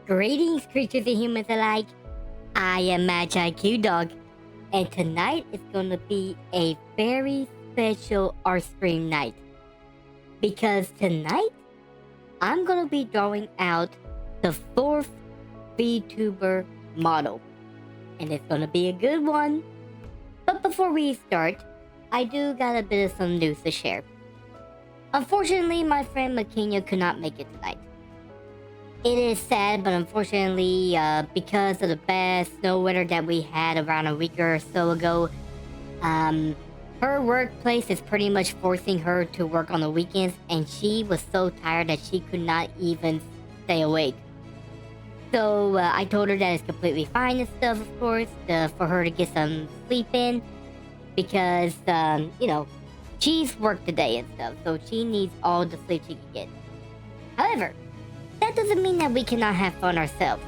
Greetings, creatures and humans alike. I am MagiQDog, and tonight is gonna be a very special art stream night. Because tonight, I'm gonna be drawing out the fourth Vtuber model. And it's gonna be a good one. But before we start, I do got a bit of some news to share. Unfortunately, my friend Makina could not make it tonight. It is sad, but unfortunately, because of the bad snow weather that we had around a week or so ago, her workplace is pretty much forcing her to work on the weekends, and she was so tired that she could not even stay awake. So I told her that it's completely fine and stuff, of course, for her to get some sleep in, because she's worked today and stuff, so she needs all the sleep she can get. However, that doesn't mean that we cannot have fun ourselves.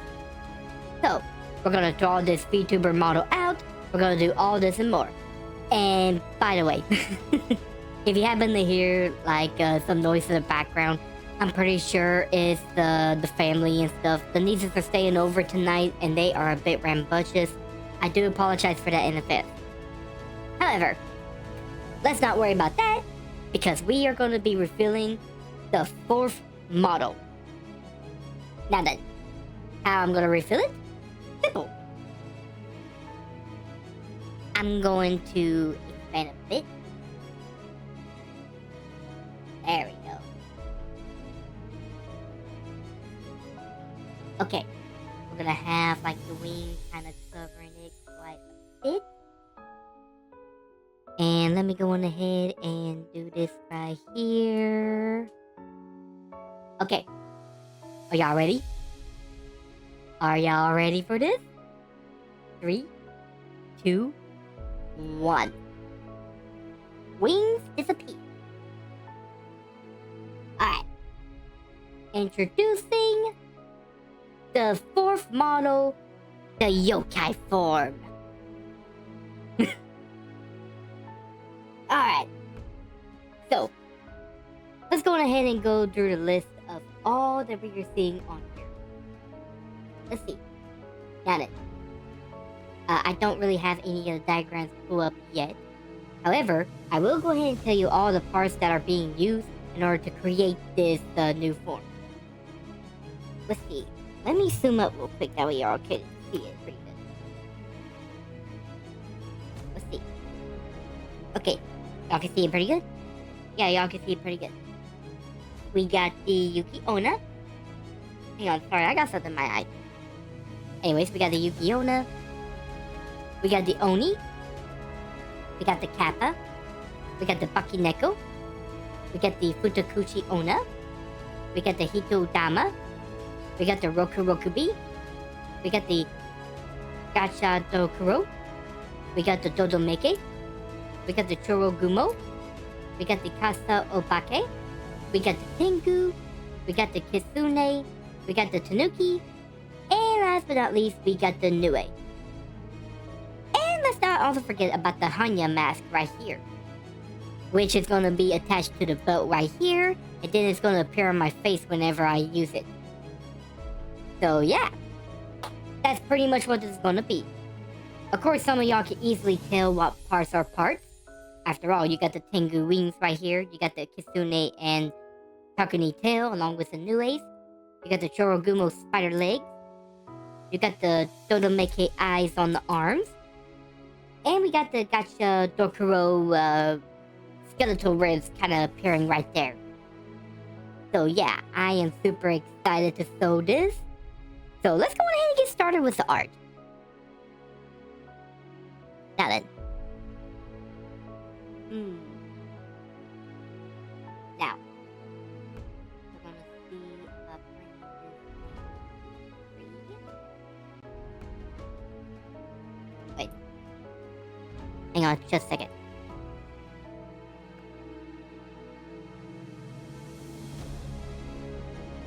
So, we're gonna draw this VTuber model out, we're gonna do all this and more. And, by the way, if you happen to hear, some noise in the background, I'm pretty sure it's the family and stuff. The nieces are staying over tonight, and they are a bit rambunctious. I do apologize for that in advance. However, let's not worry about that, because we are gonna be revealing the fourth model. Now then, how I'm gonna refill it? Simple. I'm going to expand a bit. There we go. Okay, we're gonna have the wing kind of covering it quite a bit. And let me go on ahead and do this right here. Okay. Are y'all ready? Are y'all ready for this? 3, 2, 1. Wings disappear. Alright. Introducing the fourth model, the Yokai Form. Alright. So, let's go ahead and go through the list of all that we are seeing on here. Let's see. Got it. I don't really have any of the diagrams pulled up yet. However, I will go ahead and tell you all the parts that are being used in order to create this new form. Let's see. Let me zoom up real quick, that way y'all can see it pretty good. Let's see. Okay. Y'all can see it pretty good? Yeah, y'all can see it pretty good. We got the Yuki Onna. Hang on, sorry, I got something in my eye. Anyways, we got the Yuki Onna. We got the Oni. We got the Kappa. We got the Bakineko. We got the Futakuchi Onna. We got the Hito Dama. We got the Roku Rokubi. We got the Gacha Dokuro. We got the Dodomeke. We got the Choro Gumo. We got the Kasa Obake. We got the Tengu, we got the Kitsune, we got the Tanuki, and last but not least, we got the Nue. And let's not also forget about the Hanya mask right here, which is going to be attached to the belt right here, and then it's going to appear on my face whenever I use it. So yeah, that's pretty much what this is going to be. Of course, some of y'all can easily tell what parts are parts. After all, you got the Tengu wings right here, you got the Kitsune and Takuni tail along with the Nues. You got the Chorogumo spider legs. You got the Dodomeke eyes on the arms. And we got the Gacha Dokuro skeletal ribs kind of appearing right there. So yeah, I am super excited to sew this. So let's go ahead and get started with the art. Now then. Now, we're gonna see Wait. Hang on, just a second.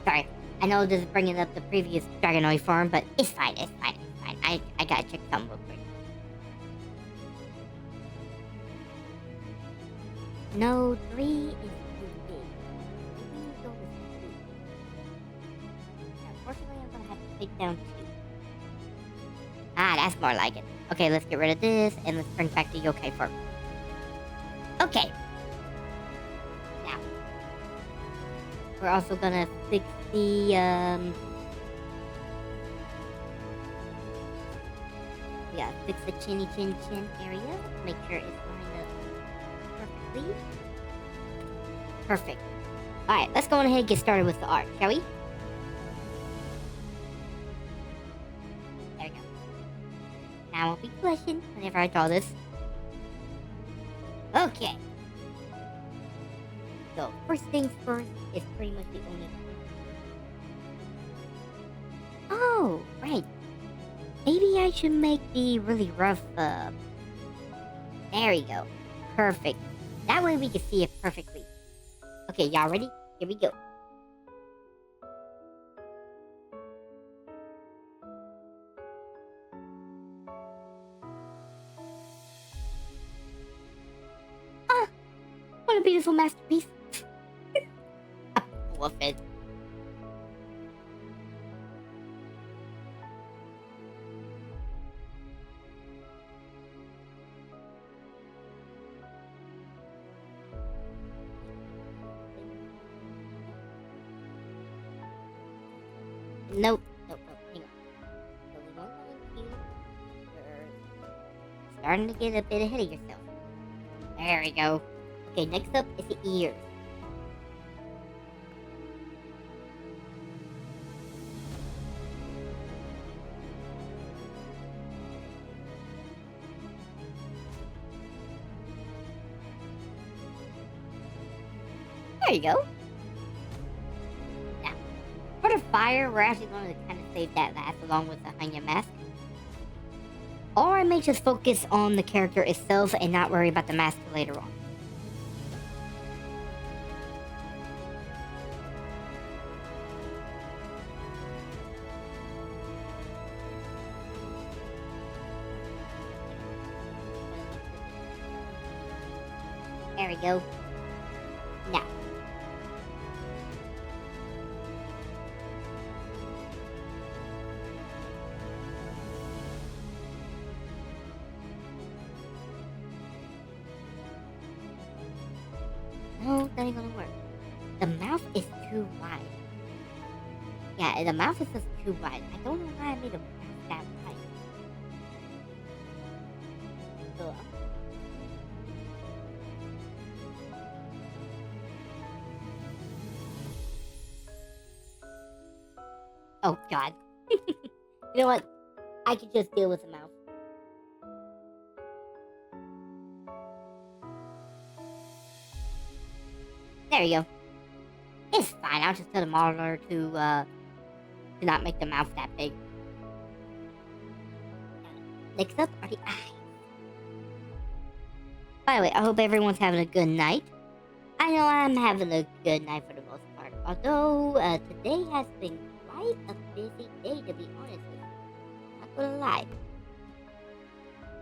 Sorry, I know this is bringing up the previous Dragonoid form, but it's fine, it's fine, it's fine. I gotta check something real quick. No, 3 is too big. Maybe go with 3. Unfortunately, I'm gonna have to take down 2. Ah, that's more like it. Okay, let's get rid of this, and let's bring back the Yokai Form. Okay. Now, we're also gonna fix the, yeah, fix the chinny chin chin area. Make sure it's lined up perfectly. Perfect. Alright, let's go ahead and get started with the art, shall we? There we go. Now I'll be blushing whenever I draw this. Okay. So, first things first is pretty much the only... Oh, right. Maybe I should make the really rough, There we go. Perfect. That way we can see it perfectly. Okay, y'all ready? Here we go. Ah! What a beautiful masterpiece. Love it. Nope. Hang on. Only one line here. You're starting to get a bit ahead of yourself. There we go. Okay, next up is the ears. There you go. Now, for the fire, we're actually going to kind of save that last along with the Hanya mask. Or I may just focus on the character itself and not worry about the mask later on. There we go. Now. No, that ain't gonna work. The mouth is too wide. Yeah, the mouth is just too wide. I don't know why I made a mouth that wide. So, oh god. You know what? I could just deal with the mouth. There you go. It's fine. I'll just tell the modeler to not make the mouth that big. Next up are the eyes. By the way, I hope everyone's having a good night. I know I'm having a good night for the most part. Although, today has been quite a busy day, to be honest with you. Not gonna lie.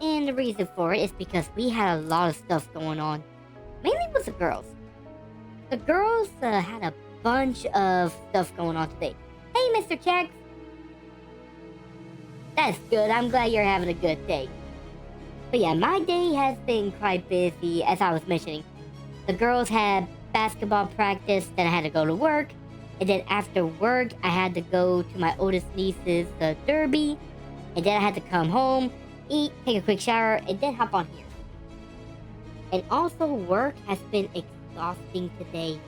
And the reason for it is because we had a lot of stuff going on. Mainly with the girls. The girls had a bunch of stuff going on today. Hey, Mr. Checks! That's good. I'm glad you're having a good day. But yeah, my day has been quite busy, as I was mentioning. The girls had basketball practice, then I had to go to work. And then after work, I had to go to my oldest niece's derby. And then I had to come home, eat, take a quick shower, and then hop on here. And also, work has been exhausting today.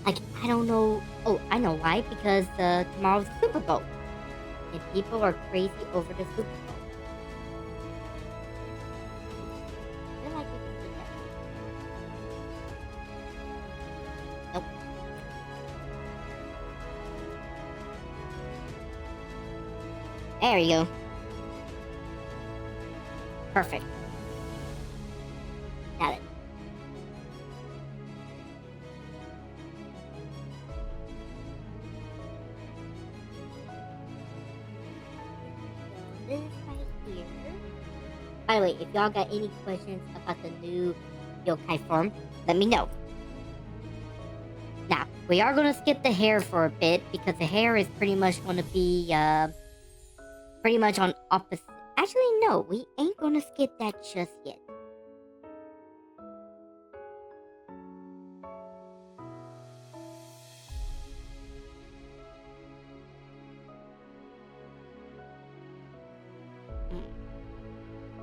Like, I don't know. Oh, I know why. Because tomorrow's Super Bowl. And people are crazy over the Super Bowl. I feel like we can do that. Nope. There you go. Perfect. Got it. This right here. By the way, if y'all got any questions about the new Yokai Form, let me know. Now, We are gonna skip the hair for a bit because the hair is pretty much gonna be pretty much on opposite. Actually, no, we ain't gonna skip that just yet.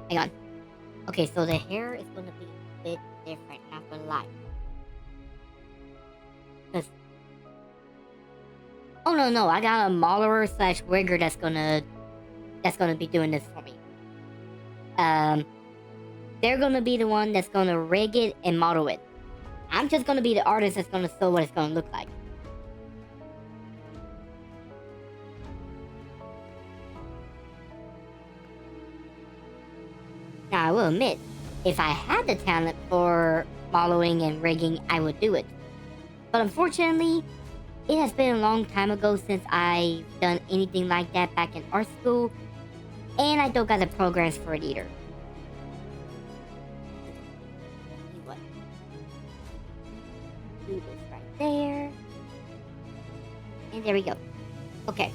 Hang on. Okay, so the hair is gonna be a bit different, not gonna lie. Cause oh no, I got a modeler slash wigger that's gonna be doing this for me. They're gonna be the one that's gonna rig it and model it. I'm just gonna be the artist that's gonna show what it's gonna look like. Now, I will admit, if I had the talent for modeling and rigging, I would do it. But unfortunately, it has been a long time ago since I've done anything like that back in art school, and I don't got the programs for it either. What? Do this right there. And there we go. Okay.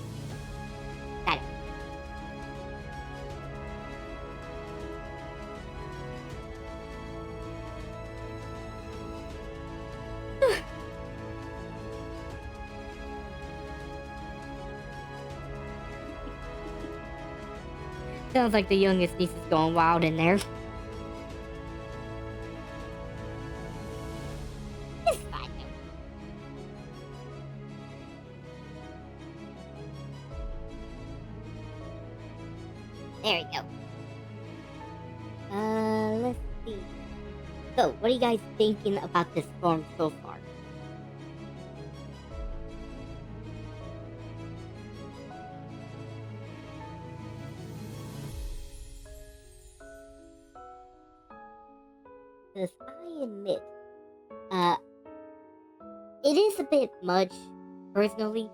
Got it. Sounds like the youngest niece is going wild in there. It's fine. There we go. Let's see. So, what are you guys thinking about this form so far? Because I admit, it is a bit much, personally.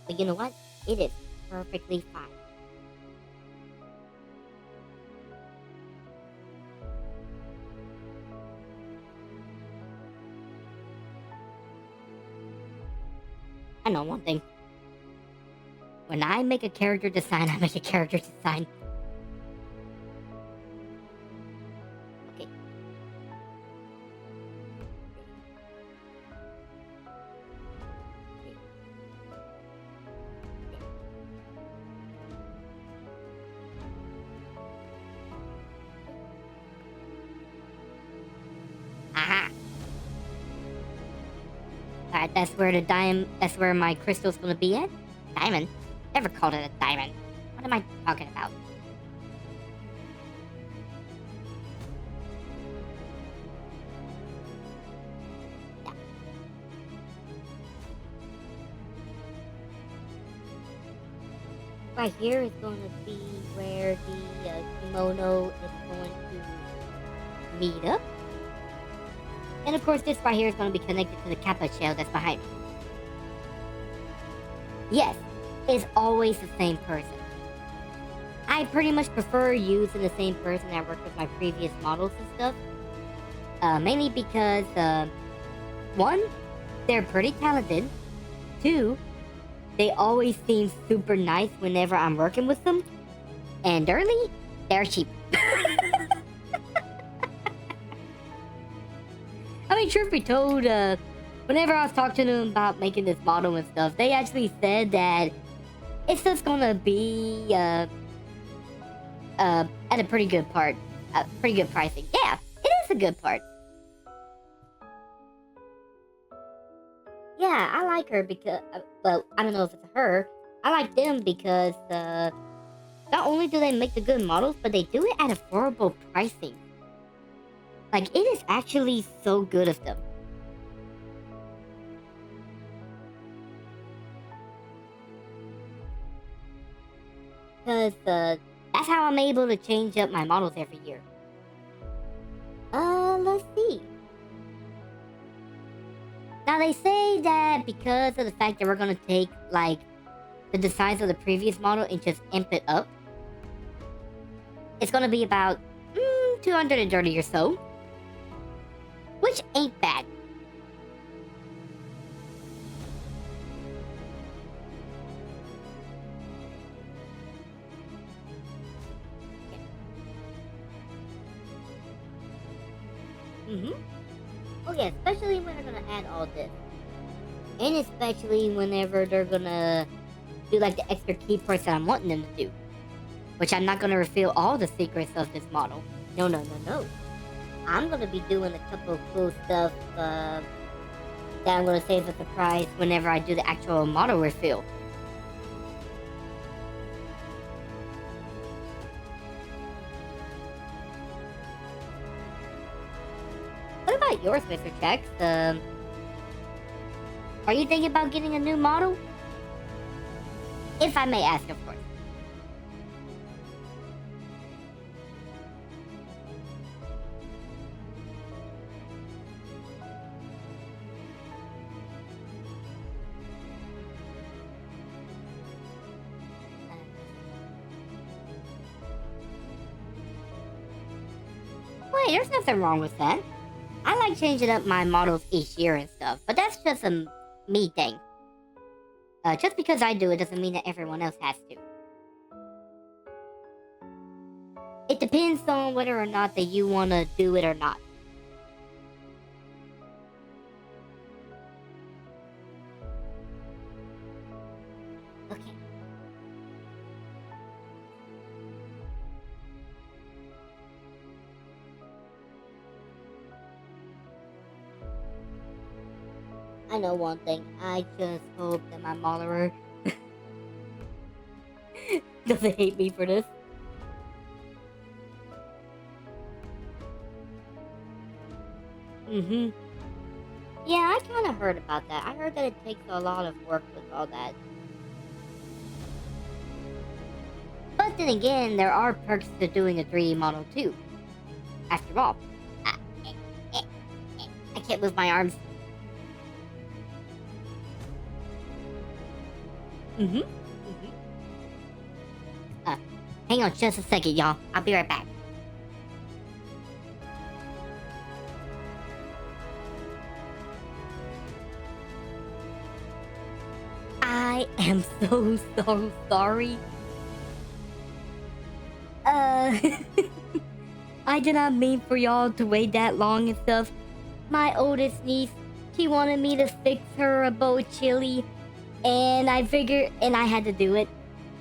But you know what? It is perfectly fine. I know one thing. When I make a character design, I make a character design. Okay. Aha! Alright, that's where my crystal's gonna be at? Diamond? Never called it a diamond. What am I talking about? Yeah. Right here is going to be where the kimono is going to meet up. And of course, this right here is going to be connected to the kappa shell that's behind me. Yes, it's always the same person. I pretty much prefer using the same person that worked with my previous models and stuff. Mainly because, one, they're pretty talented. Two, they always seem super nice whenever I'm working with them. And thirdly, they're cheap. I mean, truth be told, whenever I was talking to them about making this model and stuff, they actually said that it's just gonna be at a pretty good pricing. Yeah, it is a good part. Yeah, I like her because, well, I don't know if it's her. I like them because not only do they make the good models, but they do it at affordable pricing. Like, it is actually so good of them. Because, that's how I'm able to change up my models every year. Let's see. Now, they say that because of the fact that we're gonna take, like, the designs of the previous model and just amp it up, it's gonna be about 230 or so. Which ain't bad. Mm-hmm. Oh yeah, especially when they're gonna add all this. And especially whenever they're gonna do like the extra key parts that I'm wanting them to do. Which I'm not gonna reveal all the secrets of this model. No, no, no, no. I'm gonna be doing a couple of cool stuff that I'm gonna save a surprise whenever I do the actual model reveal. What about yours, Mr. Chex? Are you thinking about getting a new model? If I may ask, of course. Wait, there's nothing wrong with that. I like changing up my models each year and stuff, but that's just a me thing. Just because I do it doesn't mean that everyone else has to. It depends on whether or not that you want to do it or not. Okay. I know one thing. I just hope that my modeler doesn't hate me for this. Mm-hmm. Yeah, I kind of heard about that. I heard that it takes a lot of work with all that. But then again, there are perks to doing a 3D model too. After all, I, I can't move my arms. Mm-hmm. Mm-hmm. Hang on just a second, y'all. I'll be right back. I am so sorry. I did not mean for y'all to wait that long and stuff. My oldest niece, she wanted me to fix her a bowl of chili, and I figured, and I had to do it.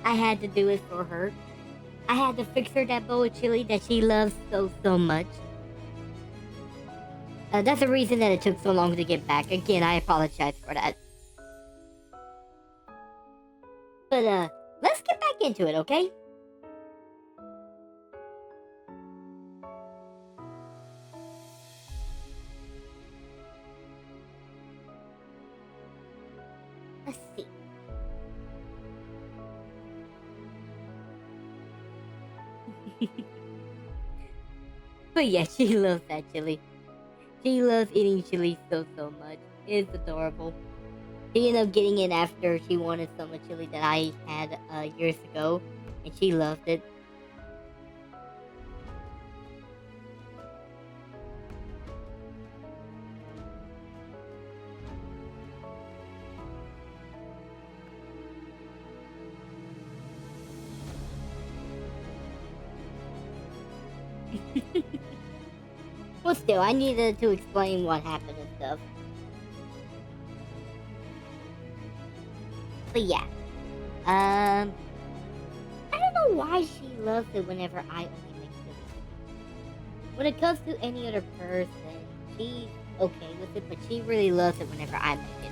I had to do it for her. I had to fix her that bowl of chili that she loves so much. That's the reason that it took so long to get back. Again, I apologize for that. But let's get back into it, okay? Let's see. But yeah, she loves that chili. She loves eating chili so much. It's adorable. She ended up getting it after she wanted some of chili that I had years ago, and she loved it. Well, still, I needed to explain what happened and stuff. But yeah, I don't know why she loves it whenever I only make chili. When it comes to any other person, she's okay with it, but she really loves it whenever I make it.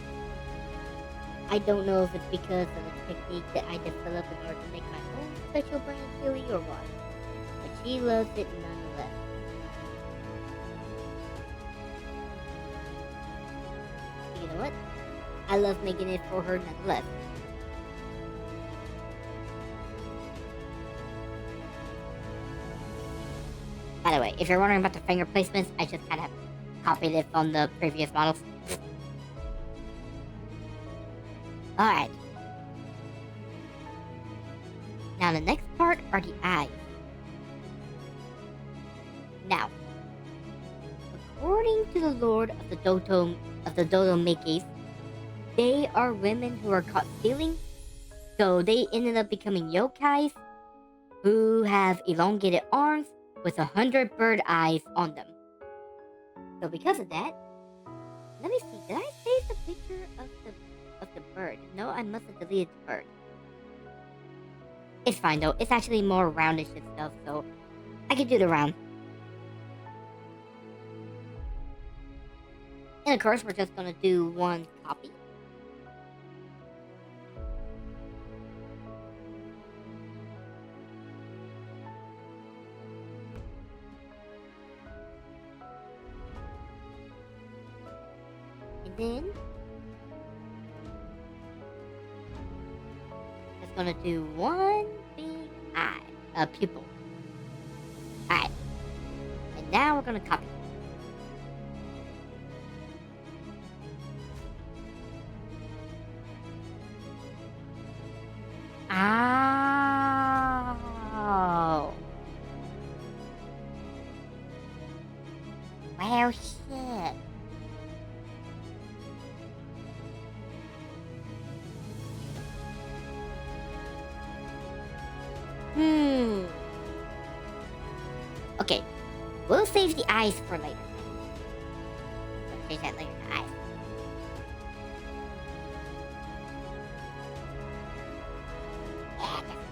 I don't know if it's because of the technique that I developed in order to make my own special brand chili or what, but she loves it nonetheless. You know what? I love making it for her nonetheless. By the way, if you're wondering about the finger placements, I just kind of copied it from the previous models. Alright. Now the next part are the eyes. Now, according to the Lord of the Dodo Mickeys, they are women who are caught stealing, so they ended up becoming yokais who have elongated arms with 100 bird eyes on them. So because of that, let me see. Did I save the picture of the bird? No, I must have deleted the bird. It's fine though. It's actually more roundish and stuff, so I can do the round. And of course, we're just gonna do one copy. And then just gonna do one big eye, pupil. Alright. And now we're gonna copy. Oh. Well, shit. Okay. We'll save the eyes for later. We'll save that later, the eyes. Yeah, that's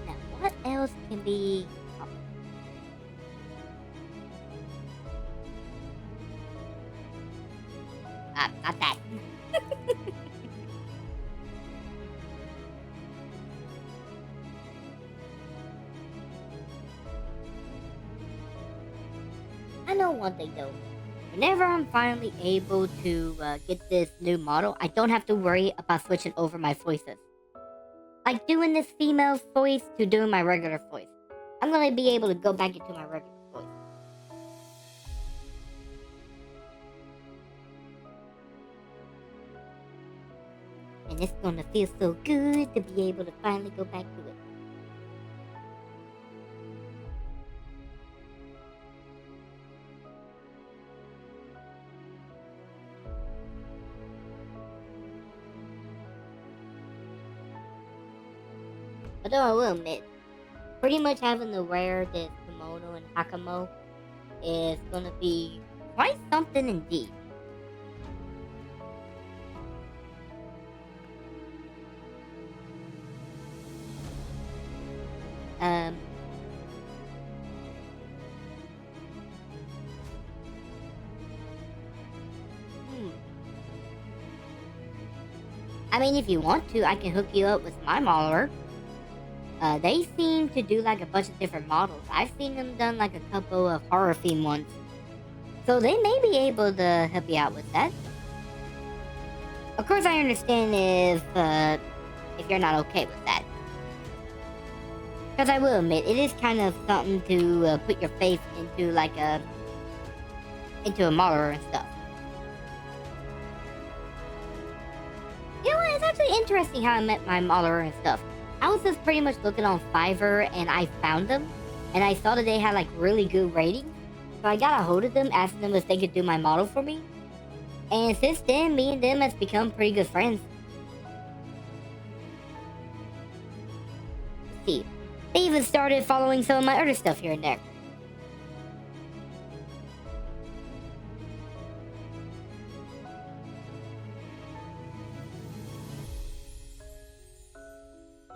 now, what else can be... not that. I know one thing though. Whenever I'm finally able to get this new model, I don't have to worry about switching over my voices. Like doing this female voice to doing my regular voice. I'm gonna be able to go back into my regular voice. And it's gonna feel so good to be able to finally go back to it. Although I will admit, pretty much having to wear this kimono and hakamo is gonna be quite something indeed. I mean, if you want to, I can hook you up with my modeler. They seem to do like a bunch of different models. I've seen them done like a couple of horror theme ones. So they may be able to help you out with that. Of course, I understand if you're not okay with that. Because I will admit, it is kind of something to put your faith into like into a modeler and stuff. You know what? It's actually interesting how I met my modeler and stuff. I was just pretty much looking on Fiverr and I found them. And I saw that they had like really good ratings. So I got a hold of them, asking them if they could do my model for me. And since then, me and them has become pretty good friends. Let's see. They even started following some of my other stuff here and there.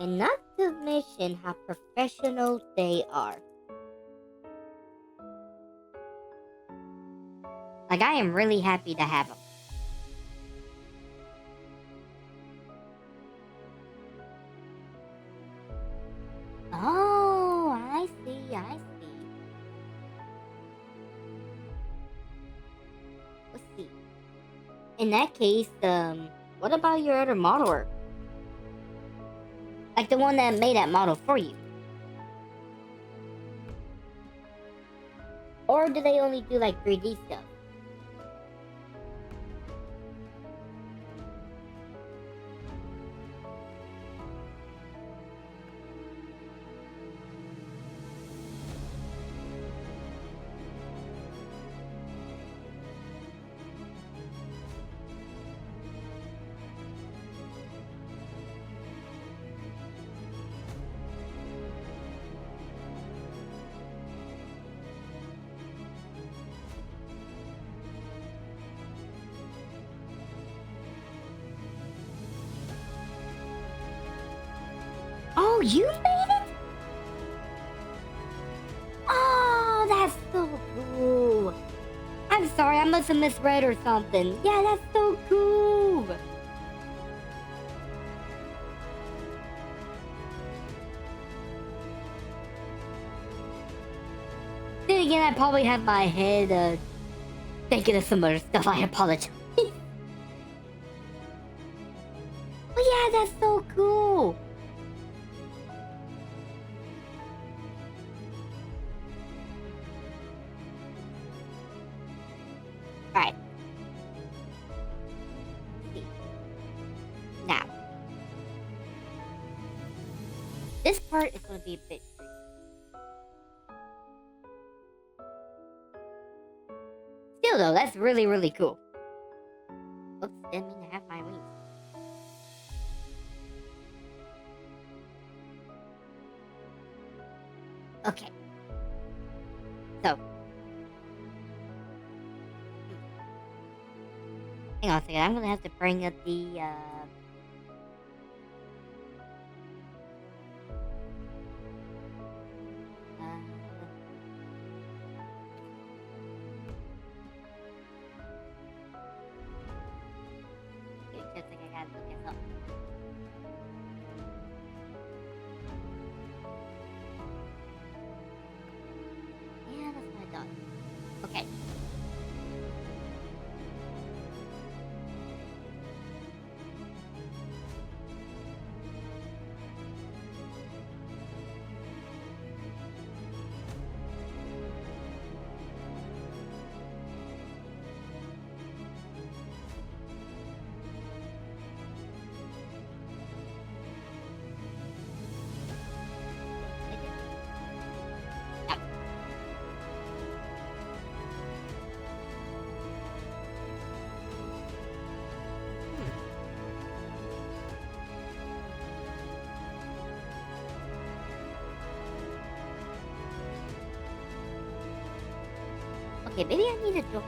And not to mention how professional they are. Like, I am really happy to have them. Oh, I see, I see. Let's see. In that case, what about your other modeler? Like the one that made that model for you? Or do they only do like 3D stuff? Oh, you made it? Oh, that's so cool. I'm sorry, I must have misread or something. Yeah, that's so cool. Then again, I probably have my head thinking of some other stuff. I apologize. But yeah, that's so cool. Alright. Now, this part is going to be a bit tricky. Still, though, that's really, really cool. Oops, didn't mean to have my wings. Okay. So. Hang on a second, I'm going to have to bring up the, just like I gotta look this up. Yeah, that's what I thought. Okay. Okay, maybe I need a door.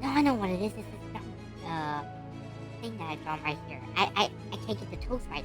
No, I know what it is. It's this thing that I drawn right here. I can't get the tools right.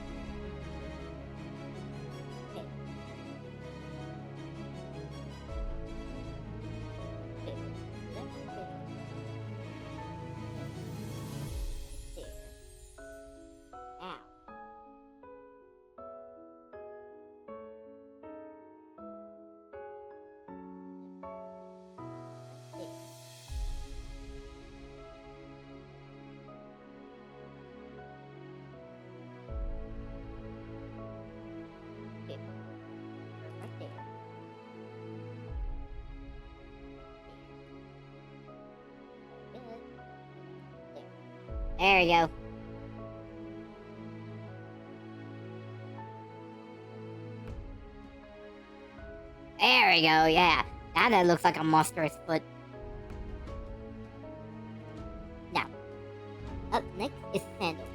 Okay. There we go. There we go, yeah. Now that looks like a monstrous foot. Now, up next is sandals.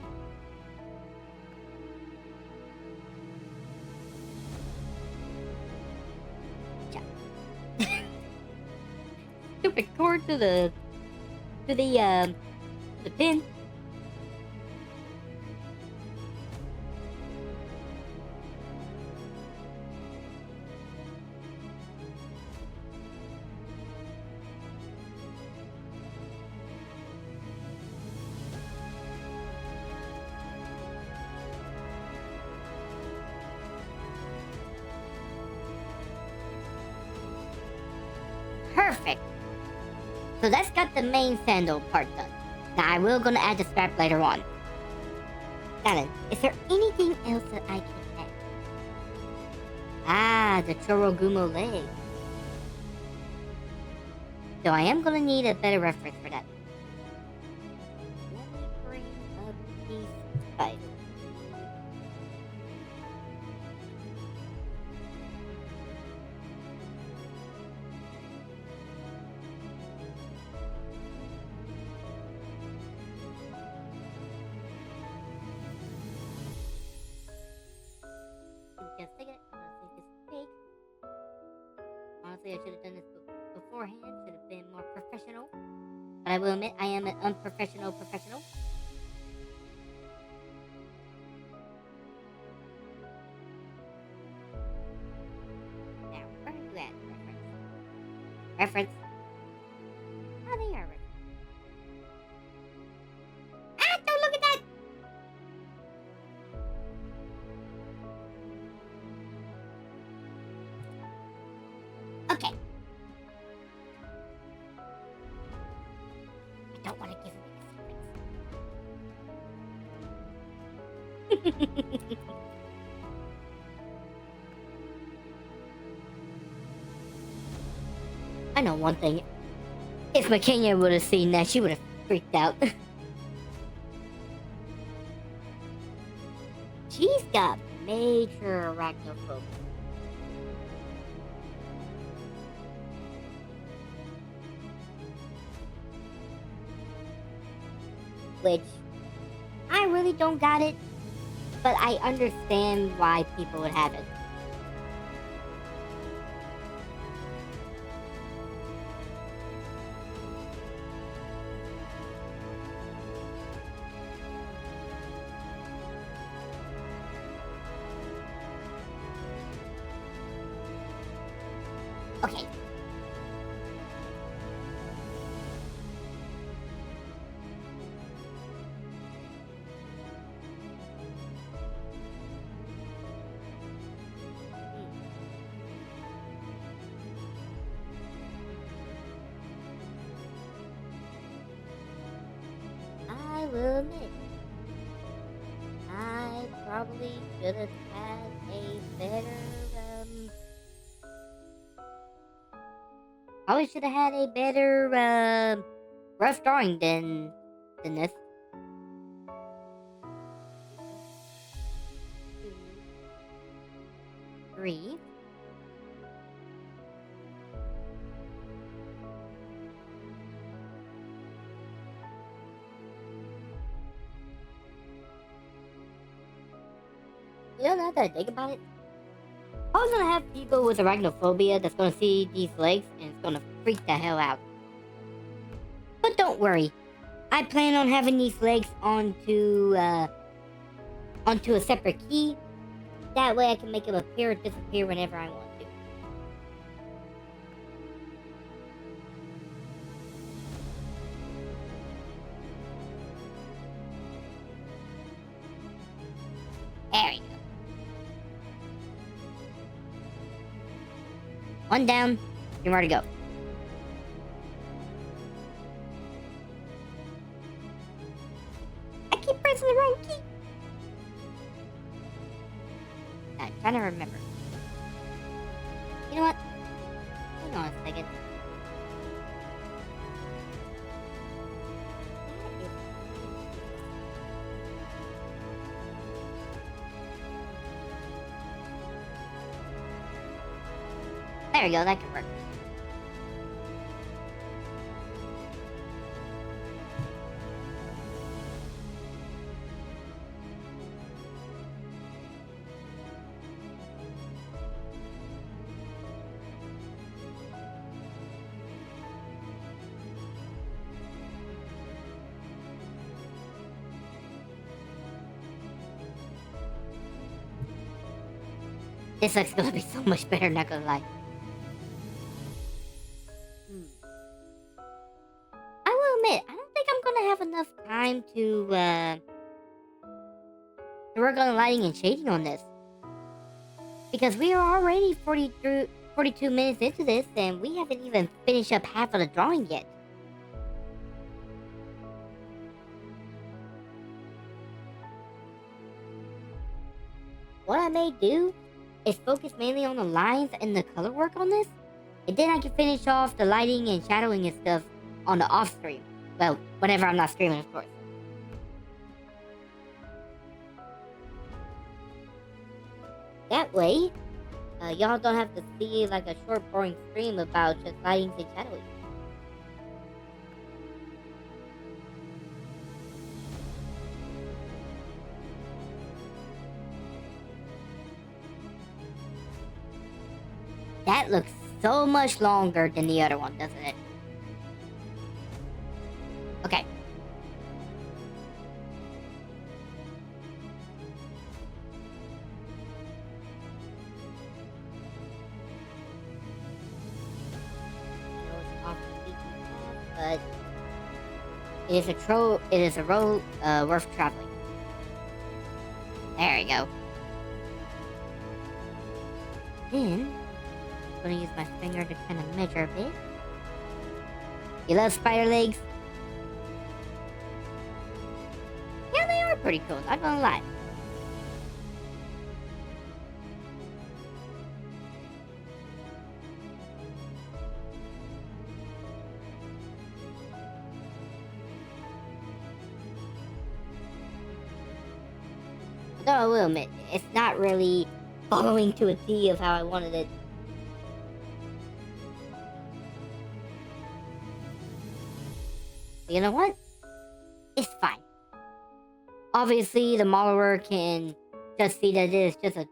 Stupid cord to the pin. Perfect. So that's got the main sandal part done. Now I will gonna add the strap later on. Now then, is there anything else that I can add? Ah, the Chorogumo leg. So I am gonna need a better reference for that. Let me bring up these spiders. Just a second. I'm gonna take this break. Honestly, I should have done this beforehand. Should have been more professional. But I will admit, I am an unprofessional professional. Now, where are you at? Reference. Oh, they are reference. Ah, don't look at that! Okay. I don't want to give away the secrets. I know one thing. If McKenya would have seen that, she would have freaked out. She's got major arachnophobia. Which, I really don't got it, but I understand why people would have it. Okay. I will admit, I probably should have had a better, probably should have had a better, rough drawing than this. 2, 3. You know, now that I think about it, I was gonna have people with arachnophobia that's gonna see these legs and it's gonna freak the hell out. But don't worry, I plan on having these legs onto a separate key. That way I can make them appear or disappear whenever I want to. There we go. One down, 2 more to go. I keep pressing the wrong key. I'm trying to remember. You know what? Hang on a second. There we go, that could work. This looks gonna be so much better, not gonna lie. I will admit, I don't think I'm gonna have enough time to work on the lighting and shading on this. Because we are already 42 minutes into this, and we haven't even finished up half of the drawing yet. What I may do is focus mainly on the lines and the color work on this, and then I can finish off the lighting and shadowing and stuff on the off stream. Well, whenever I'm not streaming, of course. That way, y'all don't have to see like a short, boring stream about just lighting and shadowing. That looks so much longer than the other one, doesn't it? Okay. But it is a road worth traveling. There you go. Then I'm gonna use my finger to kind of measure a bit. You love spider legs? Yeah, they are pretty cool, not gonna lie. Though I will admit, it's not really following to a T of how I wanted it. But you know what? It's fine. Obviously, the modeler can just see that it's just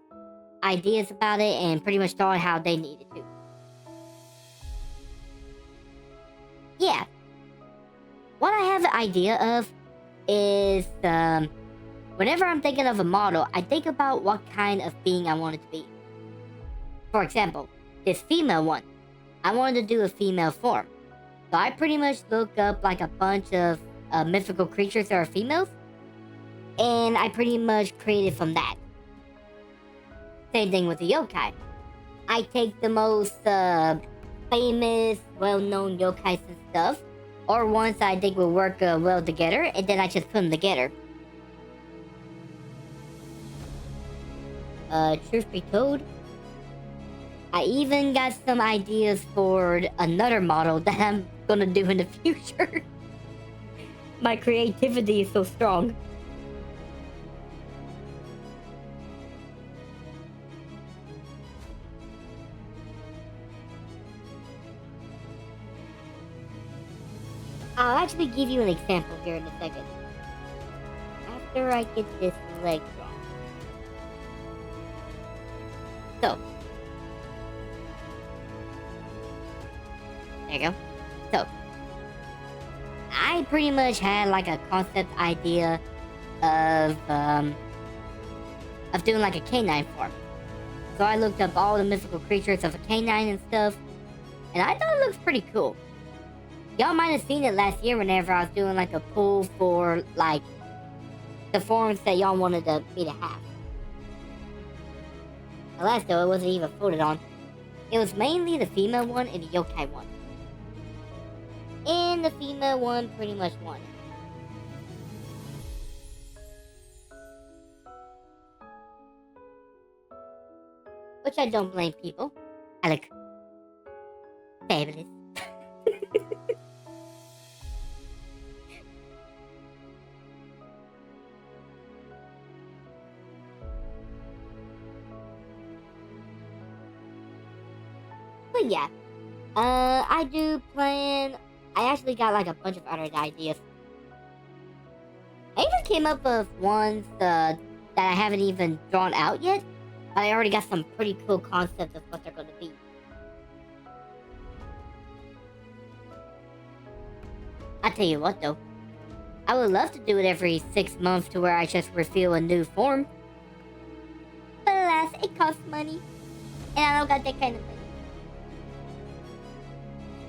ideas about it and pretty much draw it how they need it to. Yeah. What I have the idea of is, whenever I'm thinking of a model, I think about what kind of being I want it to be. For example, this female one, I wanted to do a female form. So I pretty much look up like a bunch of mythical creatures that are females, and I pretty much created from that. Same thing with the yokai. I take the most famous, well-known yokais and stuff, or ones I think will work well together, and then I just put them together. Truth be told, I even got some ideas for another model that I'm gonna do in the future. My creativity is so strong. I'll actually give you an example here in a second. After I get this leg drawn. So. There you go. So. I pretty much had like a concept idea of doing like a canine form. So I looked up all the mythical creatures of a canine and stuff, and I thought it looks pretty cool. Y'all might have seen it last year whenever I was doing like a poll for like the forms that y'all wanted me to have. Alas though, it wasn't even voted on. It was mainly the female one and the yokai one. And the female one pretty much won it. Which I don't blame people. I look fabulous. But yeah, I do plan. I actually got like a bunch of other ideas. I even came up with ones that I haven't even drawn out yet, but I already got some pretty cool concepts of what they're going to be. I tell you what though, I would love to do it every 6 months to where I just reveal a new form. But alas, it costs money, and I don't got that kind of money.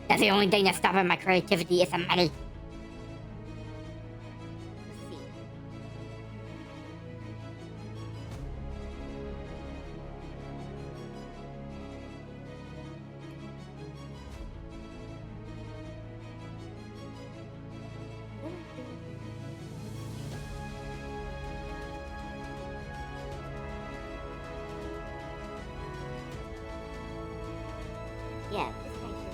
That's the only thing that's stopping my creativity is the money. Let's see. Yeah, this right here.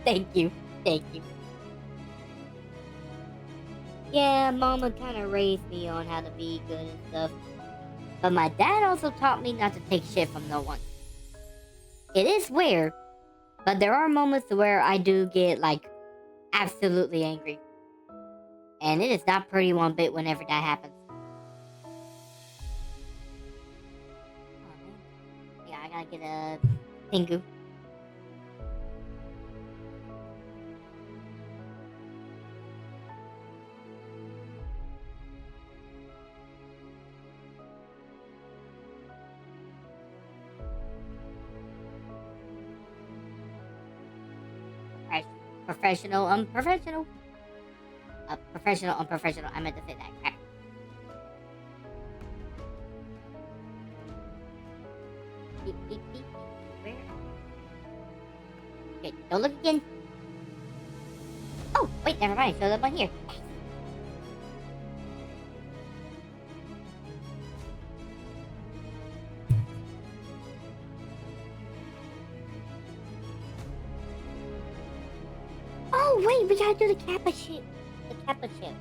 Thank you. Thank you. Yeah, Mama kind of raised me on how to be good and stuff. But my dad also taught me not to take shit from no one. It is weird, but there are moments where I do get, like, absolutely angry. And it is not pretty one bit whenever that happens. Oh, man. Yeah, I gotta get a Pingu. Professional, unprofessional. Professional, unprofessional. I meant to say that. Crap. Beep, beep, beep. Where? Okay, don't look again. Oh, wait, never mind. Showed up on here. Oh, wait, we gotta do the Kappa shit. The Kappa shit.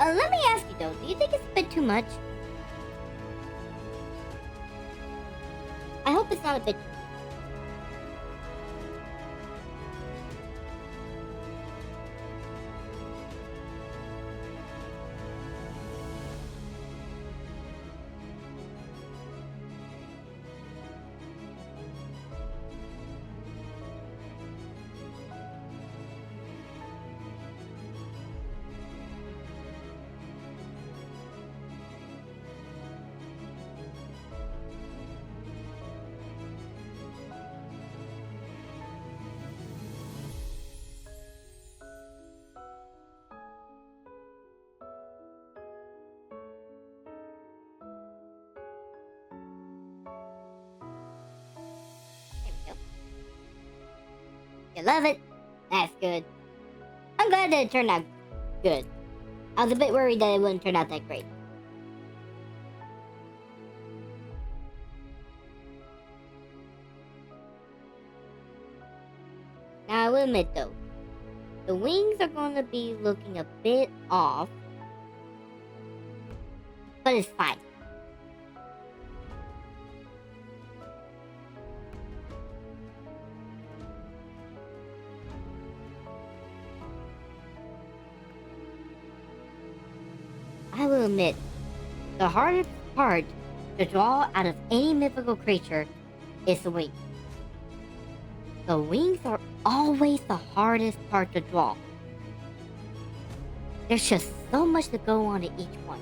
Let me ask you though, do you think it's a bit too much? I hope it's not a bit. There we go. You love it? That's good. I'm glad that it turned out good. I was a bit worried that it wouldn't turn out that great. Now, I will admit though, the wings are going to be looking a bit off, but it's fine. I will admit, the hardest part to draw out of any mythical creature is the wings. The wings are always the hardest part to draw. There's just so much to go on to each one.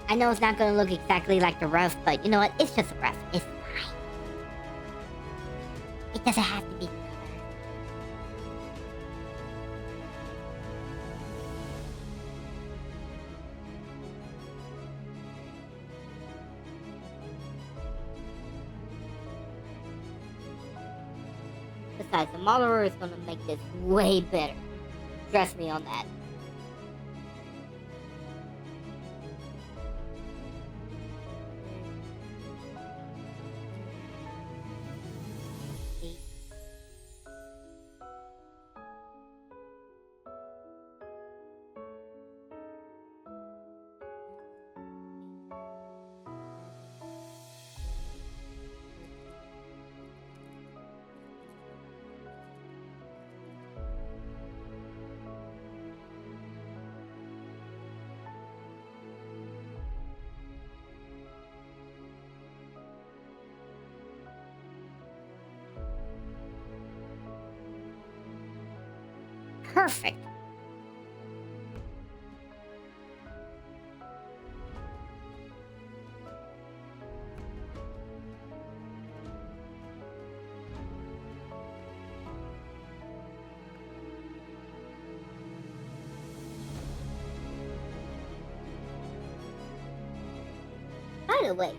I know it's not going to look exactly like the rust, but you know what? It's just a rust. It's fine. It doesn't have to be covered. Besides, the modeler is going to make this way better. Trust me on that. Perfect. the way,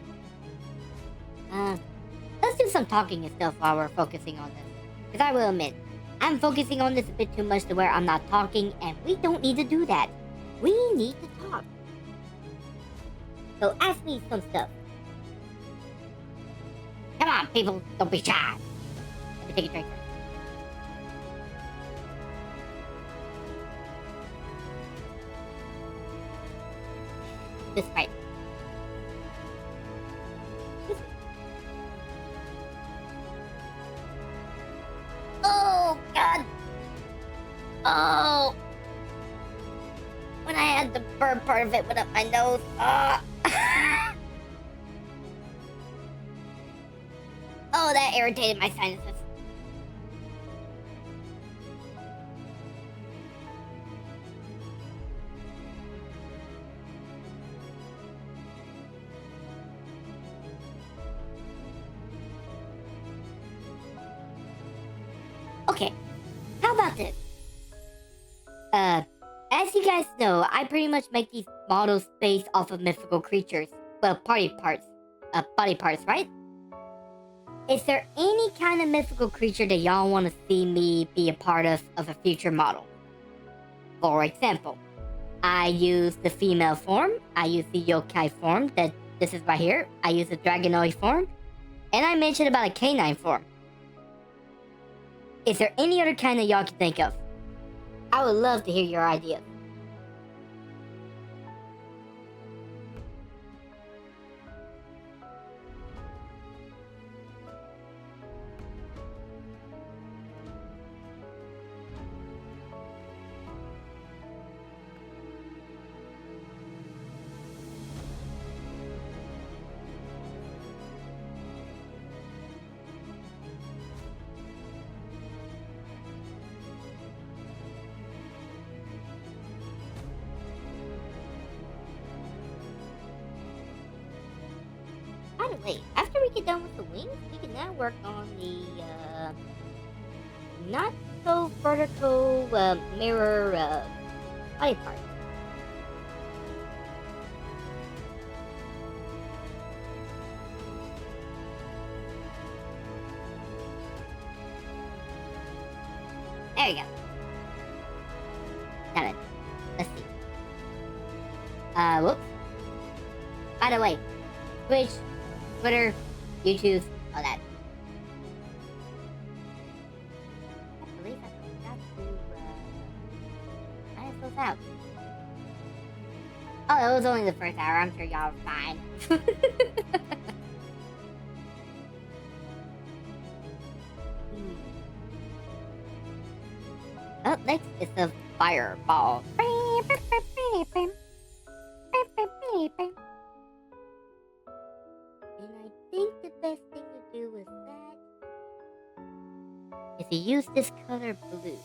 let's do some talking and stuff while we're focusing on this. Because I will admit, I'm focusing on this a bit too much to where I'm not talking, and we don't need to do that. We need to talk. So ask me some stuff. Come on, people, don't be shy. Let me take a drink first. This right. Oh, God. Oh. When I had the burn part of it went up my nose. Oh, that irritated my sinuses. Okay, how about this? As you guys know, I pretty much make these models based off of mythical creatures. Well, body parts, right? Is there any kind of mythical creature that y'all want to see me be a part of a future model? For example, I use the female form, I use the yokai form, that this is right here, I use the dragonoid form, and I mentioned about a canine form. Is there any other kind that y'all can think of? I would love to hear your ideas. By the way, after we get done with the wings, we can now work on the not so vertical mirror body part. There you go. Got it. Let's see. Whoops. By the way, Twitch, Twitter, YouTube, all that. I believe I forgot to sign those out. Oh, it was only the first hour. I'm sure y'all are fine. Up next is the fireball. And I think the best thing to do with that is to use this color blue.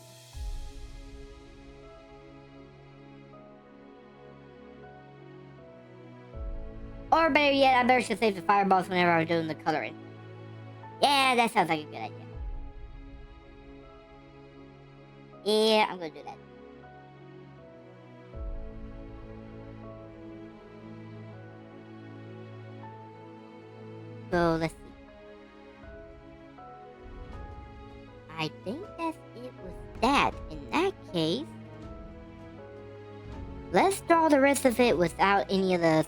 Or better yet, I better should save the fireballs whenever I'm doing the coloring. Yeah, that sounds like a good idea. Yeah, I'm gonna do that. So let's see. I think that's it with that. In that case, let's draw the rest of it without any of the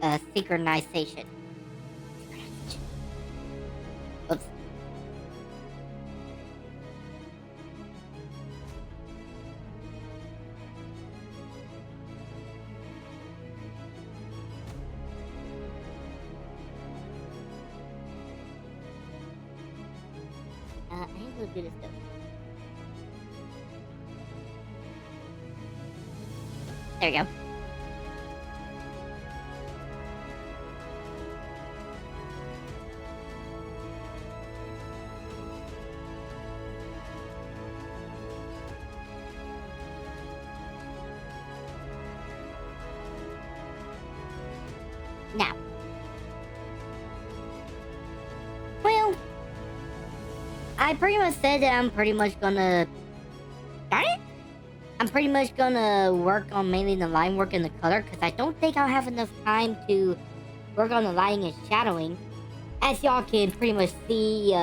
synchronization. Oops. I think we'll do this though. There we go. Now. Well, I pretty much said that I'm pretty much gonna... Darn it! I'm pretty much gonna work on mainly the line work and the color, because I don't think I'll have enough time to work on the lighting and shadowing. As y'all can pretty much see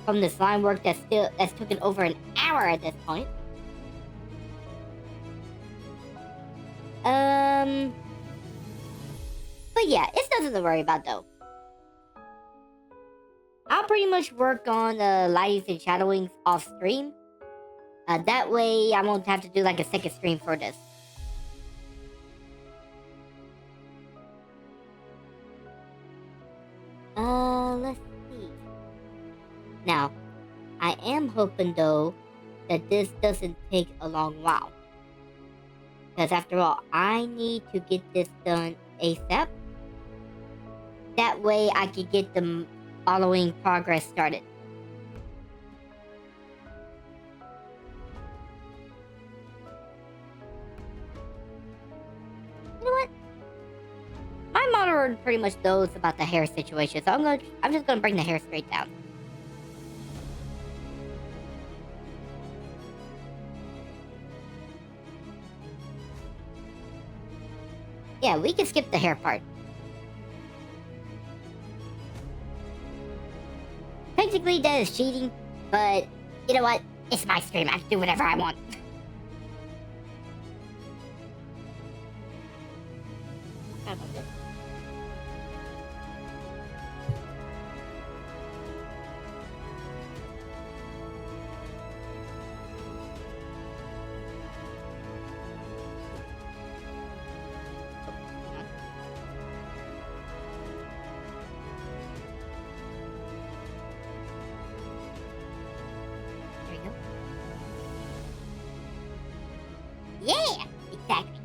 from the slime work that's taken over an hour at this point. But yeah, it's nothing to worry about though. I'll pretty much work on the lightings and shadowings off stream. That way I won't have to do like a second stream for this. Let's see. Now, I am hoping though that this doesn't take a long while. Because after all, I need to get this done ASAP. That way I can get the following progress started. You know what? My model pretty much knows about the hair situation, so I'm just gonna bring the hair straight down. Yeah, we can skip the hair part. Technically, that is cheating, but you know what? It's my stream. I can do whatever I want. How about this? Yeah, exactly.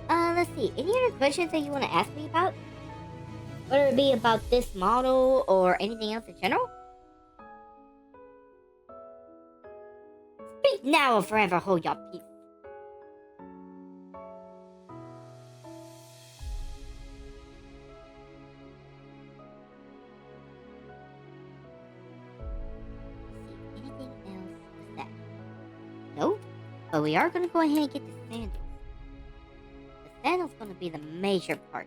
Let's see. Any other questions that you want to ask me about? Whether it be about this model or anything else in general? Speak now or forever hold your peace. Anything else with that? Nope. But we are gonna go ahead and get the sandals. The sandals gonna be the major part.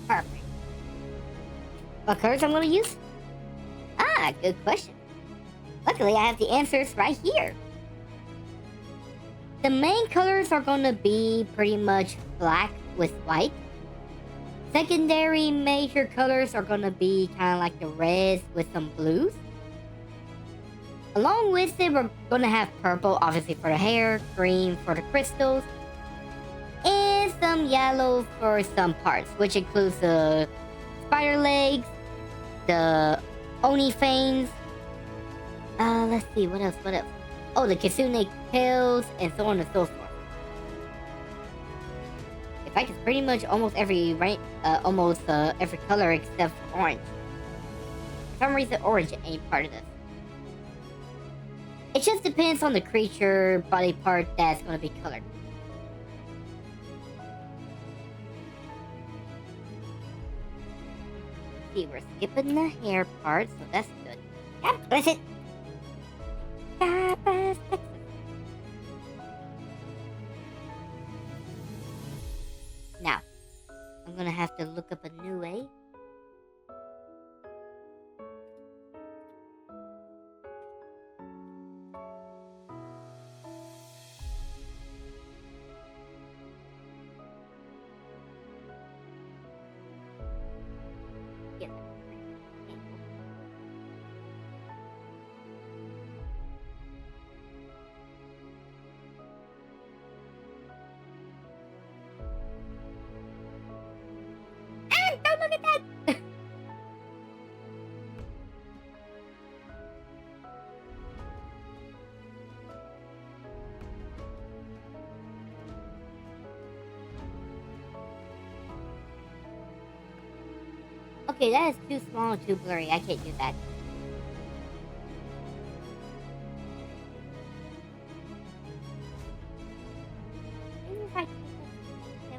Perfect. What colors I'm gonna use? Ah, good question. Luckily, I have the answers right here. The main colors are gonna be pretty much black with white. Secondary major colors are gonna be kind of like the reds with some blues. Along with it, we're gonna have purple, obviously for the hair, green for the crystals, and some yellow for some parts, which includes the spider legs, the oni fangs. Let's see, what else? Oh, the kitsune tails, and so on and so forth. In fact, it's pretty much almost every every color except for orange. For some reason, orange ain't part of this. It just depends on the creature body part that's going to be colored. See, we're skipping the hair part, so that's good. Yep, that's it. Now, I'm gonna have to look up a new way. Get that. Don't look at that! Okay, that is too small and too blurry. I can't do that. Maybe if I keep it, no.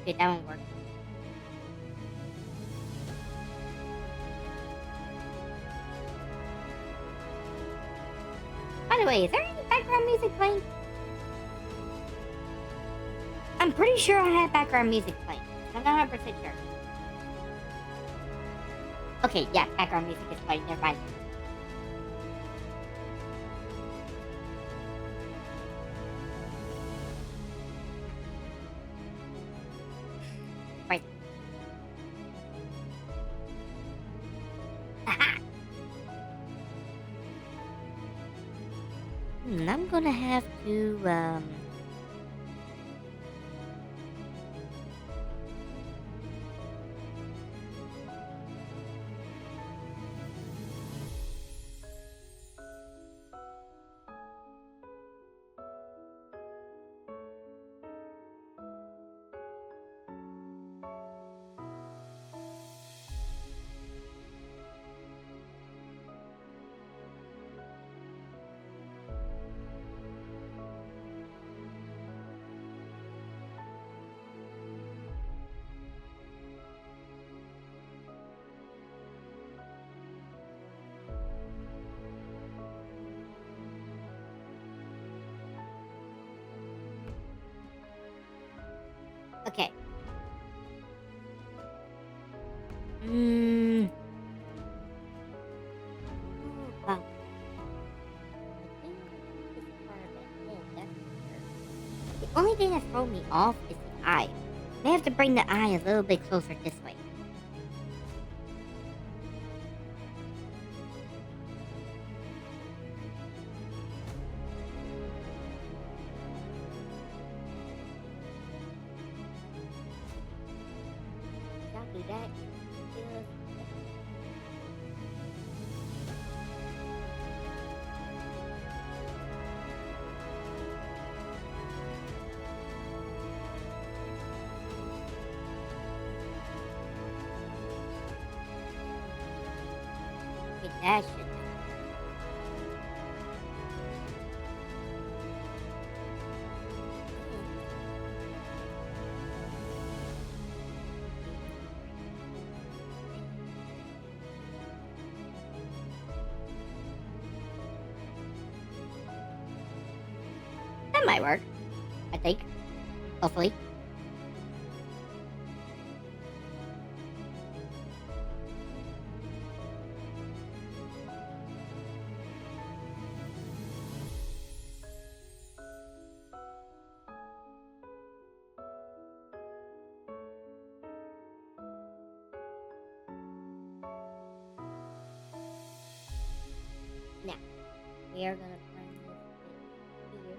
Okay, that won't work. By the way, is there any background music playing? I'm pretty sure I have background music playing. I'm not 100% sure. Okay, yeah, background music is playing. Never mind. Right. Aha! I'm gonna have to, Okay. Oh, wow. I think this part of it in, that's for sure. The only thing that's throwing me off is the eye. May have to bring the eye a little bit closer this way. I'll do that. Okay, that should do. That might work. I think. Hopefully. Now, we are gonna bring this thing here.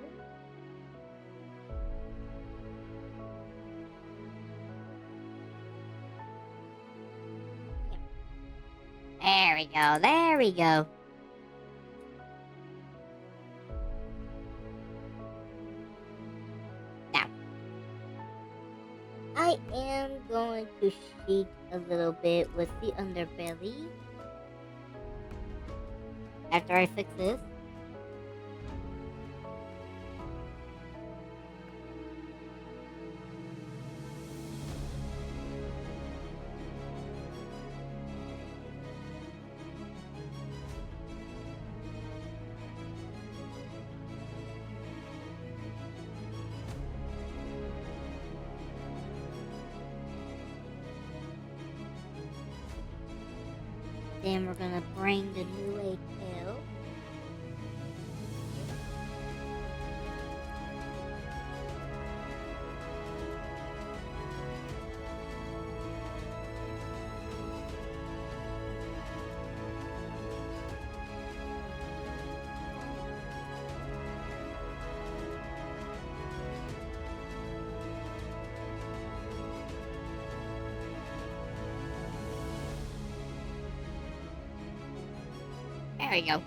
There we go. There we go. Now, I am going to sheet a little bit with the underbelly. After I fix this. Then we're gonna bring the new egg tail. There we go.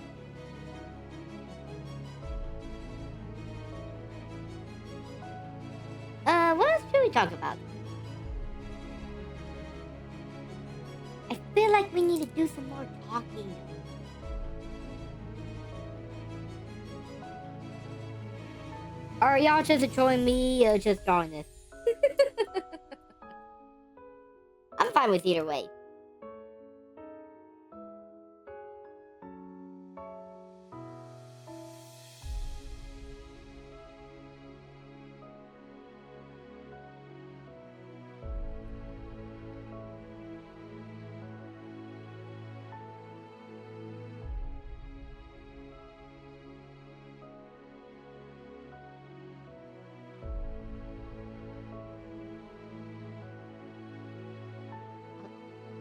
talk about? I feel like we need to do some more talking. Are y'all just enjoying me or just drawing this? I'm fine with either way.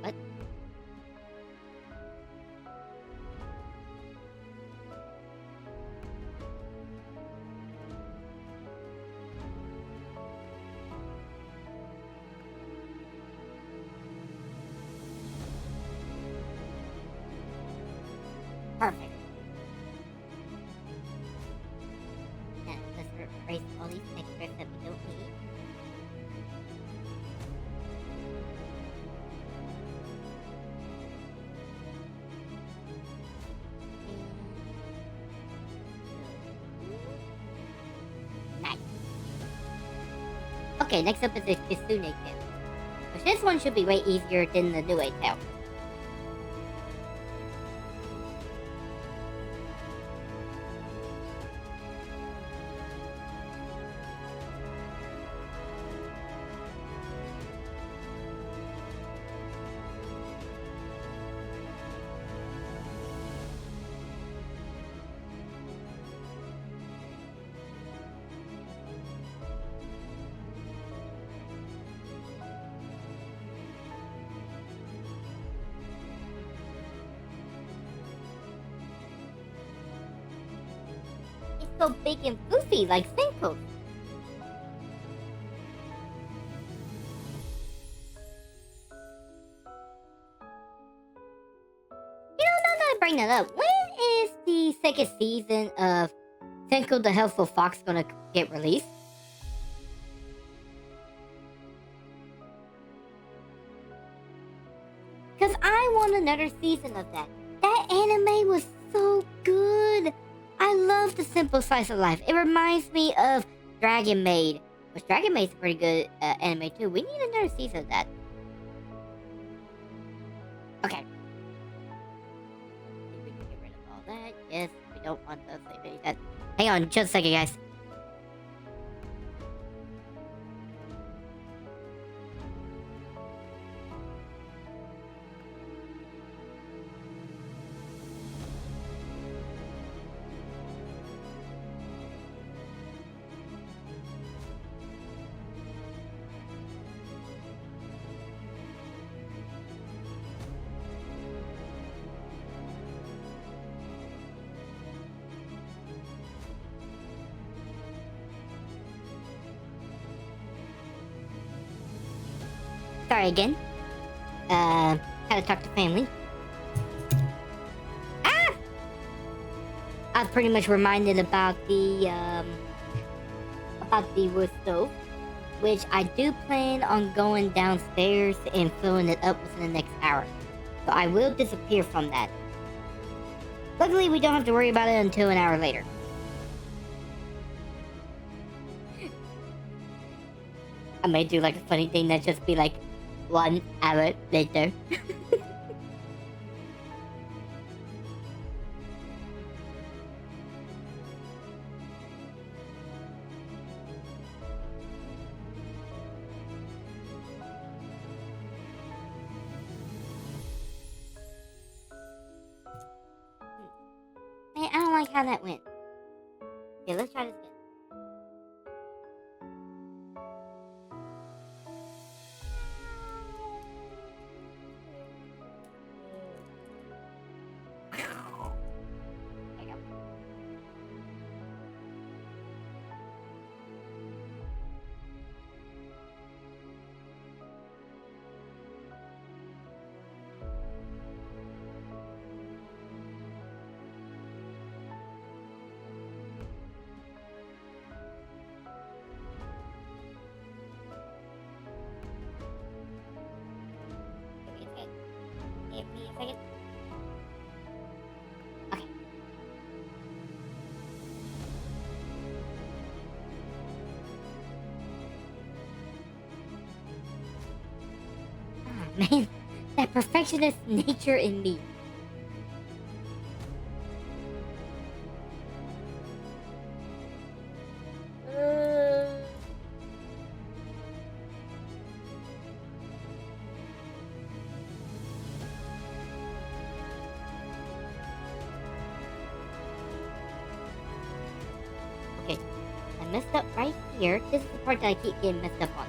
What? Perfect. Now, let's erase all these extras that we don't need. Nice. Okay, next up is the Kitsune tail. Which this one should be way easier than the Nue tail. So big and floofy like Senko. You know, now that I bring that up, when is the second season of Senko the Helpful Fox gonna get released? Because I want another season of that. That anime was so good. I love the simple slice of life. It reminds me of Dragon Maid, which Dragon Maid's a pretty good anime too. We need another season of that. Okay. We can get rid of all that. Yes, we don't want the save that. Hang on, just a second, guys. Sorry again. Had to talk to family. Ah! I was pretty much reminded about the wood stove, which I do plan on going downstairs and filling it up within the next hour. So I will disappear from that. Luckily, we don't have to worry about it until an hour later. I may do like a funny thing that just be like 1 hour later. Man, I don't like how that went. Okay, let's try this again. There you go. man, that perfectionist nature in me. Okay, I messed up right here. This is the part that I keep getting messed up on.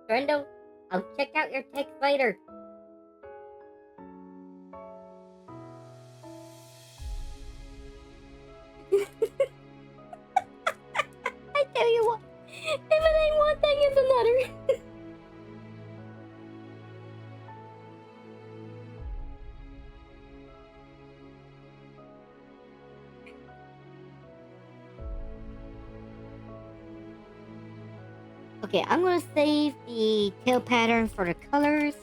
Brendo, I'll check out your text later. I tell you what, if it ain't one thing, it's another. Okay, I'm gonna save the tail pattern for the colors.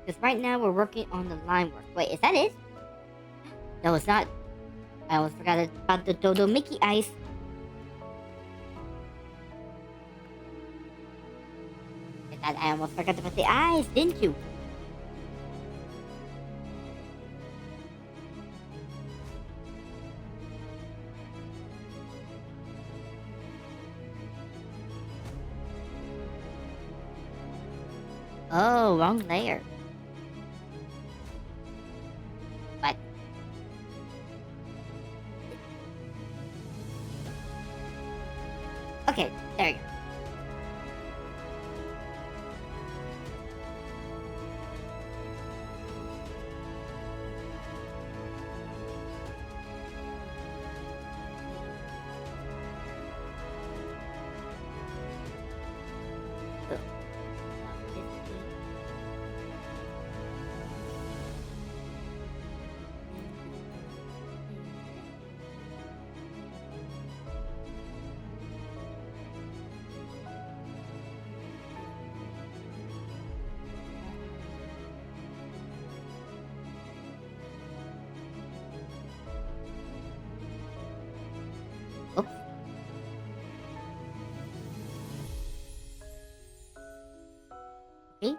Because right now we're working on the line work. Wait, is that it? No, it's not. I almost forgot about the Dodo Mickey eyes. I almost forgot about the eyes, didn't you? Oh, wrong layer. What? Okay, there you go. Oops. Okay.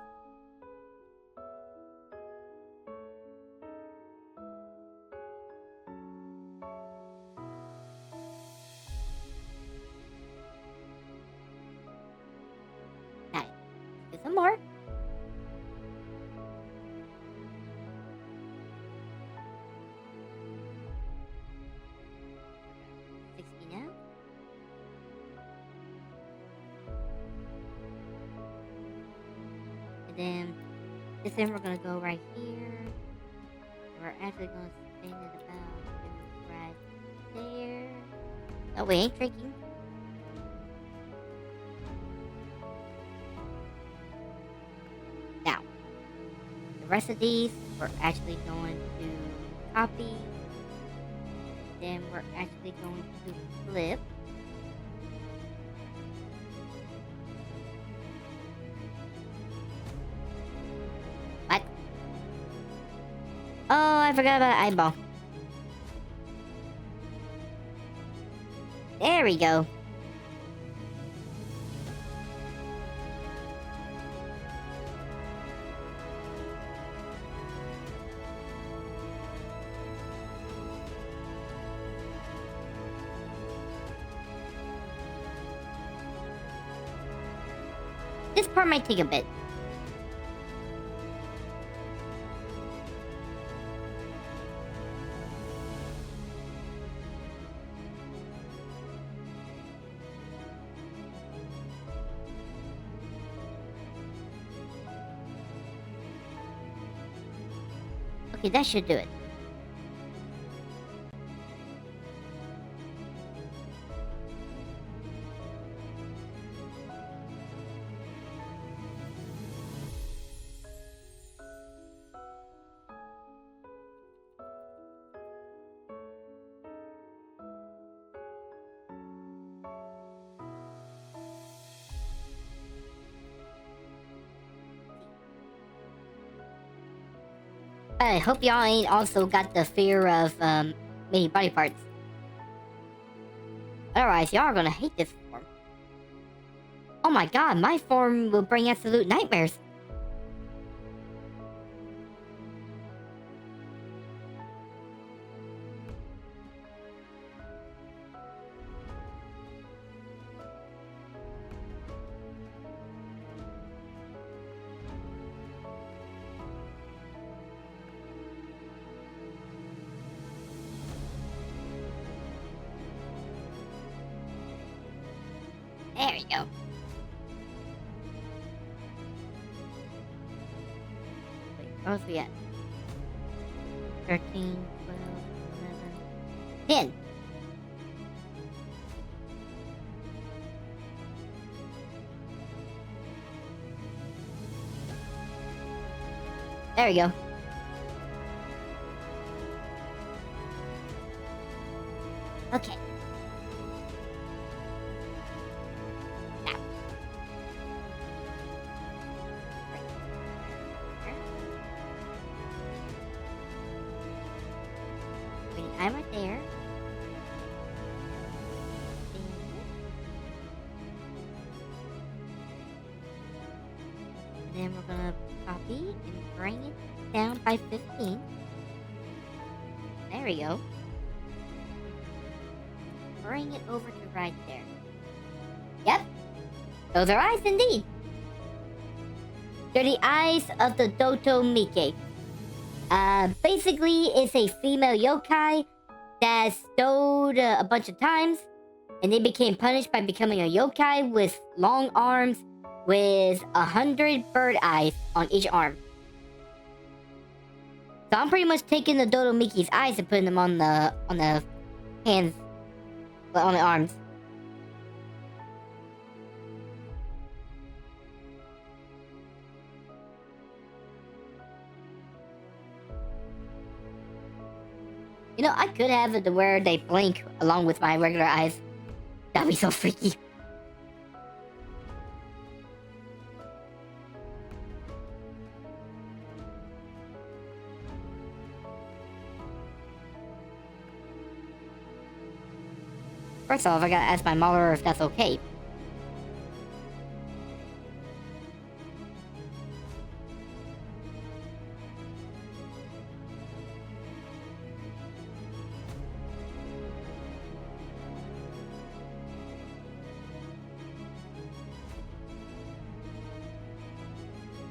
Nice. Get some more. Now. And then this end we're gonna go right here. We're actually gonna spin it about right there. No, we ain't drinking. Now, the rest of these we're actually going to copy. Then we're actually going to flip. What? Oh, I forgot about eyeball. There we go. This part might take a bit. Okay, that should do it. I hope y'all ain't also got the fear of many body parts. Otherwise, y'all are gonna hate this form. Oh my god, my form will bring absolute nightmares. There we go. Wait, what else we at? 13, 12, 11, 10. There we go. Okay. Now. Wait, I'm right there. And then we're gonna copy and bring it down by 15. There we go. Bring it over to right there. Yep. Those are eyes indeed. They're the eyes of the Doto Mike. Basically, it's a female yokai that stowed a bunch of times, and they became punished by becoming a yokai with long arms with 100 bird eyes on each arm. So I'm pretty much taking the Doto Mickey's eyes and putting them on the hands, on the arms. You know, I could have it to where they blink along with my regular eyes. That'd be so freaky. First off, I gotta ask my mother if that's okay.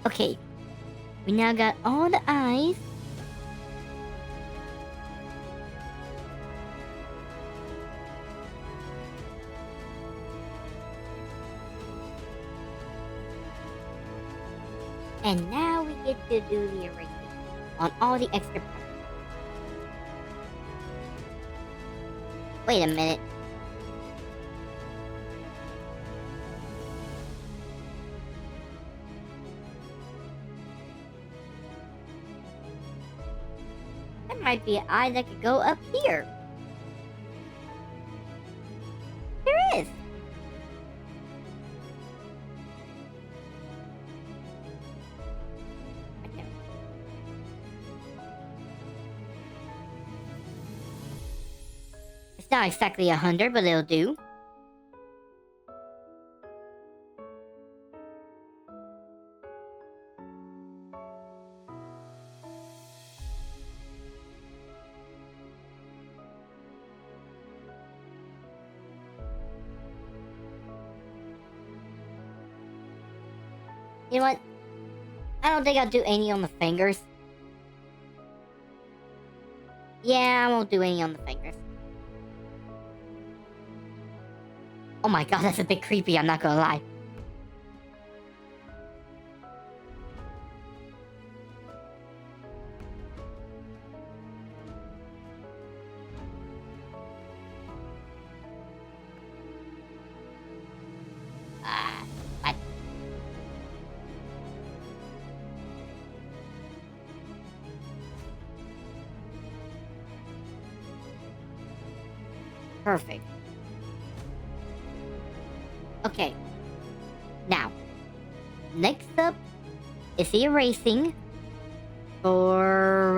Okay, we now got all the eyes. And now we get to do the erasing on all the extra parts. Wait a minute. There might be an eye that could go up here. There is. Right there. It's not exactly 100, but it'll do. You know what? I don't think I'll do any on the fingers. Yeah, I won't do any on the fingers. Oh my god, that's a bit creepy, I'm not gonna lie. What? Perfect. Okay. Now, next up is the erasing for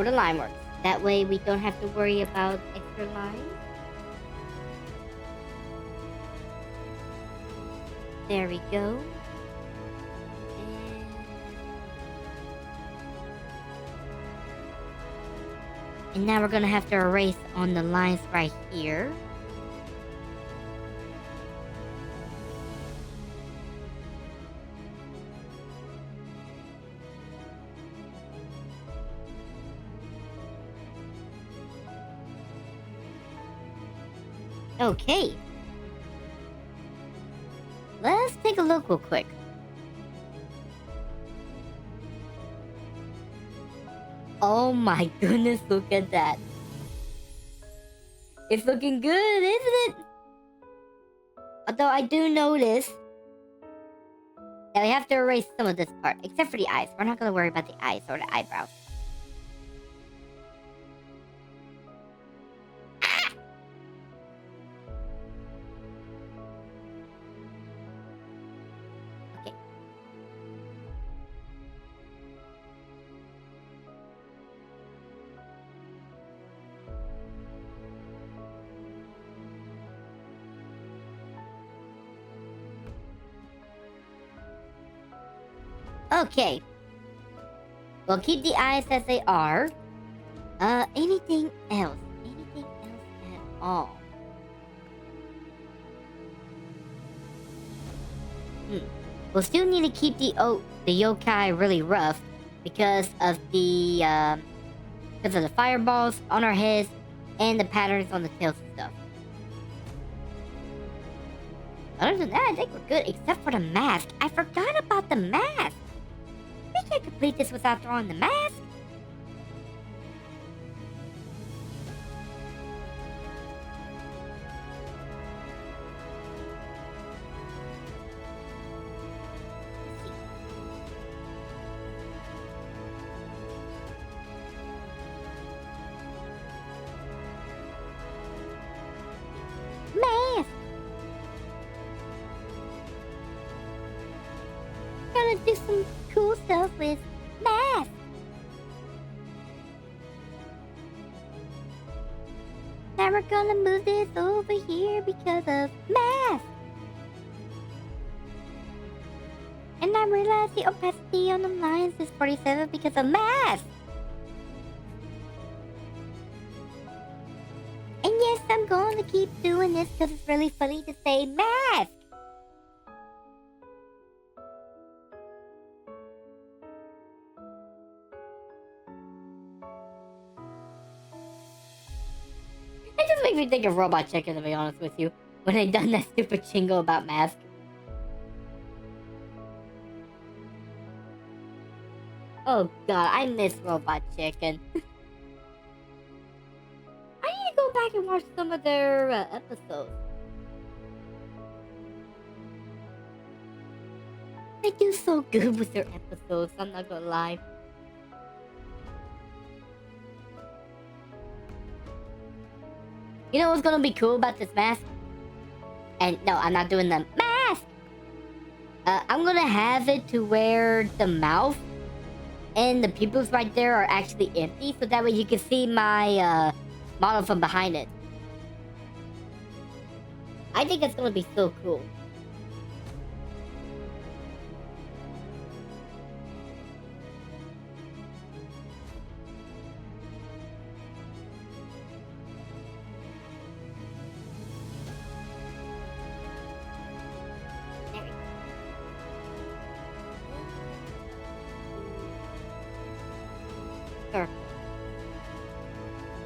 the line works. That way we don't have to worry about extra lines. There we go. And now we're gonna have to erase on the lines right here. Okay. Let's take a look real quick. Oh my goodness, look at that. It's looking good, isn't it? Although I do notice that we have to erase some of this part, except for the eyes. We're not going to worry about the eyes or the eyebrows. Okay. We'll keep the eyes as they are. Anything else? Anything else at all? We'll still need to keep the yokai really rough because of the fireballs on our heads and the patterns on the tails and stuff. Other than that, I think we're good, except for the mask. I forgot about the mask. We can't complete this without throwing the mask. Mask. Gotta do some cool stuff with mask. Now we're gonna move this over here because of mask. And I realized the opacity on the lines is 47 because of mask. And yes, I'm going to keep doing this because it's really funny to say mask. It just makes me think of Robot Chicken, to be honest with you, when they done that stupid jingle about mask. Oh god, I miss Robot Chicken. I need to go back and watch some of their episodes. They do so good with their episodes, I'm not gonna lie. You know what's gonna be cool about this mask? And no, I'm not doing the mask! I'm gonna have it to where the mouth and the pupils right there are actually empty, so that way you can see my model from behind it. I think it's gonna be so cool.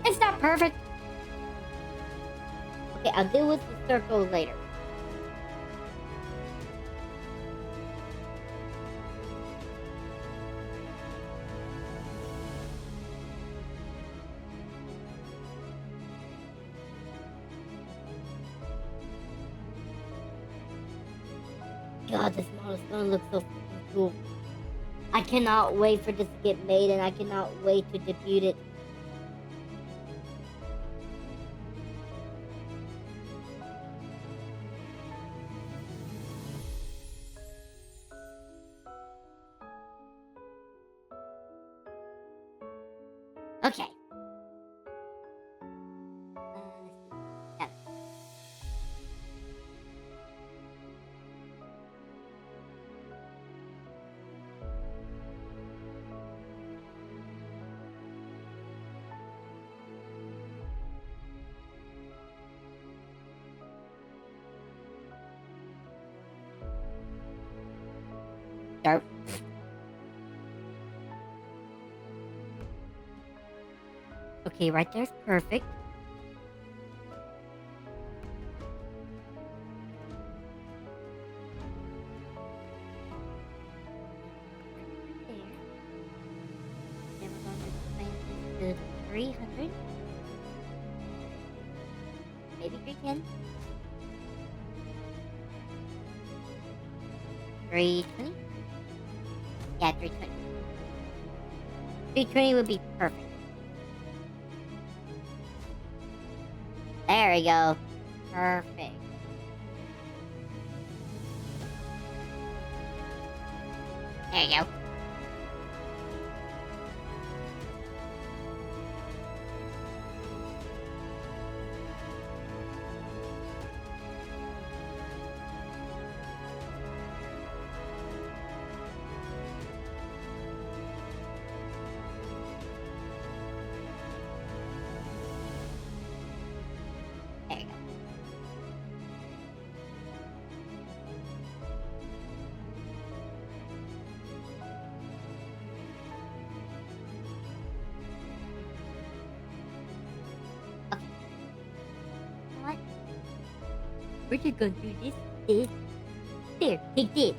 It's not perfect. Okay, I'll deal with the circle later. God, this model is gonna look so freaking cool. I cannot wait for this to get made, and I cannot wait to debut it. Derp. Okay, right there's perfect. There. Then we're going to expand this to 300. Maybe 310. 320. Yeah, 320. 320 would be perfect. There we go. Perfect. There you go. There you go. Okay. You know what? We're just gonna do this. There, take this.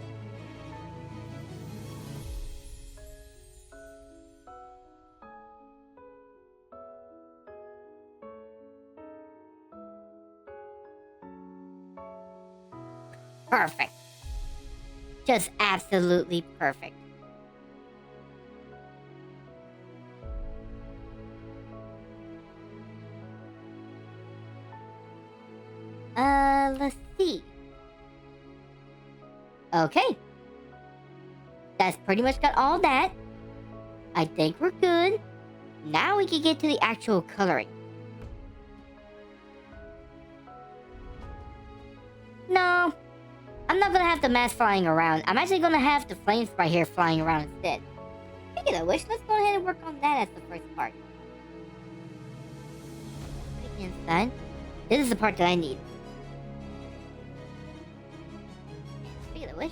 Perfect. Just absolutely perfect. Let's see. Okay. That's pretty much got all that. I think we're good. Now we can get to the actual coloring. No, I'm not gonna have the mask flying around. I'm actually gonna have the flames right here flying around instead. Speaking of which, let's go ahead and work on that as the first part. Put it inside. This is the part that I need. And speaking of which,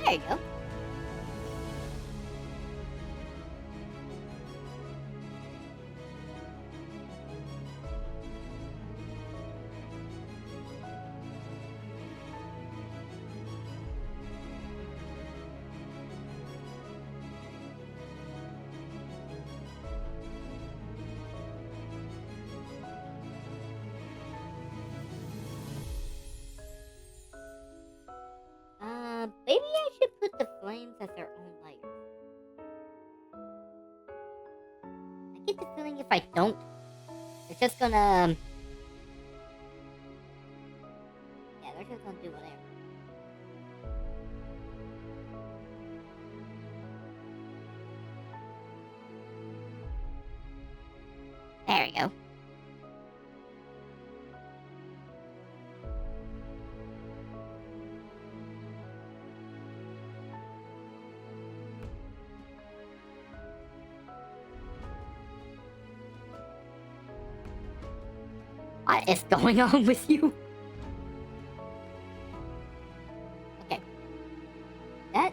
there you go. Maybe I should put the flames as their own layer. I get the feeling if I don't, they're just gonna... Yeah, they're just gonna do whatever. There we go. What is going on with you? Okay. That.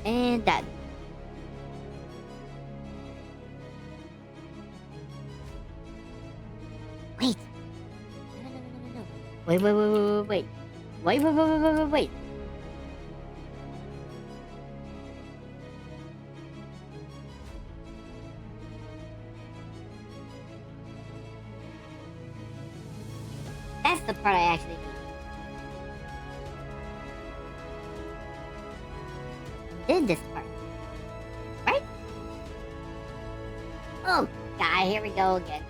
And that. Wait. No. Wait. Wait. That's the part I actually need. And then this part. Right? Oh, God, here we go again.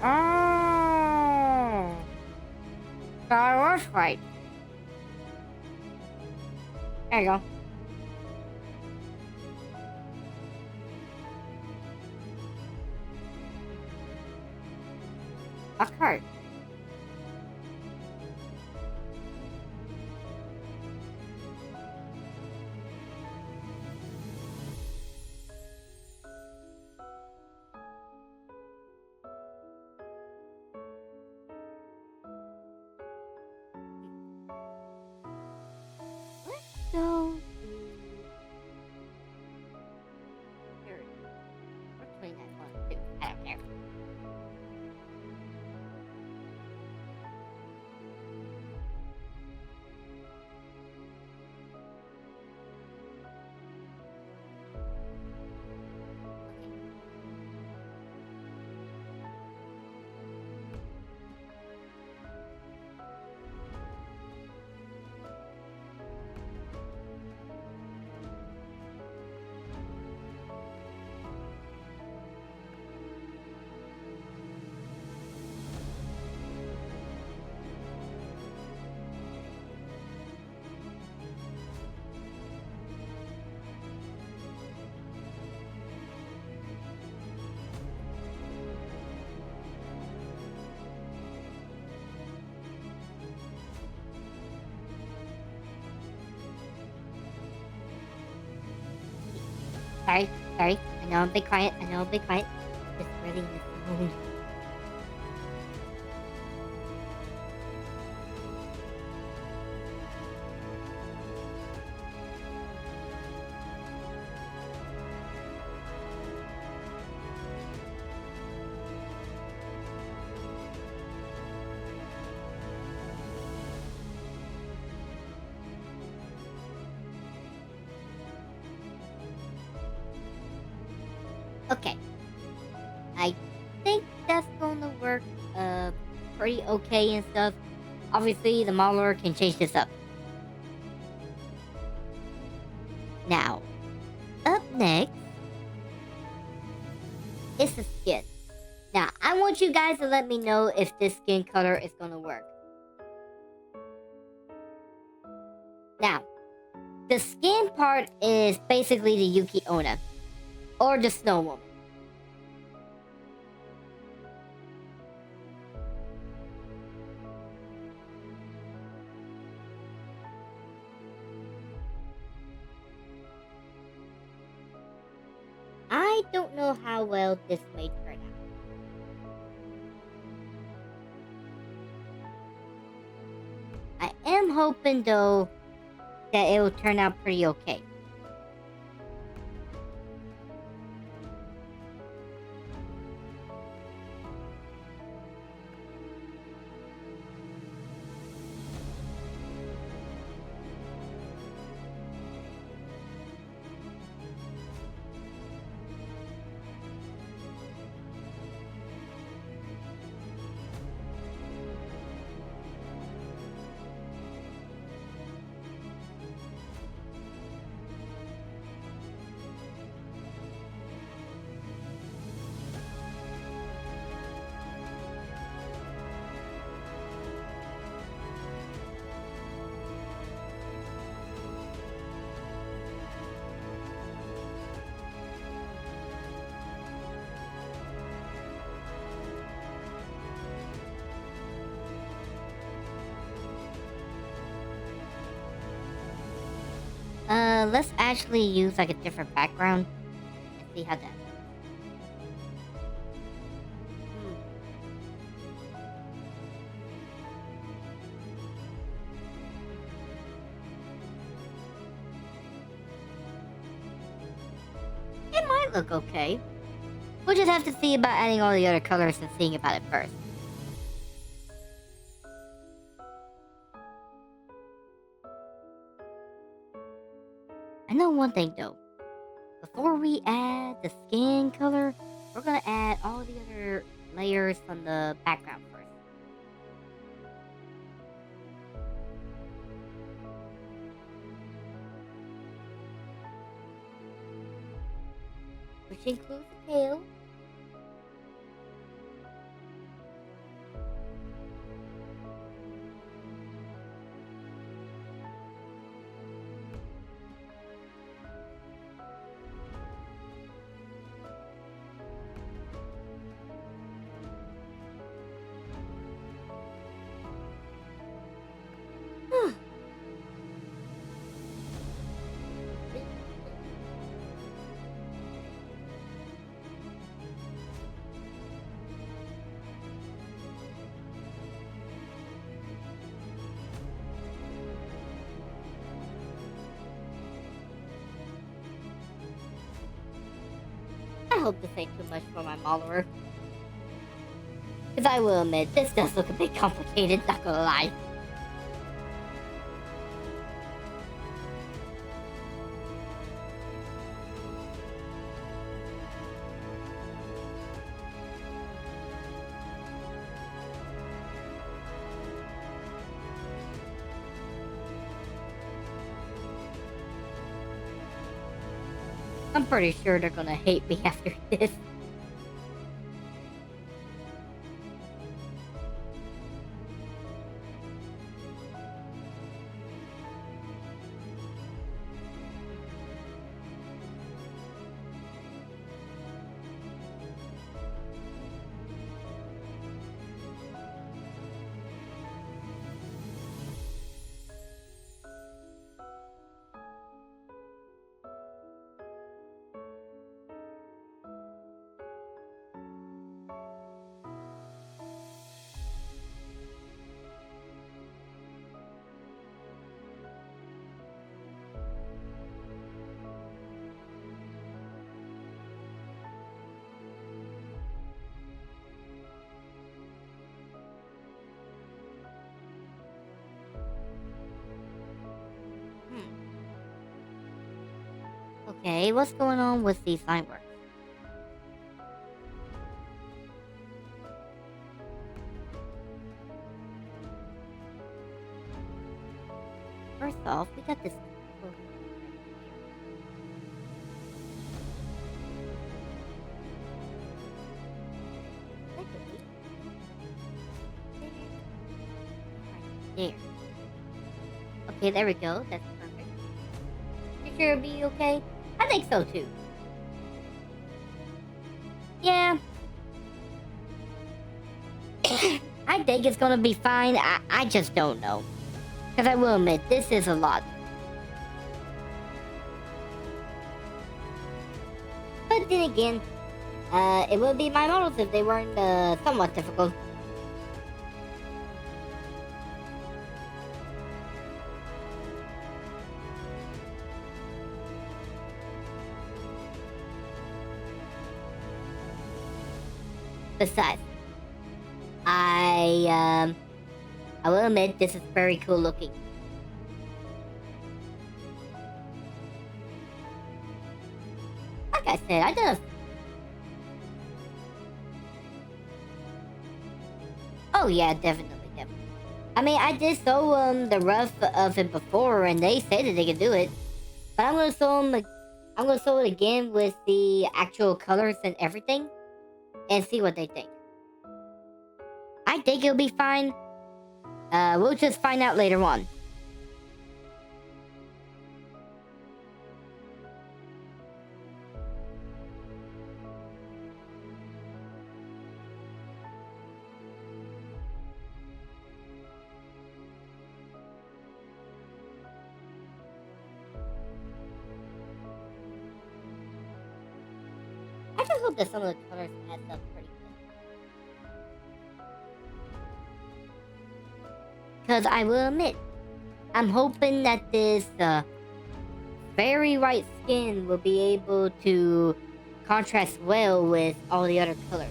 Oh, Star Wars fight. There you go. A card. Let's go. Here. Or 29 one, two. I don't care. Sorry, sorry. I know I'm a bit quiet. I know I'm a bit quiet. Just reading the phone. Okay. I think that's gonna work pretty okay and stuff. Obviously, the modeler can change this up. Now, up next is the skin. Now, I want you guys to let me know if this skin color is gonna work. Now, the skin part is basically the Yuki Onna, or the Snow Woman. I don't know how well this may turn out. I am hoping though that it will turn out pretty okay. Let's actually use like a different background and see how that. It might look okay. We'll just have to see about adding all the other colors and seeing about it first. I know one thing though. Before we add the skin color, we're gonna add all the other layers from the background first. which includes the tail. I hope this ain't too much for my modeler. Because I will admit, this does look a bit complicated, not gonna lie. I'm pretty sure they're gonna hate me after this. Okay, what's going on with these line works? First off, we got this. There. Okay, there we go. That's perfect. You sure it'll be okay? I think so too. Yeah. I think it's gonna be fine. I just don't know. Because I will admit, this is a lot. But then again, it would be my models if they weren't somewhat difficult. Besides, I will admit this is very cool looking. Like I said, I done a... Oh yeah, definitely. I mean, I did sew the rough of it before, and they said that they could do it. But I'm gonna sew them. I'm gonna sew it again with the actual colors and everything, and see what they think. I think it'll be fine. We'll just find out later on. I just hope that some of the colors adds up pretty good. Because I will admit, I'm hoping that this very white skin will be able to contrast well with all the other colors.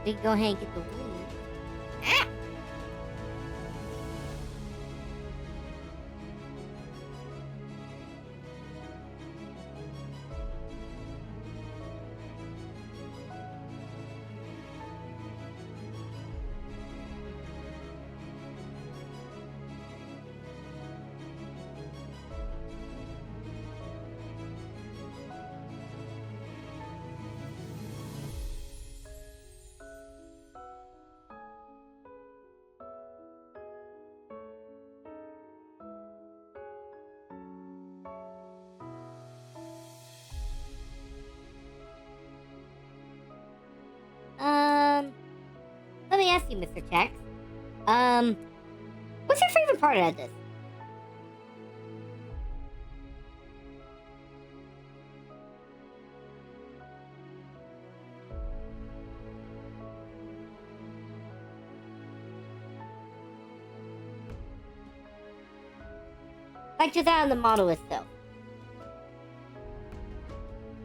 We can go ahead and get the wings. Ah! Let me ask you, Mr. Jax. What's your favorite part of this? Like just out of the model itself.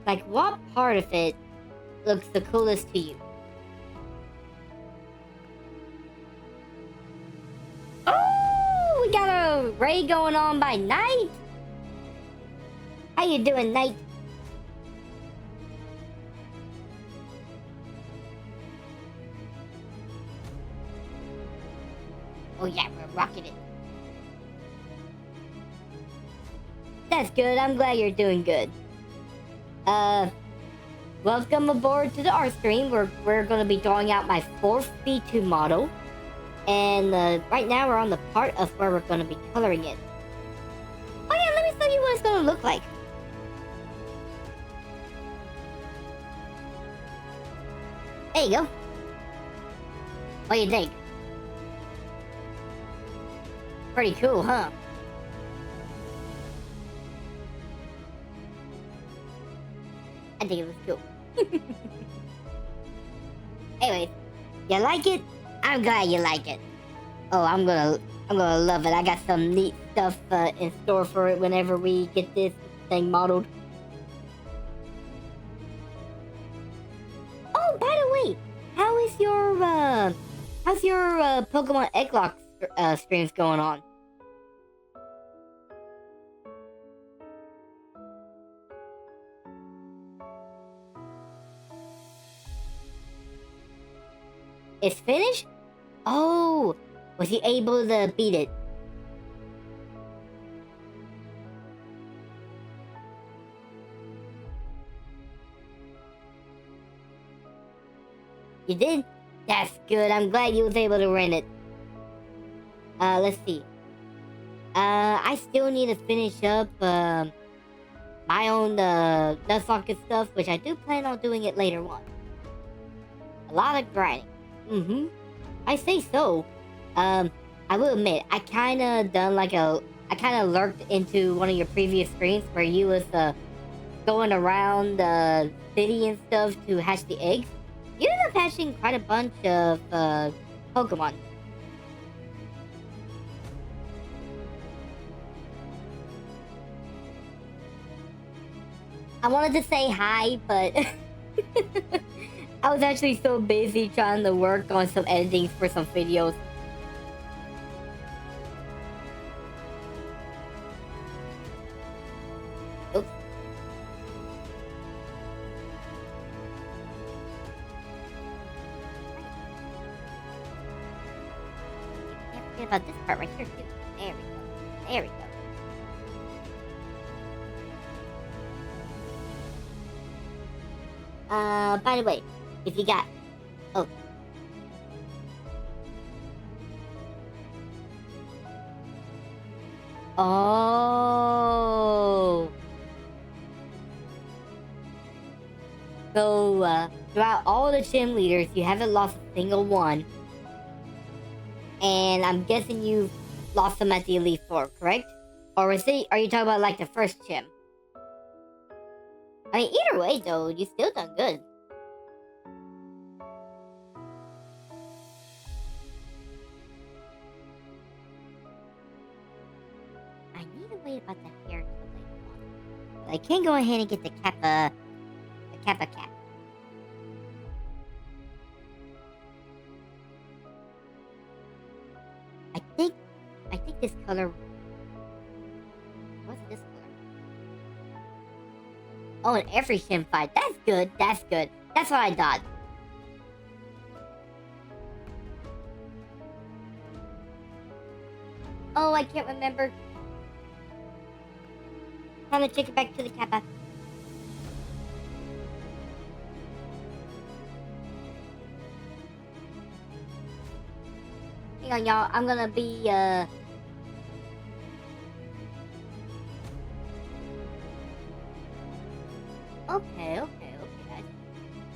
Like what part of it looks the coolest to you? Oh, we got a raid going on by night. How you doing, Knight? Oh yeah, we're rocking it. That's good. I'm glad you're doing good. Welcome aboard to the art stream. We're gonna be drawing out my 4th V2 model. And right now we're on the part of where we're gonna be coloring it. Oh yeah, let me tell you what it's gonna look like. There you go. What do you think? Pretty cool, huh? I think it was cool. Anyways, you like it? I'm glad you like it. Oh, I'm gonna love it. I got some neat stuff in store for it whenever we get this thing modeled. Oh, by the way, how's your Pokemon Egglock streams going on? It's finished? Oh, was he able to beat it? You did? That's good. I'm glad you was able to rent it. Let's see. I still need to finish up my own Nuzlocke stuff, which I do plan on doing it later on. A lot of grinding. Mm-hmm. I say so. I will admit, I kinda lurked into one of your previous streams where you was going around the city and stuff to hatch the eggs. You ended up hatching quite a bunch of Pokemon. I wanted to say hi, but I was actually so busy trying to work on some editing for some videos. Oops. Can't forget about this part right here too. There we go. There we go. By the way, if you got... Oh. Oh. So, throughout all the gym leaders, you haven't lost a single one. And I'm guessing you've lost them at the Elite Four, correct? Or are you talking about, like, the first gym? I mean, either way, though, you still done good. I need to wait about the hair till later on. But I can go ahead and get the Kappa cap. this color. What's this color? Oh, in every sim fight. That's good. That's good. That's what I thought. Oh, I can't remember. Time to take it back to the Kappa. Hang on, y'all. I'm gonna be, Okay.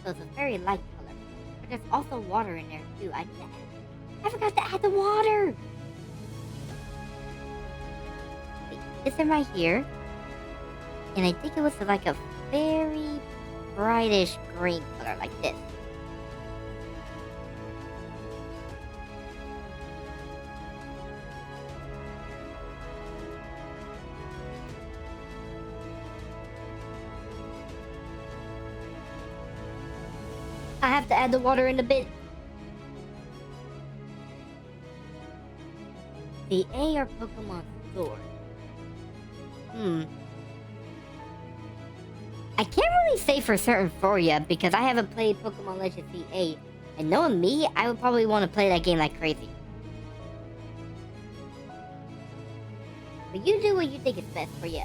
So it's a very light color. But there's also water in there, too. I forgot to add the water! Wait, this one right here. And I think it was like a very brightish green color, like this. I have to add the water in a bit. The A or Pokemon Sword? I can't really say for certain for you because I haven't played Pokemon Legends CA. And knowing me, I would probably want to play that game like crazy. But you do what you think is best for you.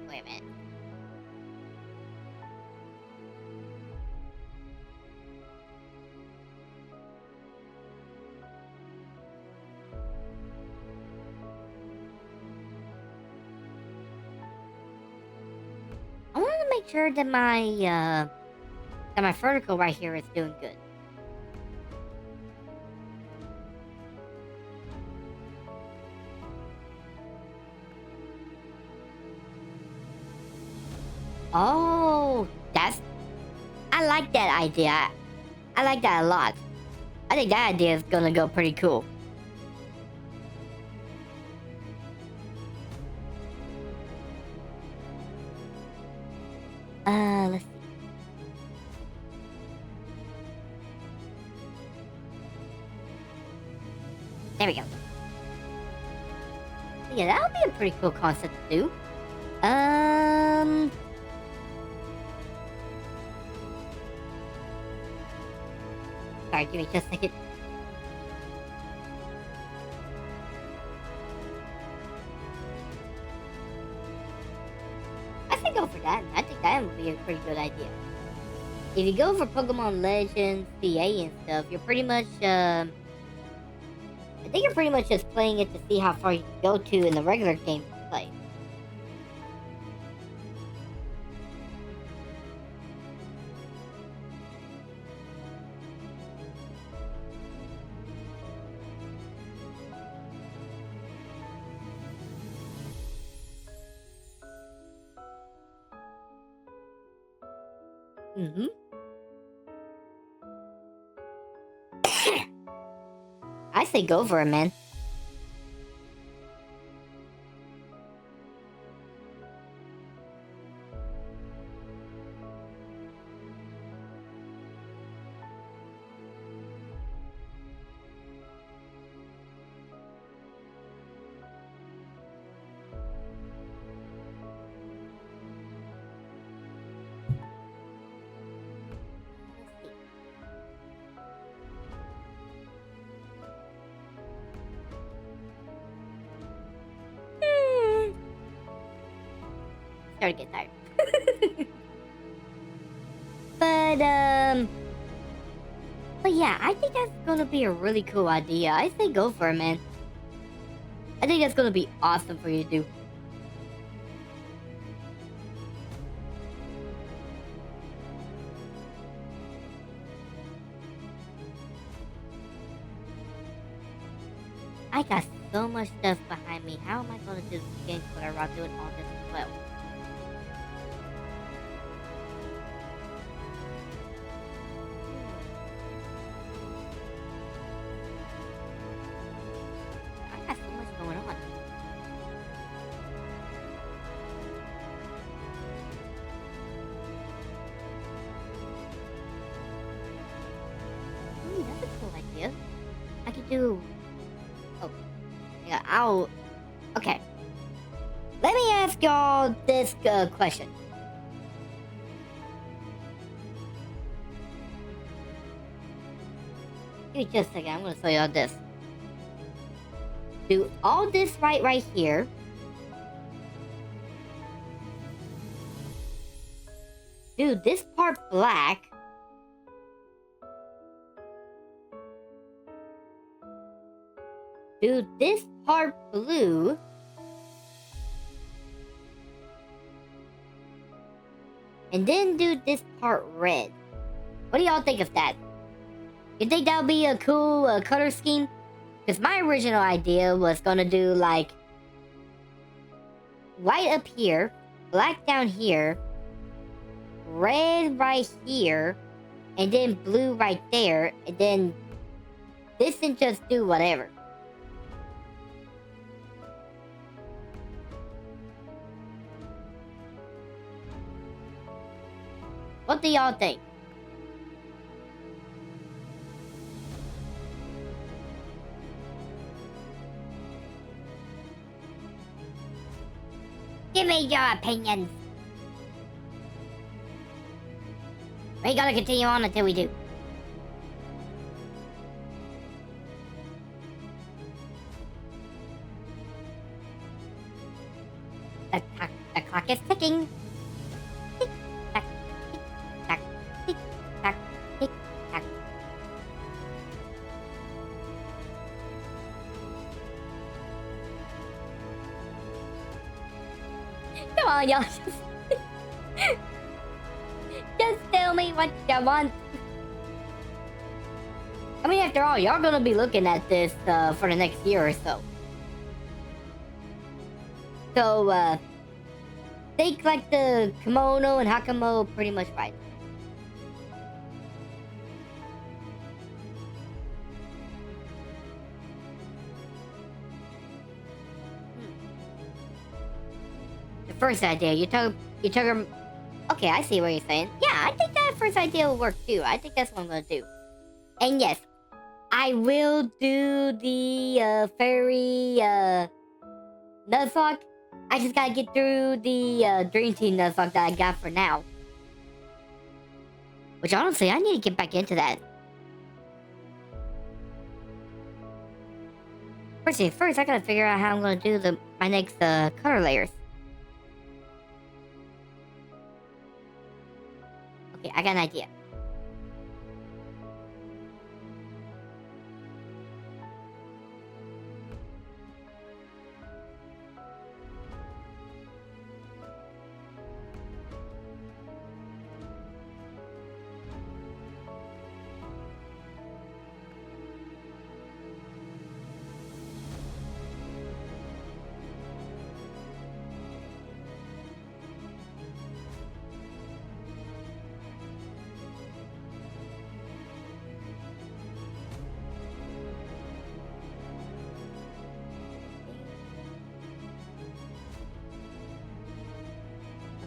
Wait a minute. I want to make sure that my vertical right here is doing good. Oh, I like that idea. I like that a lot. I think that idea is gonna go pretty cool. Let's see. There we go. Yeah, that would be a pretty cool concept to do. Sorry, give me just a second. I say go for that. I think that would be a pretty good idea. If you go for Pokemon Legends, CA and stuff, you're pretty much, I think you're pretty much just playing it to see how far you can go to in the regular game to play. I say go for it, man. Starting to get tired. But yeah, I think that's gonna be a really cool idea. I say go for it, man. I think that's gonna be awesome for you to do. I got so much stuff behind me. How am I gonna do this game without doing all this as well? do... Oh, yeah, okay. Let me ask y'all this question. Give me just a second. I'm gonna show y'all this. Do all this right here. Do this part black. Do this part blue. And then do this part red. What do y'all think of that? You think that would be a cool color scheme? Because my original idea was gonna do like white up here, black down here, red right here, and then blue right there, and then this and just do whatever. What do y'all think? Give me your opinions. We gotta continue on until we do. The clock is ticking. Tick tack, tick tack, tick tack, tick tack. Come on, y'all. Just tell me what you want. I mean, after all, y'all gonna be looking at this for the next year or so. So, think like the kimono and hakamo pretty much right. The first idea, you took her. Okay, I see what you're saying. Yeah, I think that first idea will work too. I think that's what I'm gonna do. And yes, I will do the fairy Nuzlocke. I just gotta get through the Dream Team Nuzlocke that I got for now. Which honestly, I need to get back into that. First, I gotta figure out how I'm gonna do my next color layers. Okay, I got an idea.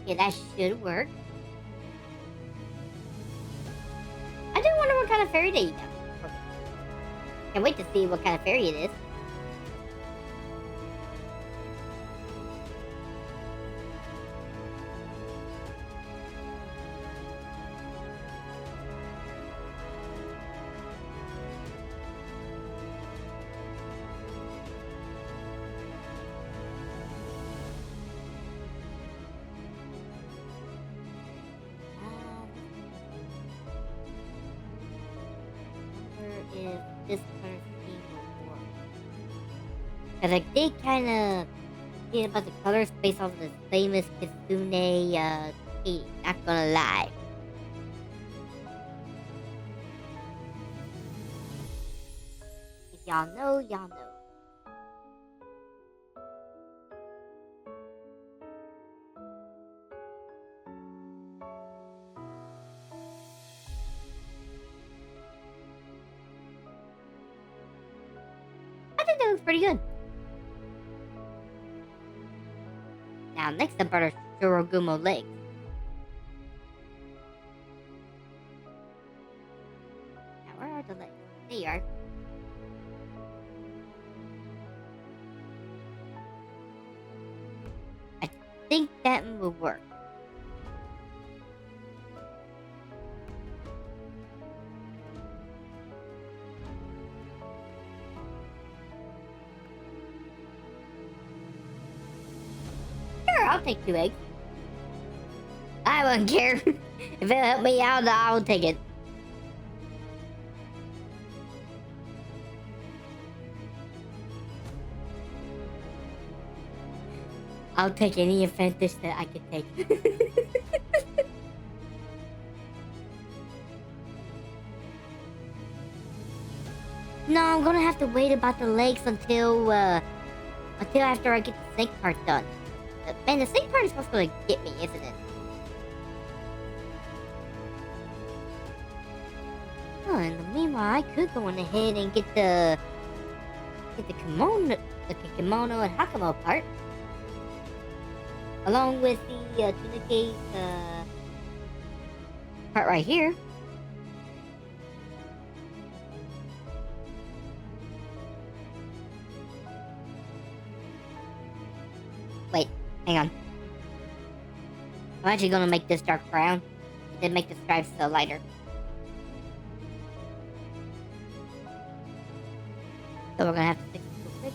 Okay, that should work. I do wonder what kind of fairy they eat. Can't wait to see what kind of fairy it is. If this color scheme will work. Because I did kind of think about the colors based off of the famous Kitsune tea. Not gonna lie. If y'all know, y'all know. I think that looks pretty good. Now, next up are the Shorogumo legs. Now, where are the legs? There you are. think that will work. Sure, I'll take 2 eggs. I won't care. If it'll help me out, I'll take it. I'll take any advantage that I can take. No, I'm gonna have to wait about the legs until after I get the snake part done. Man, the snake part is supposed to get me, isn't it? Oh, in the meanwhile, I could go on ahead and get the kimono and hakamo part, along with the tunic part right here. Wait, hang on. I'm actually gonna make this dark brown, and then make the stripes lighter. So we're gonna have to fix it real quick.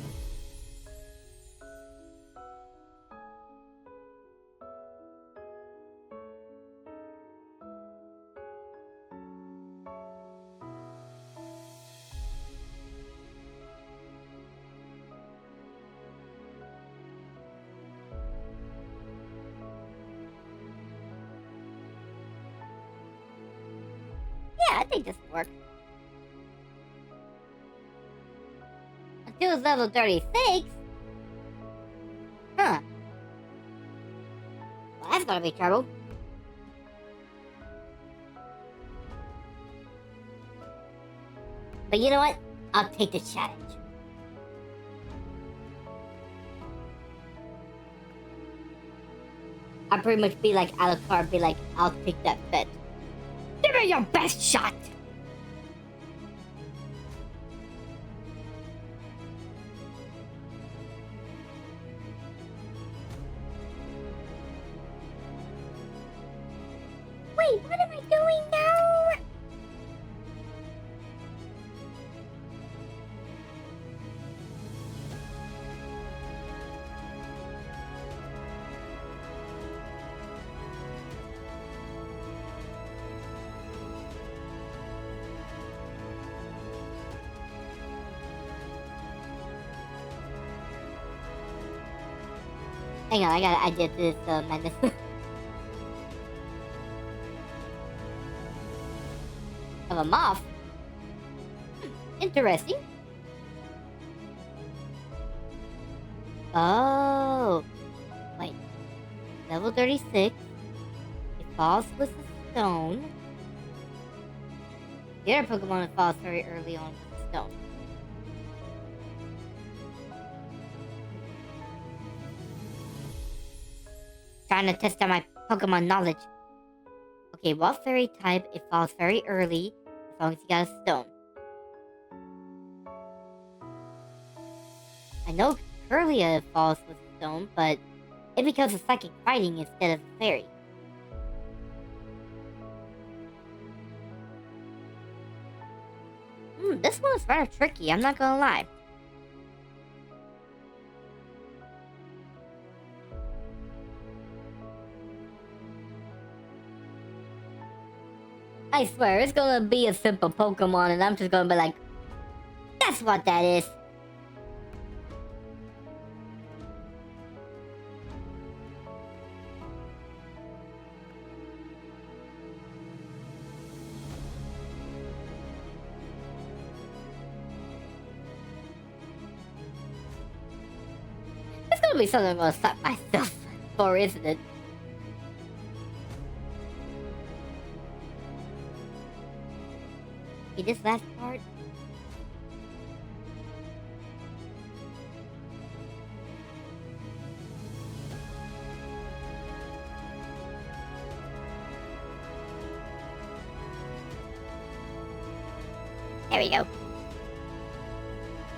Yeah, I think this will work. Until it's level 36? Huh. Well, that's gonna be trouble. But you know what? I'll take the challenge. I'll pretty much be like Alucard, be like, I'll take that bet. Give me your best shot! Wait, what am I doing now? Hang on, I got an idea to this madness. Of a moth? Interesting. Oh. Wait. Level 36. It falls with a stone. The other Pokemon that falls very early on with a stone. Trying to test out my Pokemon knowledge. Okay, what fairy type? It falls very early, as long as you got a stone. I know Curlia falls with a stone, but it becomes a psychic fighting instead of a fairy. This one is rather tricky, I'm not gonna lie. I swear, it's gonna be a simple Pokemon, and I'm just gonna be like, that's what that is. It's gonna be something I'm gonna stop myself for, isn't it? Okay, this last part. There we go.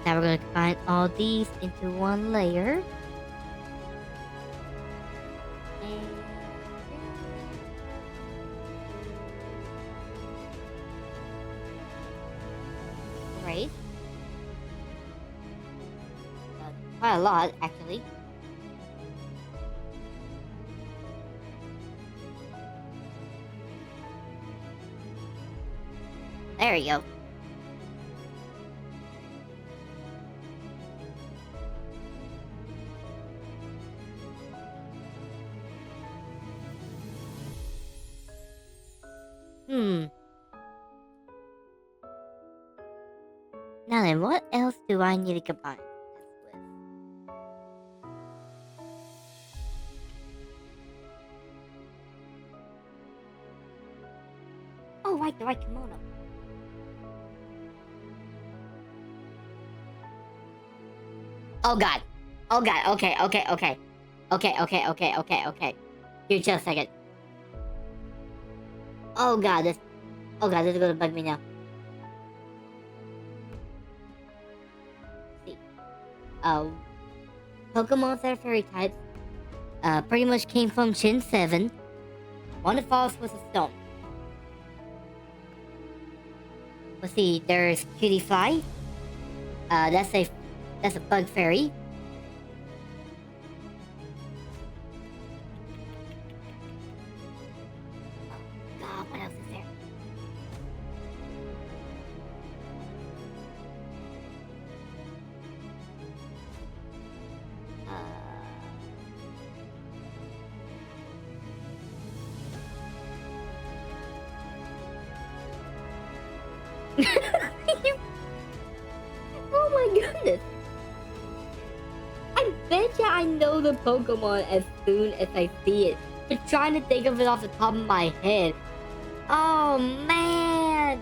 Now we're going to combine all these into one layer. Quite a lot, actually. There you go. Now then, what else do I need to combine this with? Oh, right, the right kimono. Oh god. Oh god, okay. Here, just a second. Oh god, this is gonna bug me now. Let's see. Pokemon that are fairy types, pretty much came from Gen 7. One of falls was a stone. Let's see, there's Cutie Fly. That's a bug fairy. God, what else is there? Oh my goodness! I bet you I know the Pokemon as soon as I see it. I'm trying to think of it off the top of my head. Oh man!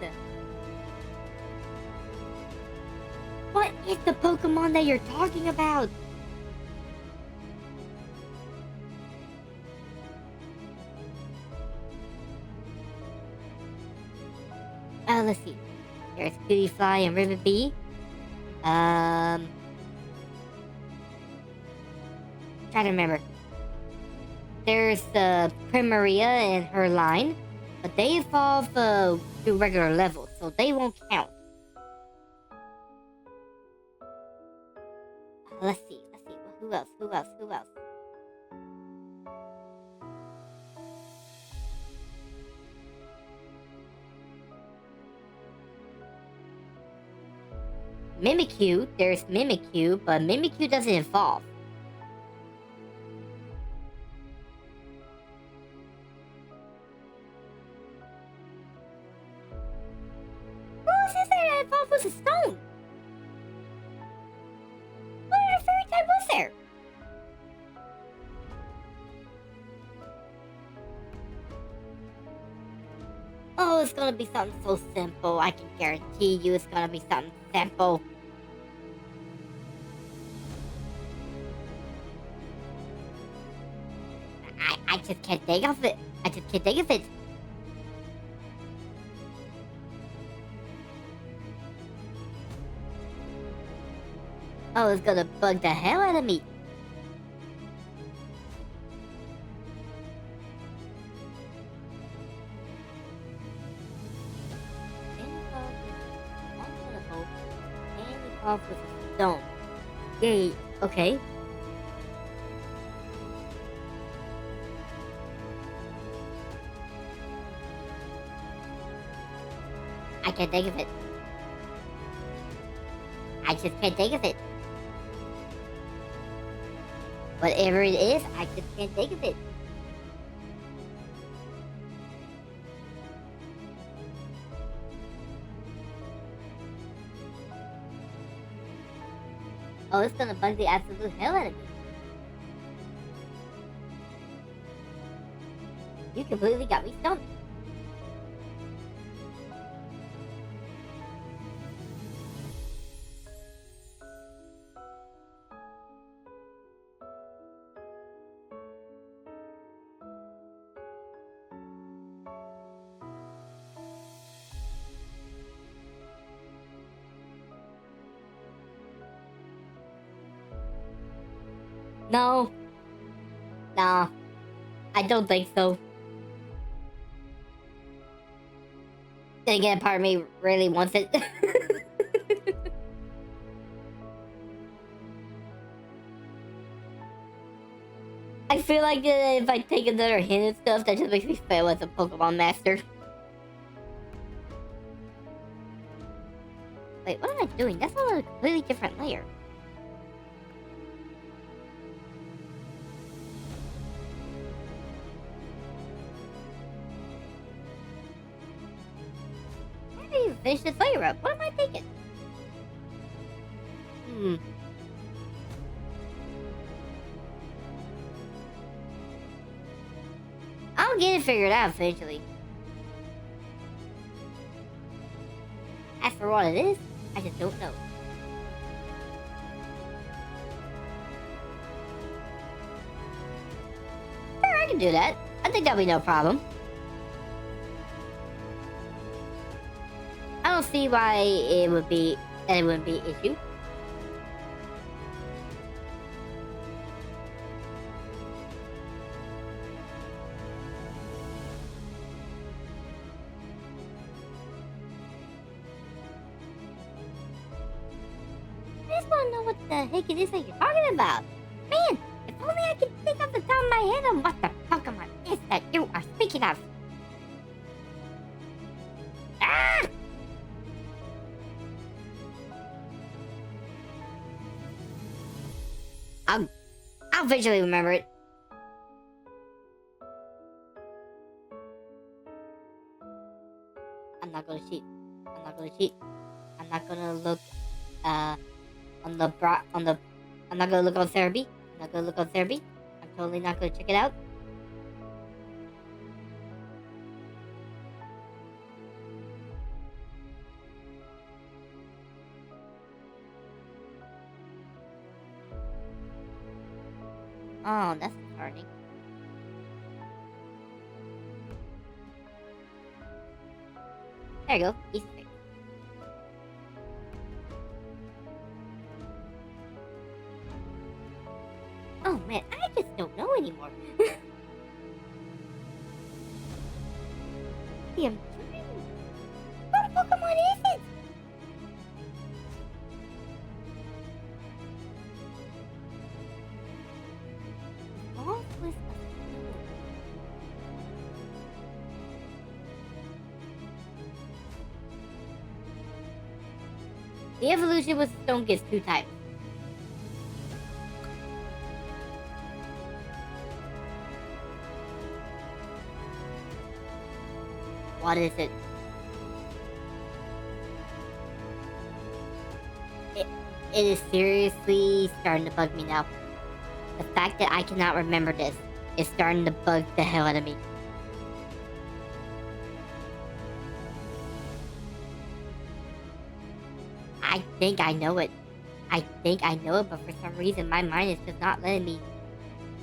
What is the Pokemon that you're talking about? Let's see. There's Cutie Fly and Rivet Bee. Trying to remember. There's Primaria and her line, but they evolve to regular levels, so they won't count. Let's see. Who else? Mimikyu, there's Mimikyu, but Mimikyu doesn't evolve. Who else is there that evolved with a stone? What other fairy type was there? Oh, it's gonna be something so simple. I can guarantee you it's gonna be something simple. I just can't think of it. Oh, it's gonna bug the hell out of me. Off with a stone. Yay, okay. I can't think of it. I just can't think of it. Whatever it is, I just can't think of it. Oh, it's gonna bug the absolute hell out of me. You completely got me stumped. No. Nah. I don't think so. Then again, part of me really wants it. I feel like if I take another hint and stuff, that just makes me fail as a Pokemon master. Wait, what am I doing? That's on a completely different layer. I haven't even finished this layer up. What am I thinking? I'll get it figured out eventually. As for what it is, I just don't know. Sure, I can do that. I think that'll be no problem. I don't see why it wouldn't be an issue. I just want to know what the heck it is that you're talking about. Man, if only I could think off the top of my head on what the Pokemon is that you are speaking of. Ah! I'll visually remember it. I'm not gonna cheat. I'm not gonna cheat. I'm not gonna look I'm not gonna look on therapy. I'm not gonna look on therapy. I'm totally not gonna check it out. Oh, that's disheartening. There you go. Easy fix. Oh man, I just don't know anymore. Damn. What Pokemon is it? Evolved with a The evolution with stone gets 2 types. What is it? It is seriously starting to bug me now. The fact that I cannot remember this is starting to bug the hell out of me. I think I know it. But for some reason my mind is just not letting me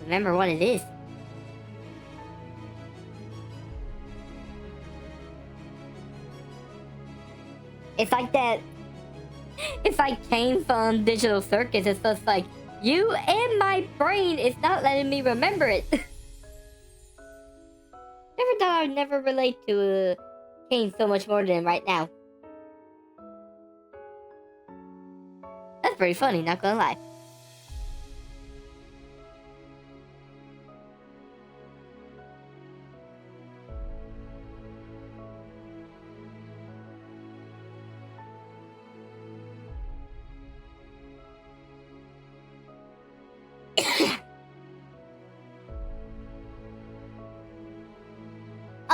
remember what it is. It's like that. It's like came from Digital Circus. It's just like, you and my brain is not letting me remember it. Never thought I'd never relate to Kane so much more than right now. That's pretty funny, not gonna lie.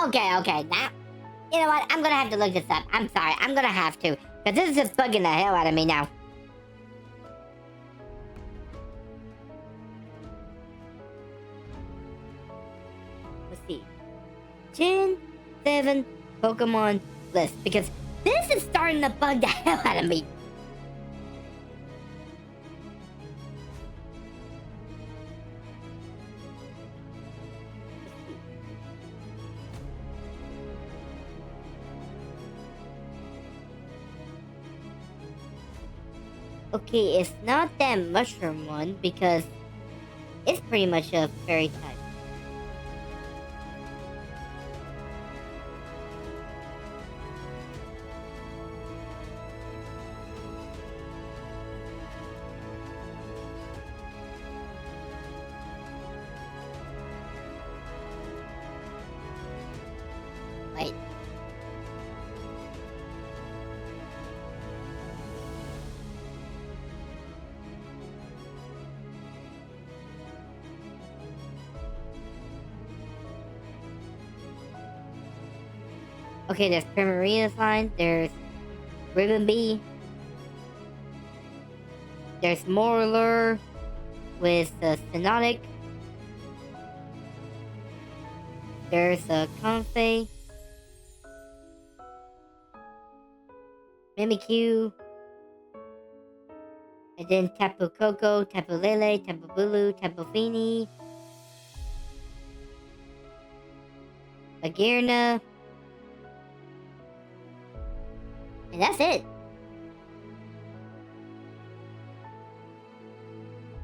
Okay, now, you know what? I'm gonna have to look this up. I'm sorry, I'm gonna have to. Because this is just bugging the hell out of me now. Let's see. Gen 7 Pokemon list. Because this is starting to bug the hell out of me. Okay, it's not that mushroom one because it's pretty much a fairy type. Okay, there's Primarina sign, there's Ribbon Bee, there's Morlar with the Synodic, there's a Confe, Mimikyu, and then Tapu Koko, Tapu Lele, Tapu Bulu, Tapu Fini, Magearna, and that's it.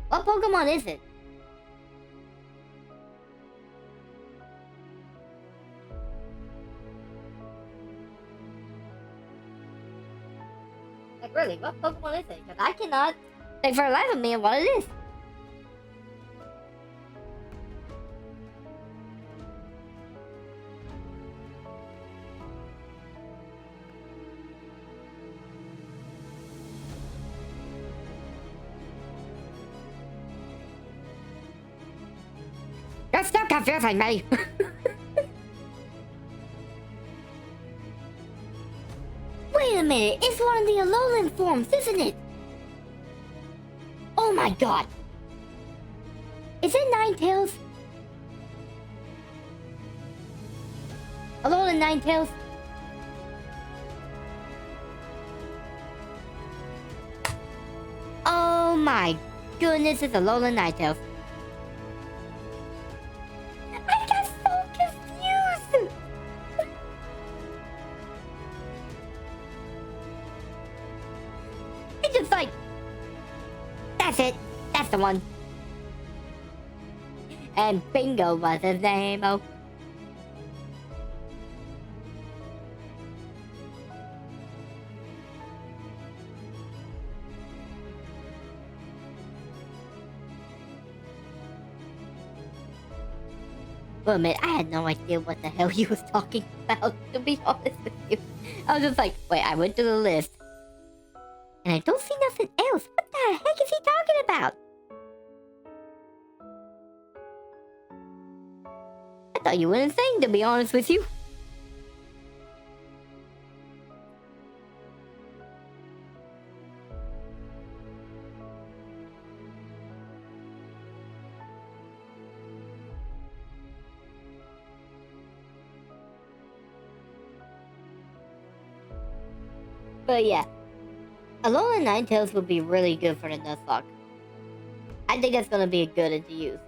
What Pokemon is it? Like, really, what Pokemon is it? Because I cannot think for the life of me of what it is. You're still confusing me. Wait a minute, it's one of the Alolan forms, isn't it? Oh my god. Is it Ninetales? Alolan Ninetales? Oh my goodness, it's Alolan Ninetales. I got so confused. It's just like, that's it. That's the one. And bingo was his name. Oh. Well, a minute, I had no idea what the hell he was talking about, to be honest with you. I was just like, wait, I went through the list. And I don't see nothing else. What the heck is he talking about? I thought you were insane, to be honest with you. But yeah, Alolan Ninetales would be really good for the Nuzlocke. I think that's gonna be a good one to use.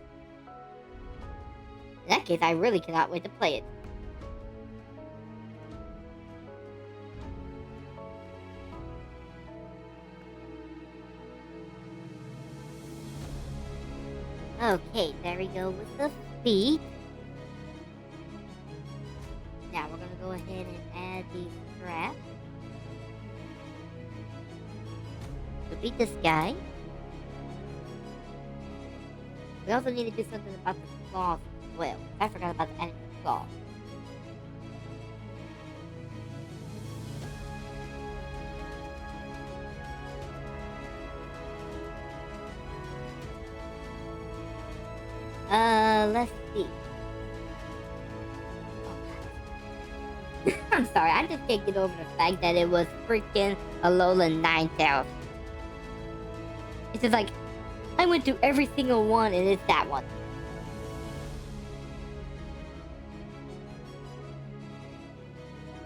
In that case, I really cannot wait to play it. Okay, there we go with the feet. Now we're gonna go ahead and add the strap. So beat this guy. We also need to do something about the claws as well. I forgot about the enemy claw. Let's see. Oh, I'm sorry, I just can't get over the fact that it was freaking Alolan Ninetales. It's just like, I went through every single one and it's that one.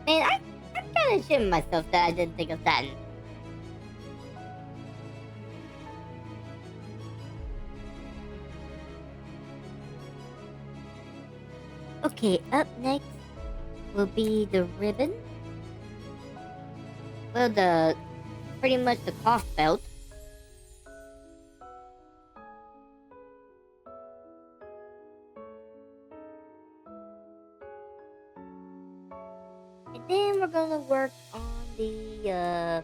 Man, I'm kind of shitting myself that I didn't think of that. Okay, up next will be the ribbon. Well, pretty much the cloth belt. And then we're gonna work on the,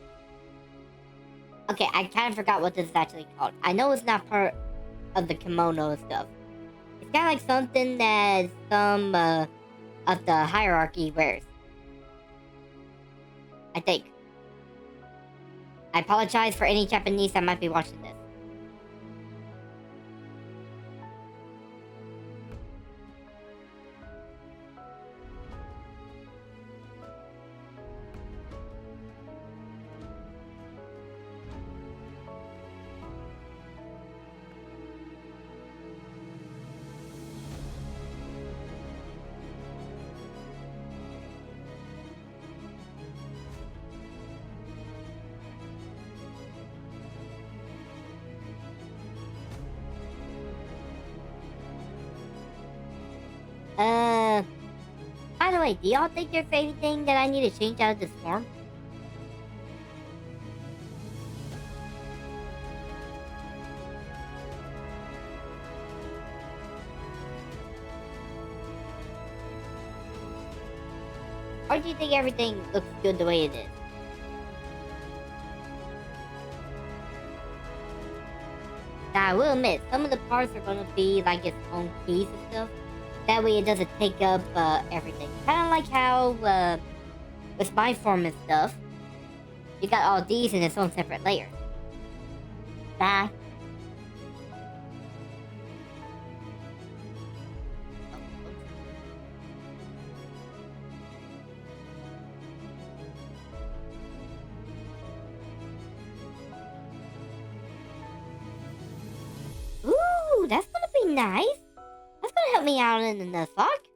okay, I kind of forgot what this is actually called. I know it's not part of the kimono stuff. It's kind of like something that some, of the hierarchy wears. I think. I apologize for any Japanese that might be watching this. Uh, by the way, do y'all think there's anything that I need to change out of this form? Or do you think everything looks good the way it is? Now, I will admit, some of the parts are going to be like its own keys and stuff. That way it doesn't take up everything. Kind of like how with my form and stuff, you got all these in its own separate layers. Nah. Ooh, that's gonna be nice. That's gonna help me out in the Nuzlocke.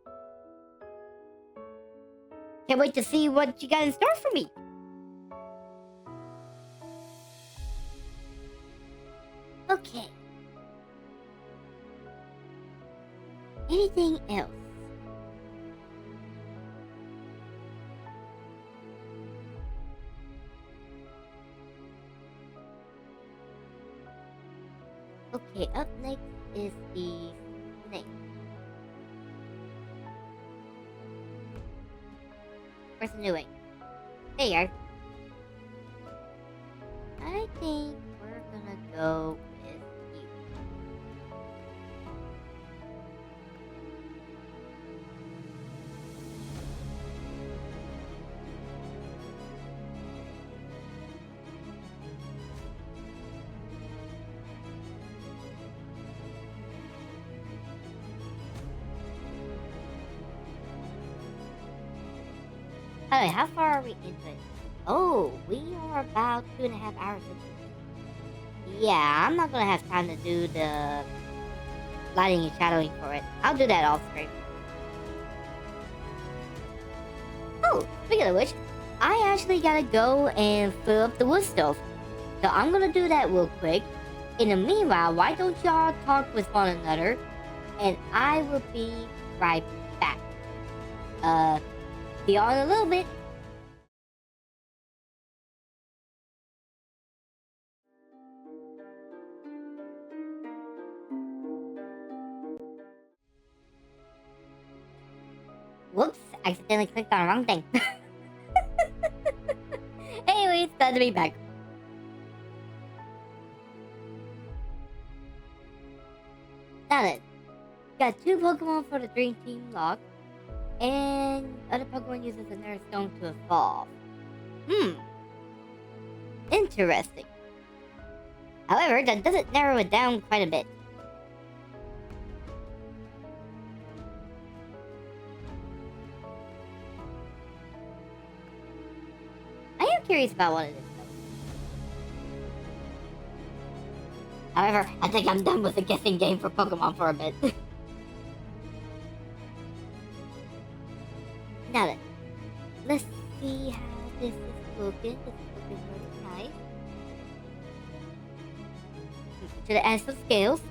Can't wait to see what you got in store for me. Okay. Anything else? Okay, up next is the snake. Where's the new wing? There you are. I think we're gonna go with you. Alright, how far are we into it? Oh, we are about 2.5 hours into it. Yeah, I'm not gonna have time to do the lighting and shadowing for it. I'll do that off screen. Oh, speaking of which, I actually gotta go and fill up the wood stove. So I'm gonna do that real quick. In the meanwhile, why don't y'all talk with one another? And I will be right back. See y'all in a little bit. Whoops, accidentally clicked on the wrong thing. Anyways, glad to be back. Now then, got 2 Pokemon for the Dream Team lock, and other Pokemon uses a Nerd Stone to evolve. Interesting. However, that doesn't narrow it down quite a bit. I am curious about what it is, though. However, I think I'm done with the guessing game for Pokemon for a bit. Now then, let's see how this is looking. This is looking really nice. Should I add some scales?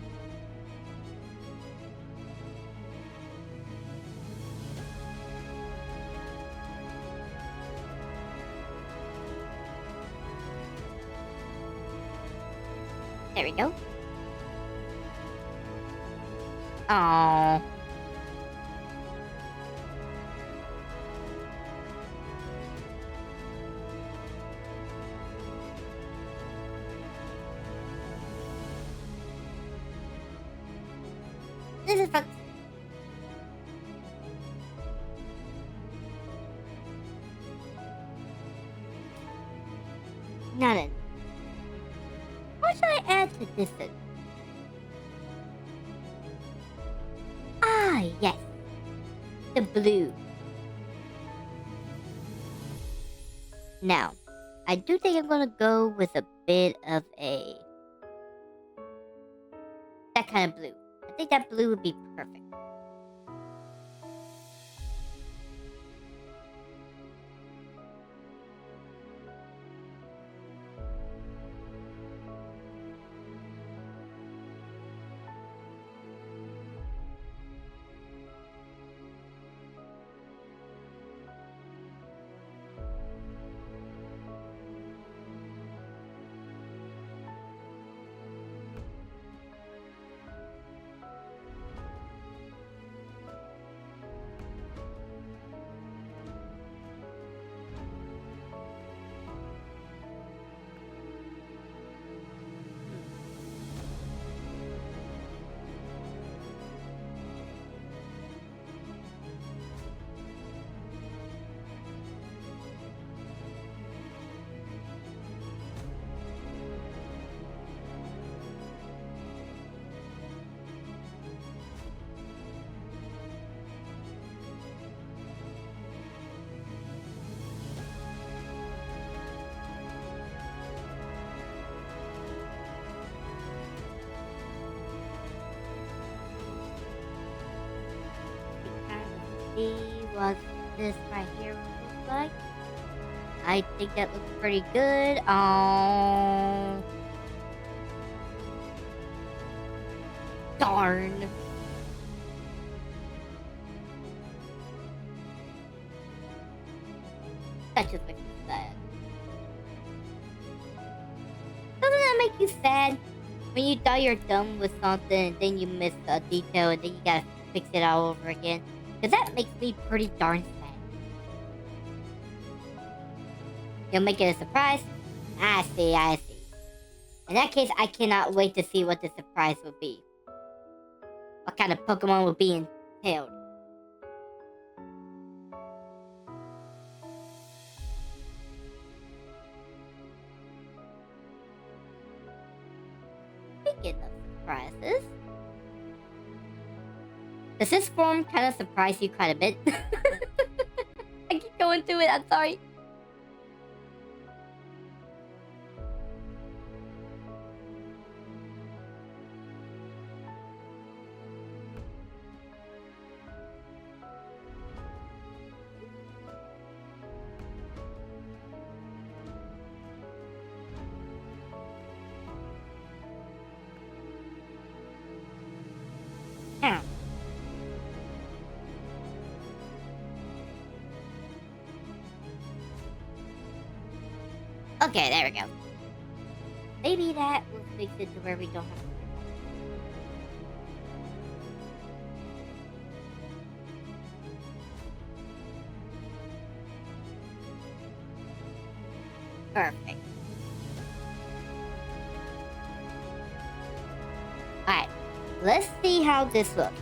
There we go. Aww. This is fun. Now then, what should I add to this then? Ah, yes. The blue. Now, I do think I'm gonna go with a bit of that kind of blue. I think that blue would be perfect. see what this right here looks like. I think that looks pretty good. Darn. That just makes me sad. Doesn't that make you sad? When you thought you're done with something and then you missed a detail and then you gotta fix it all over again? Cause that makes me pretty darn sad. You'll make it a surprise? I see, I see. In that case, I cannot wait to see what the surprise will be. What kind of Pokemon will be entailed? Speaking of surprises, does this form kind of surprise you quite a bit? I keep going through it, I'm sorry. Okay, there we go. Maybe that will fix it to where we don't have to. Perfect. Alright, let's see how this looks.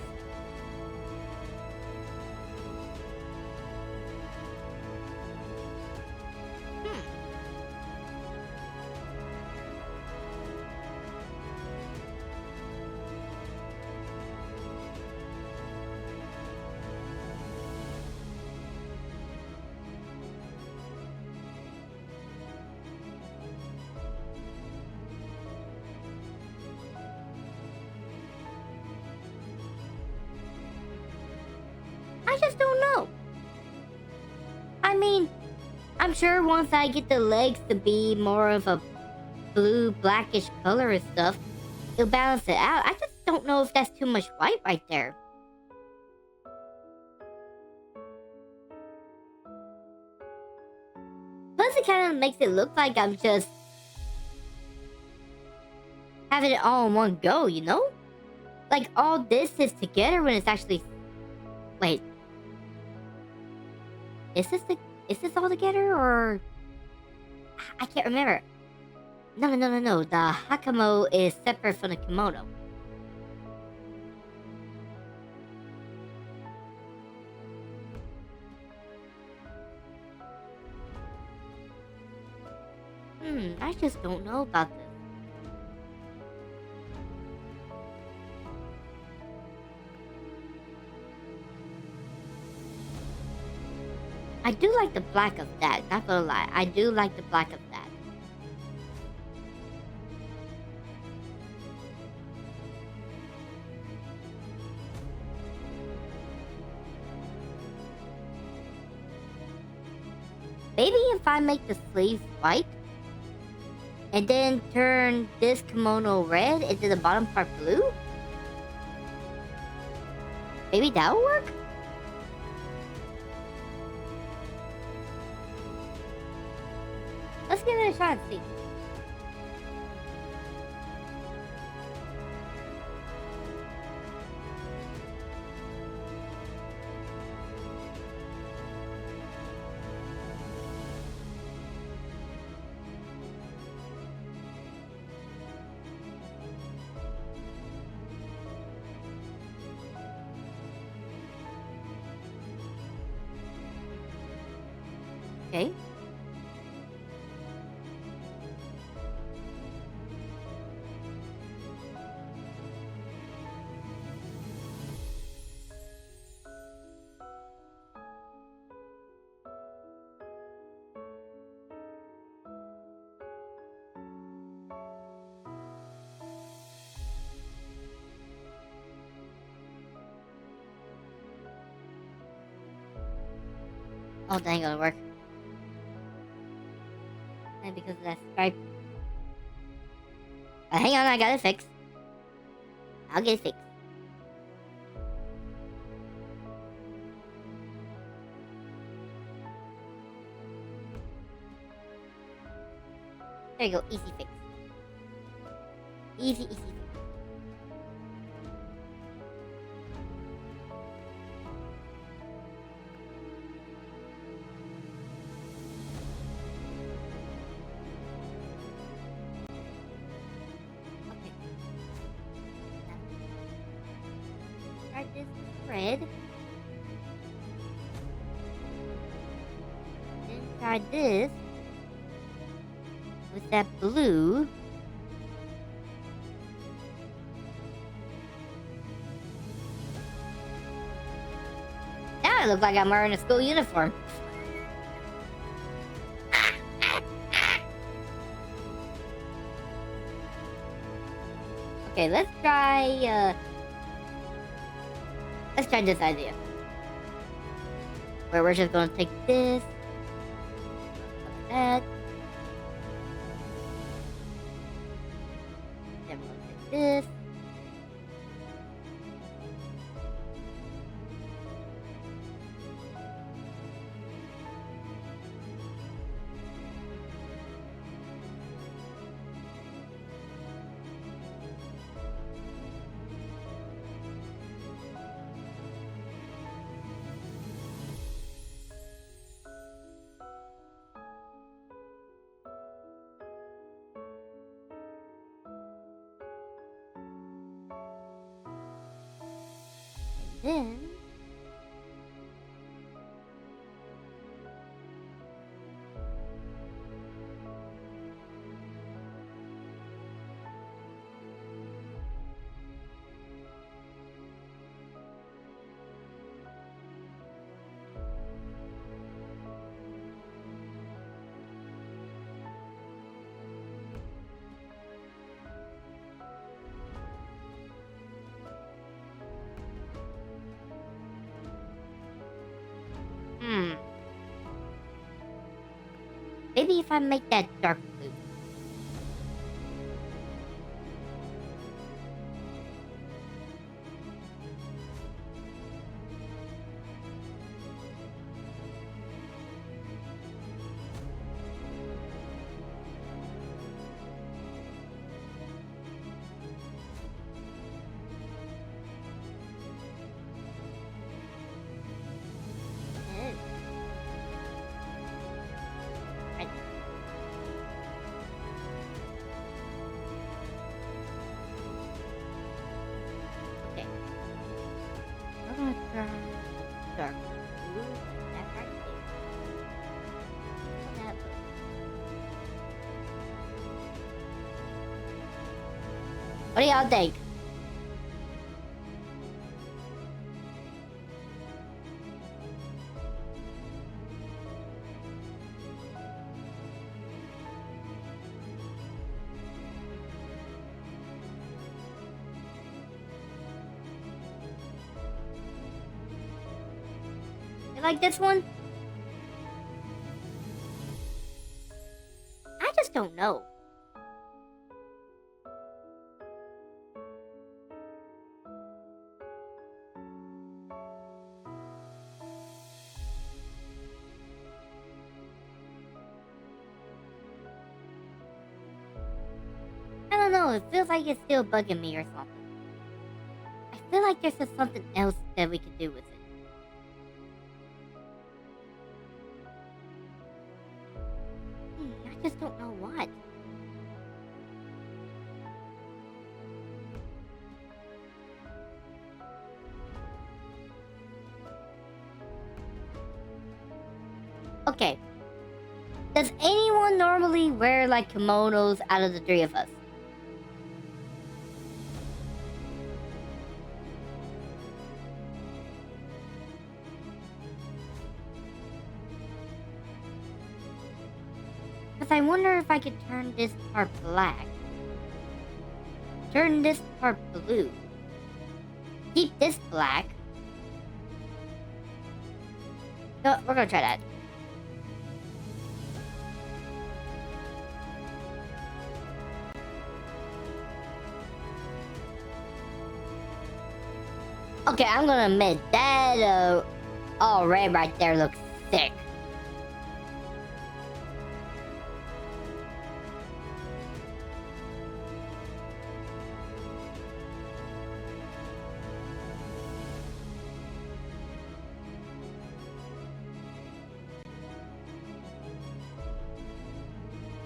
I just don't know. I mean, I'm sure once I get the legs to be more of a blue, blackish color and stuff, it'll balance it out. I just don't know if that's too much white right there. Plus, it kind of makes it look like I'm just having it all in one go, you know? Like, all this is together when it's actually... Wait. Is this all together, or... I can't remember. No. The Hakamo is separate from the kimono. I just don't know about this. I do like the black of that, not gonna lie. I do like the black of that. Maybe if I make the sleeves white, and then turn this kimono red and then the bottom part blue? Maybe that'll work? Let's give it a shot and see. Okay. Oh, that ain't gonna work. And because of that stripe. Hang on, I got it fixed. I'll get it fixed. There you go, easy fix. Easy fix. Okay. Now, try this with red. Then try this with that blue. Now I look like I'm wearing a school uniform. Okay, let's try this idea. Where we're just gonna take this, like that. Then we're gonna take this. Then maybe if I make that dark blue. Okay. I'm gonna try dark blue. That right there. That blue. What do y'all think? You like this one? I just don't know. I don't know, it feels like it's still bugging me or something. I feel like there's just something else that we could do with it. I just don't know what. Okay. Does anyone normally wear like kimonos out of the three of us? Because I wonder if I could turn this part black. Turn this part blue. Keep this black. No, we're gonna try that. Okay, I'm gonna admit that all red right there looks sick.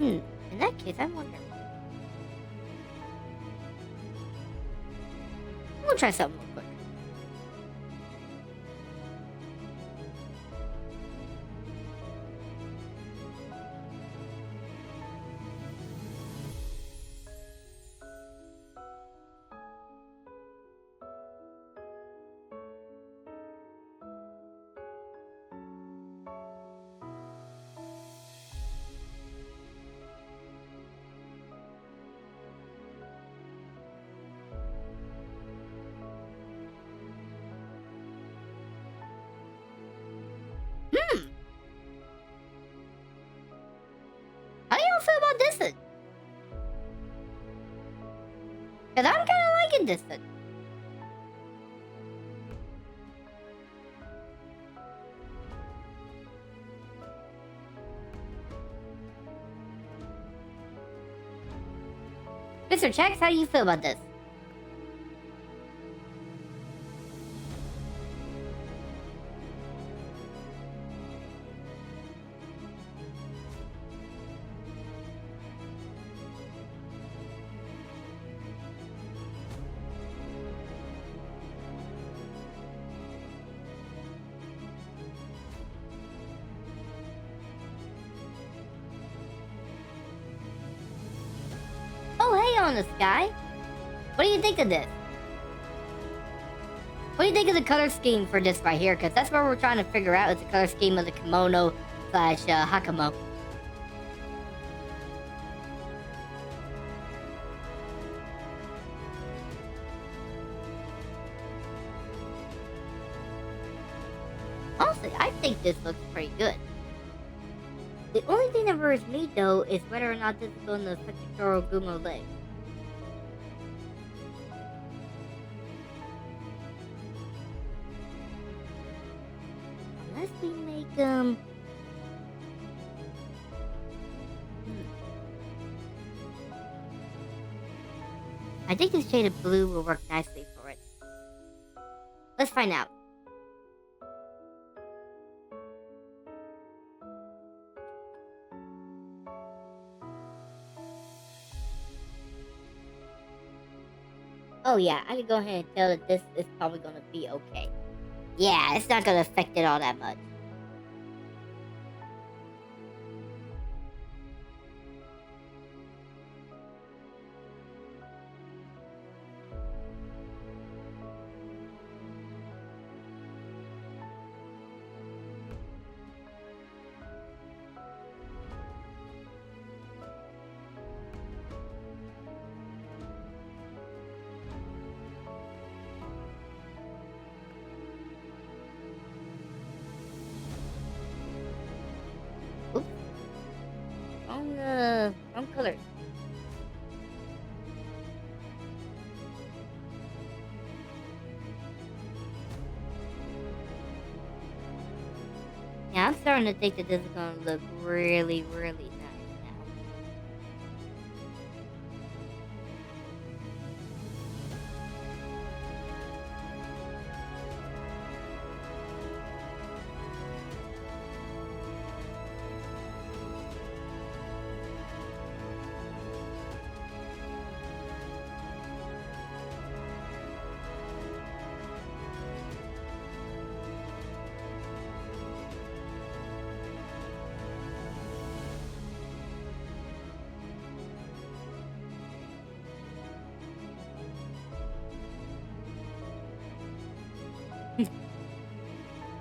In that case, I wonder. We'll try something real quick. How do y'all feel about this one? Cause I'm kinda liking this one. Mr. Chex, how do you feel about this? Oh, hey on the sky. What do you think of this? What do you think of the color scheme for this right here? Because that's what we're trying to figure out is the color scheme of the kimono slash hakamo. Honestly, I think this looks pretty good. The only thing that worries me, though, is whether or not this is going to affect the Gumo leg. Unless we make, I think this shade of blue will work nicely for it. Let's find out. Oh yeah, I can go ahead and tell that this is probably going to be okay. Yeah, it's not going to affect it all that much. Oops. Wrong color. Yeah, I'm starting to think that this is going to look really, really nice now.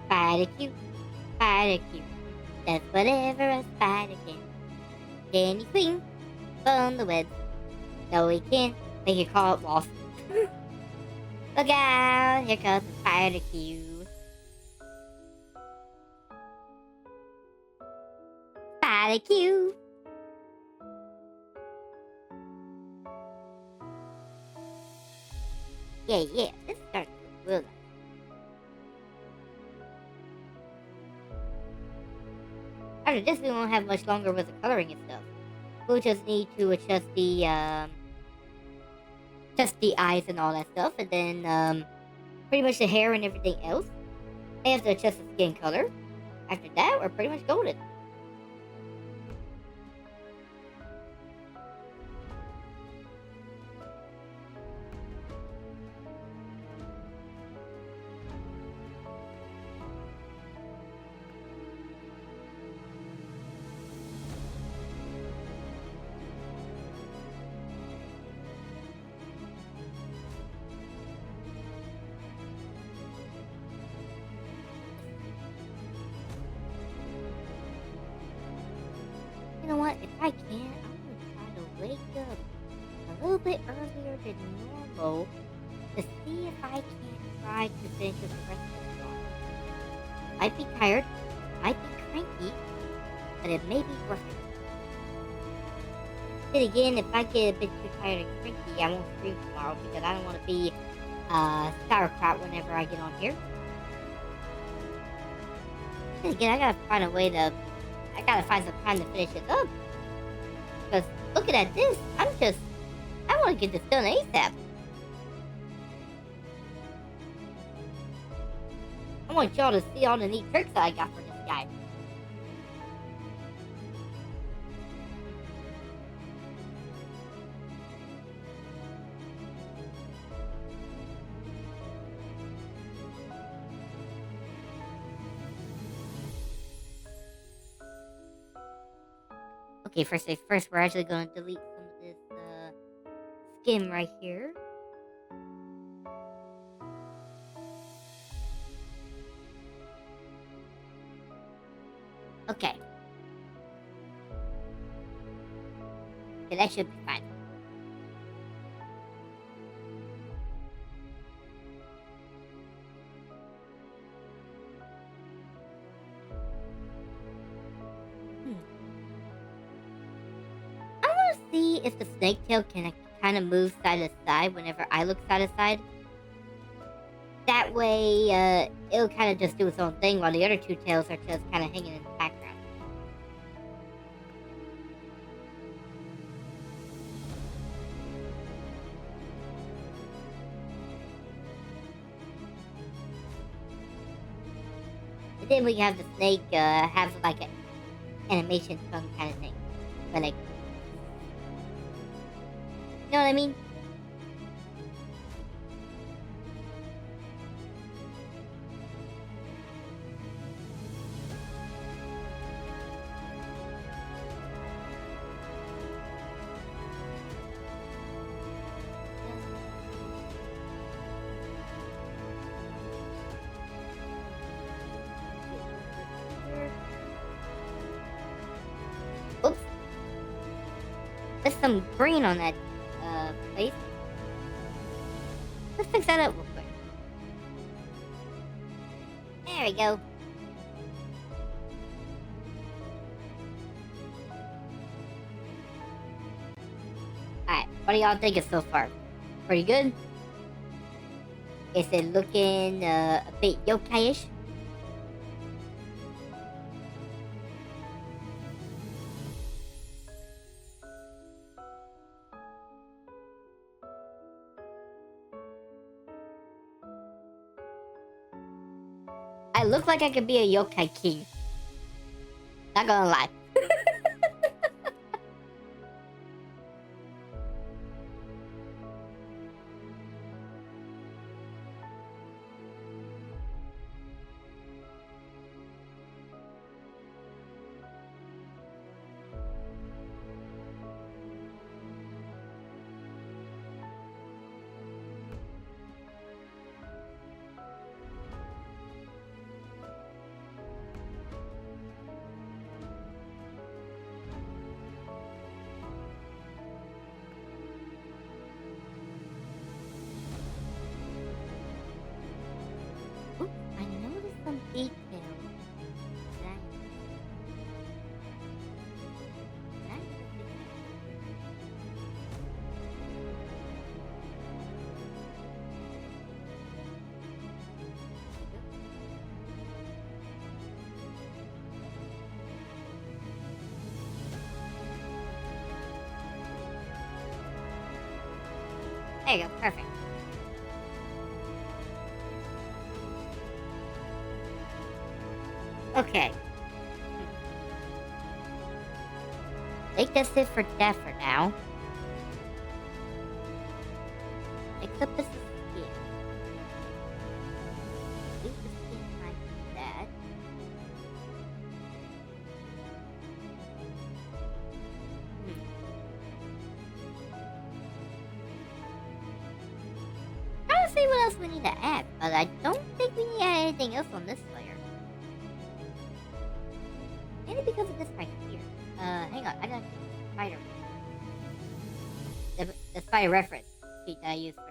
Spider cute, spider cute. That's whatever a spider can. Can he swing from the web? No, he can't. Make it call it lost. Look out! Here comes the spider cute. Spider cute. Yeah, this is starting to look real nice. After this, we won't have much longer with the coloring and stuff. We'll just need to adjust the eyes and all that stuff, and then pretty much the hair and everything else. I have to adjust the skin color. After that, we're pretty much golden. You know what? If I can, I'm gonna try to wake up a little bit earlier than normal to see if I can try to finish the rest of the song. Might be tired, might be cranky, but it may be worth it. Then again, if I get a bit too tired and cranky, I won't stream tomorrow because I don't want to be sauerkraut whenever I get on here. Then again, I gotta find some time to finish it up. Because looking at this, I want to get this done ASAP. I want y'all to see all the neat tricks that I got for this guy. Okay, first things first, we're actually going to delete some of this skin right here. Okay. Okay, that should be fine. See if the snake tail can kind of move side to side whenever I look side to side. That way, it'll kind of just do its own thing while the other two tails are just kind of hanging in the background. And then we have the snake have like an animation tongue kind of thing. But like, you know what I mean? Oops. There's some green on that place. Let's fix that up real quick. There we go. Alright, what do y'all thinking so far? Pretty good? Is it looking a bit yokai-ish? I look like I could be a yokai king. Not gonna lie. Oops, I noticed some details. There you go. Perfect. Okay. I think that's it for that for now. Except this is skin. I think the skin might be that. Trying to see what else we need to add, but I don't think we need to add anything else on this layer. Maybe because of this right here. Hang on, I got spider. The spider reference sheet that I use for this.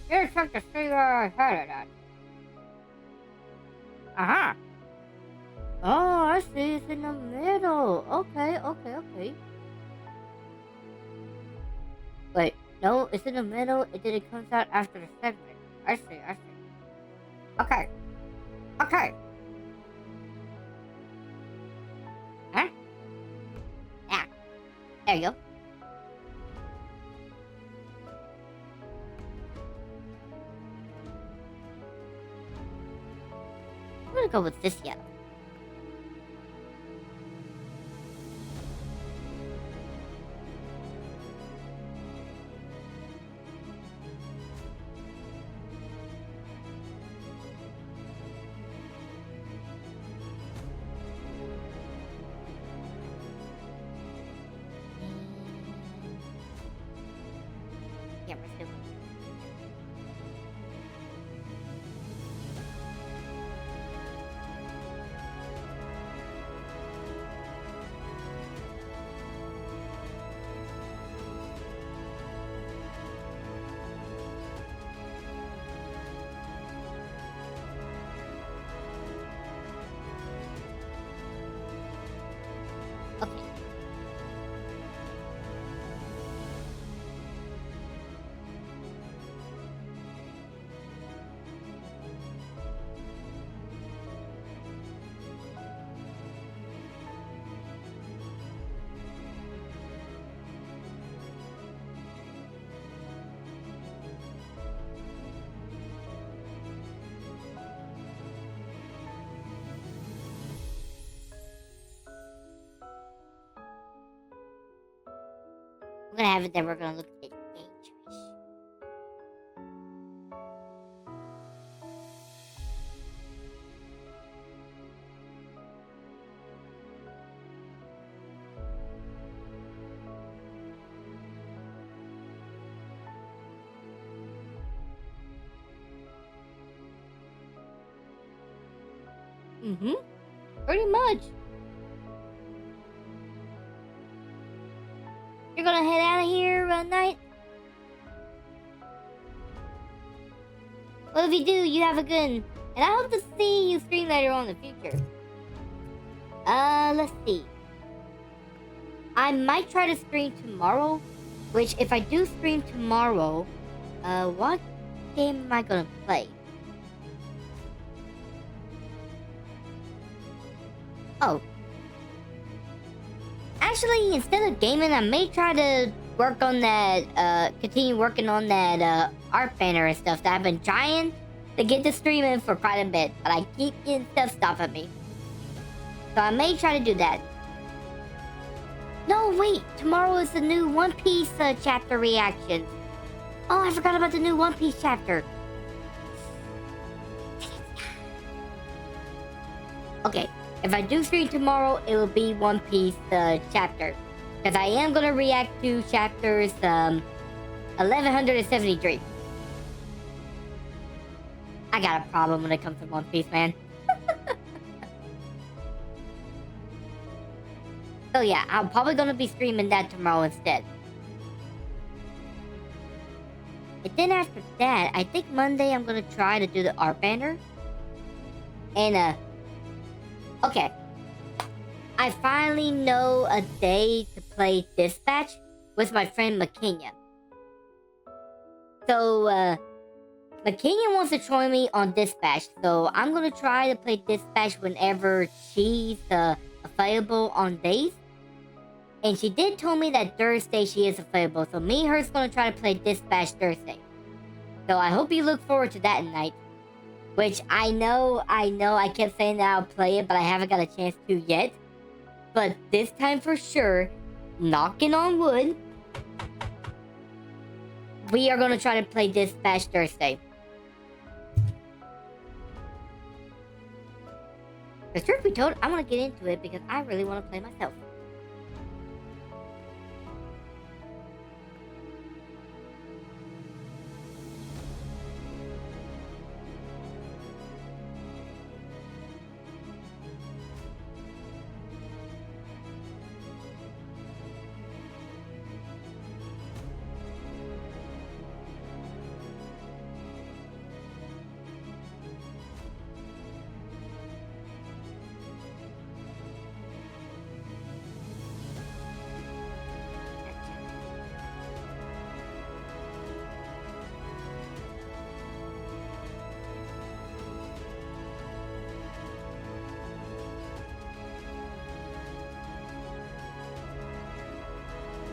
Here's something to see where I had it at. Uh-huh. Oh, I see. It's in the middle. Okay. Wait, no, it's in the middle, and then it comes out after the segment. I see. Okay. Huh? Yeah. There you go. I'm gonna go with this yellow. Yeah, we're still going. Okay. We're gonna have it then we're gonna look at it dangerous. Pretty much. You're gonna head out of here at night? Well, if you do, you have a good one. And I hope to see you stream later on in the future. Let's see. I might try to stream tomorrow. Which, if I do stream tomorrow, what game am I gonna play? Oh. Actually, instead of gaming, I may try to work on that, continue working on that, art banner and stuff that I've been trying to get to streaming for quite a bit, but I keep getting stuff stopping me. So I may try to do that. No, wait! Tomorrow is the new One Piece, chapter reaction. Oh, I forgot about the new One Piece chapter. Okay. If I do stream tomorrow, it will be One Piece chapter. Because I am going to react to chapters 1173. I got a problem when it comes to One Piece, man. So yeah, I'm probably going to be streaming that tomorrow instead. And then after that, I think Monday I'm going to try to do the art banner. And okay. I finally know a day to play Dispatch with my friend Makenya. So, McKinnon wants to join me on Dispatch, so I'm gonna try to play Dispatch whenever she's available on days. And she did tell me that Thursday she is available, so me and her's gonna try to play Dispatch Thursday. So I hope you look forward to that night. Which I know, I kept saying that I'll play it, but I haven't got a chance to yet. But this time for sure, knocking on wood, we are gonna try to play Dispatch Thursday. The truth be told, I want to get into it because I really want to play myself.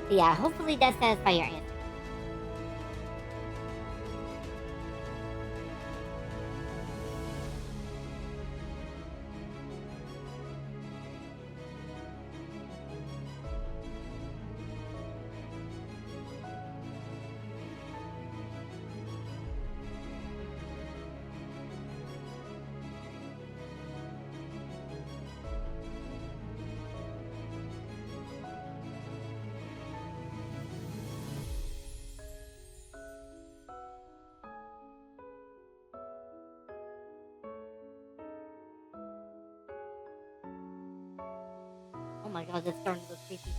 So yeah, hopefully that satisfies your answer. Oh my god, that's starting to look creepy.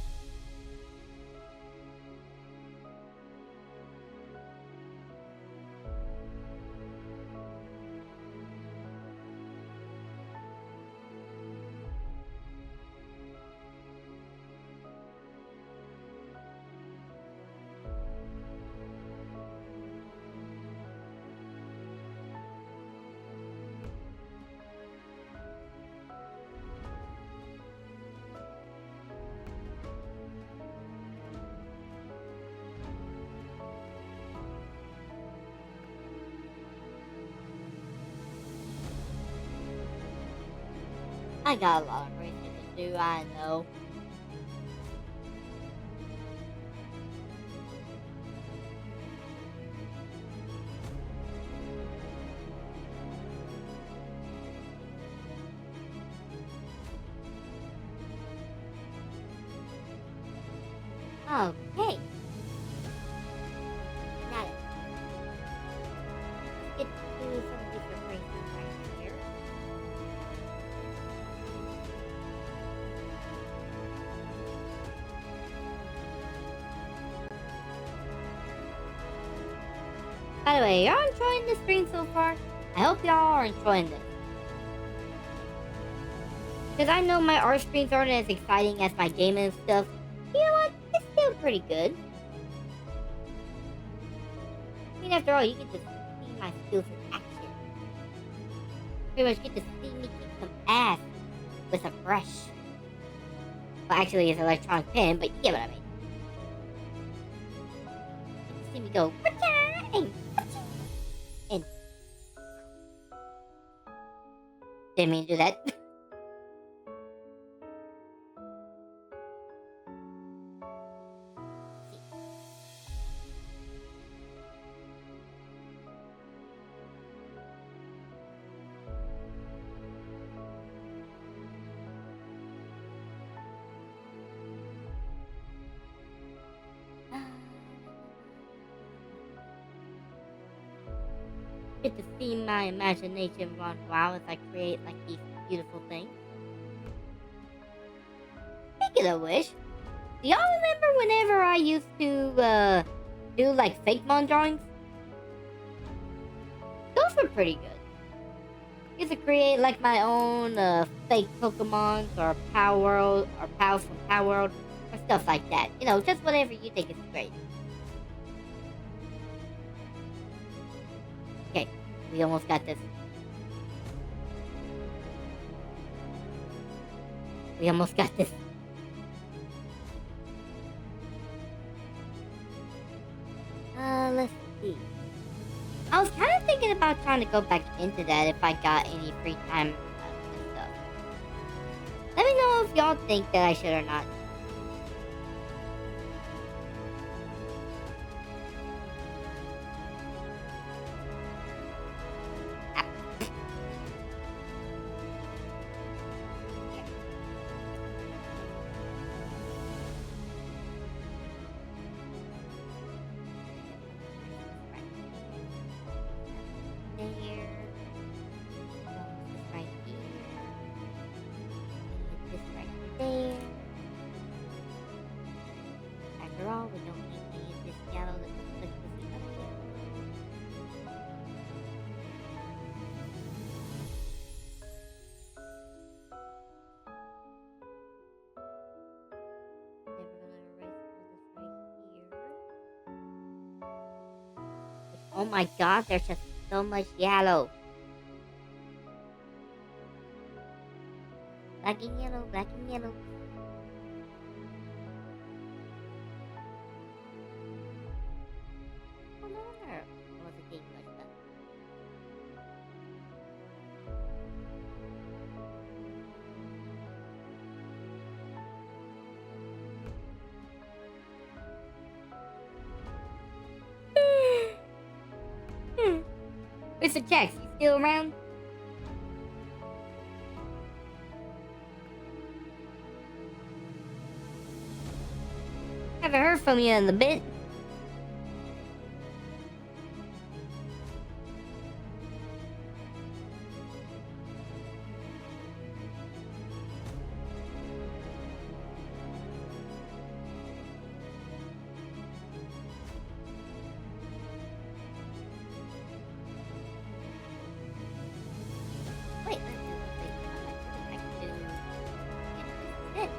I got a lot of racing to do, I know. Okay. Now, let's get to some of these races right here. By the way, y'all enjoying the stream so far? I hope y'all are enjoying this. Because I know my art streams aren't as exciting as my gaming stuff. You know what? It's still pretty good. I mean, after all, you get to see my skills in action. Pretty much get to see me kick some ass with a brush. Well, actually, it's an electronic pen, but you get what I mean. You get to see me go, and didn't mean to do that. Get to see my imagination run wild as I create like these beautiful things. Speaking of which, do y'all remember whenever I used to do like fake mon drawings? Those were pretty good. I used to create like my own fake Pokemons or Power World or Pals from Power World or stuff like that. You know, just whatever you think is great. Okay, We almost got this. We almost got this. Let's see. I was kind of thinking about trying to go back into that if I got any free time and stuff. Let me know if y'all think that I should or not. Oh my god, there's just so much yellow. Black and yellow, black and yellow. Oh no wonder I wasn't getting much done. Mr. Jax, you still around? Haven't heard from you in a bit. Wait, I can do it.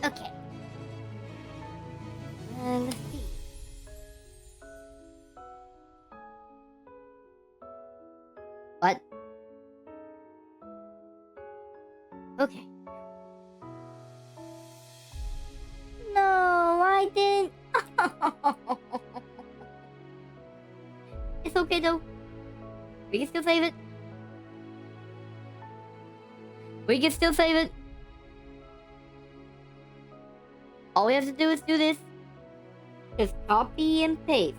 Okay. Let's see. What? Okay. No, I didn't. It's okay though. We can still save it. We can still save it. All we have to do is do this. Just copy and paste.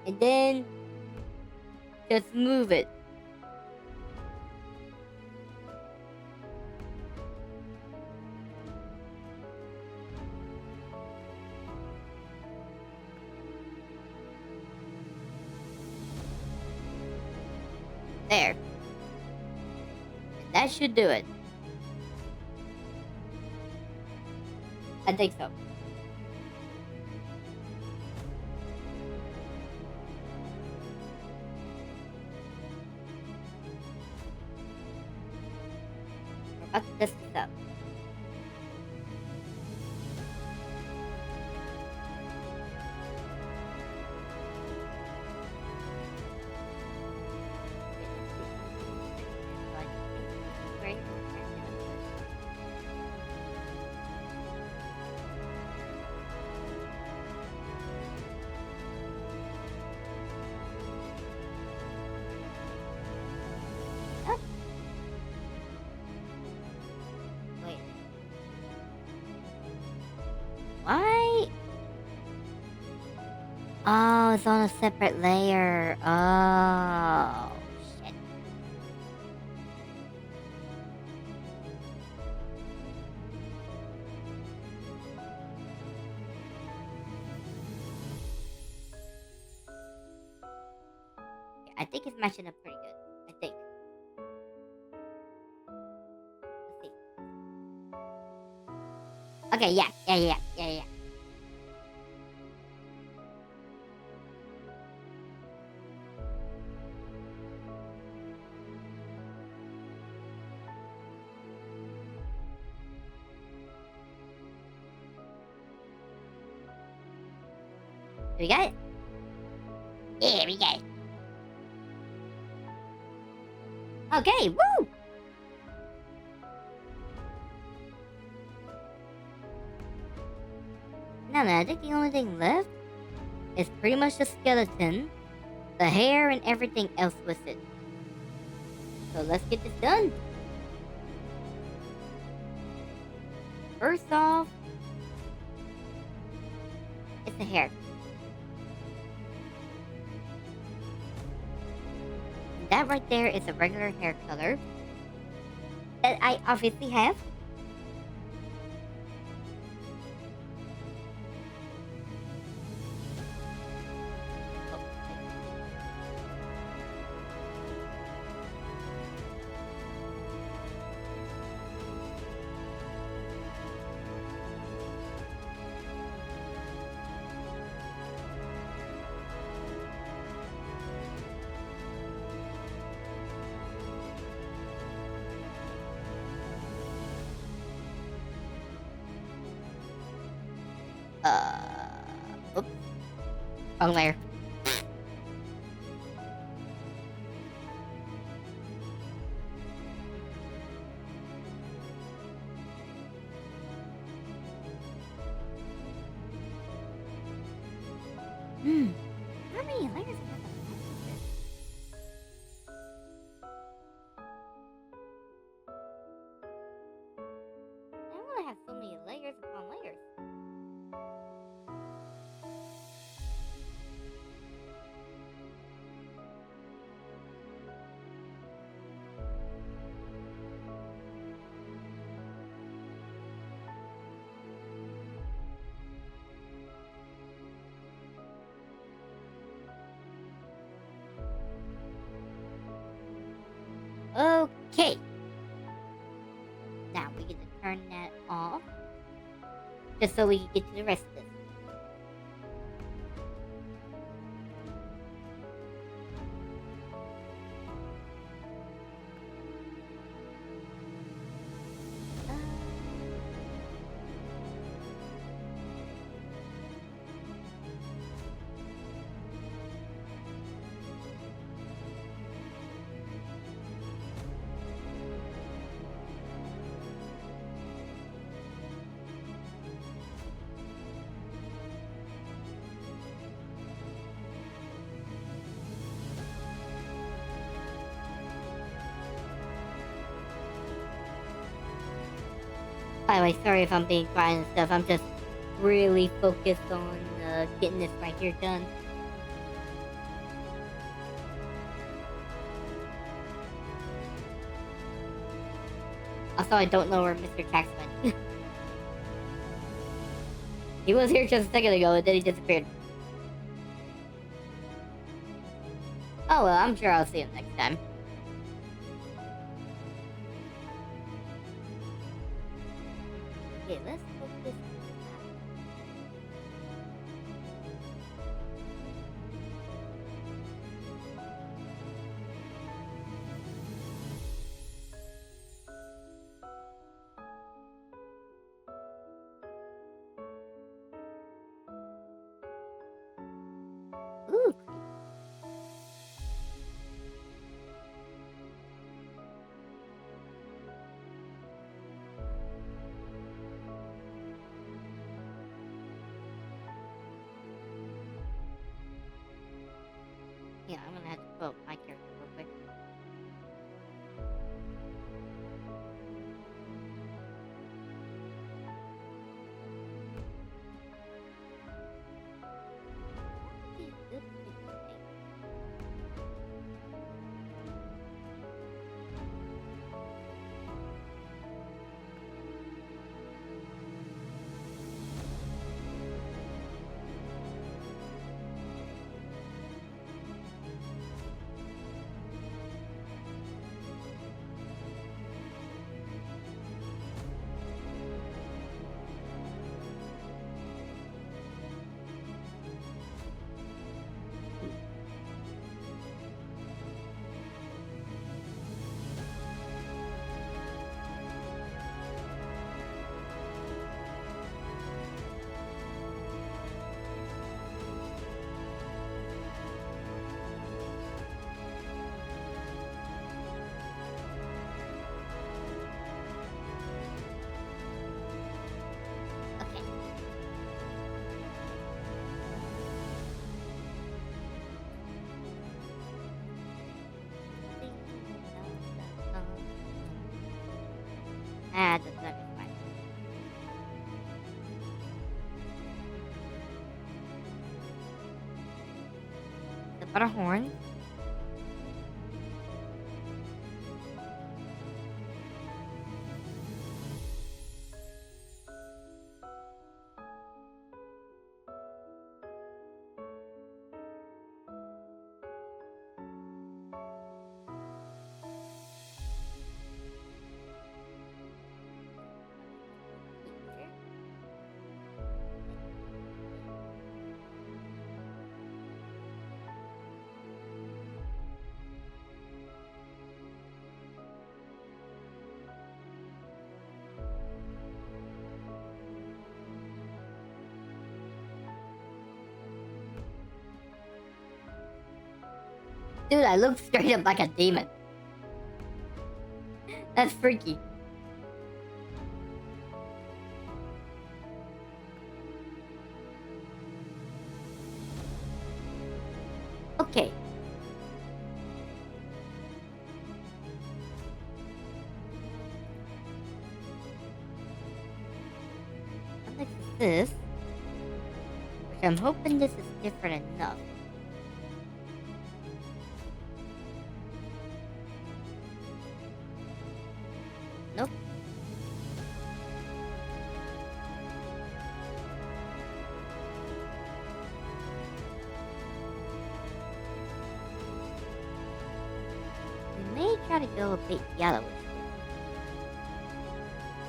And then just move it. There. And that should do it. I think so. We're about to test this out. Wait. Why? Oh, it's on a separate layer. Oh, shit. I think it's matching up pretty good. I think. Let's see. Okay, yeah. We got it? Yeah, we got it. Okay, woo! Now then, I think the only thing left is pretty much the skeleton, the hair, and everything else with it. So let's get this done. First off, it's the hair. And that right there is a regular hair color that I obviously have. Oops. Wrong layer. How many layers have I want to have so many layers upon layers. Okay. Now we get to turn that off. Just so we can get to the rest of this. By the way, sorry if I'm being quiet and stuff. I'm just really focused on getting this right here done. Also, I don't know where Mr. Tax went. He was here just a second ago and then he disappeared. Oh well, I'm sure I'll see him next time. Okay, let's focus. Ooh. Yeah, I'm gonna have to pull up my character real quick. Okay, good. Got a horn. Dude, I look straight up like a demon. That's freaky. Okay. Next is this. Which I'm hoping this is different enough. Nope. We may try to go a bit yellowish.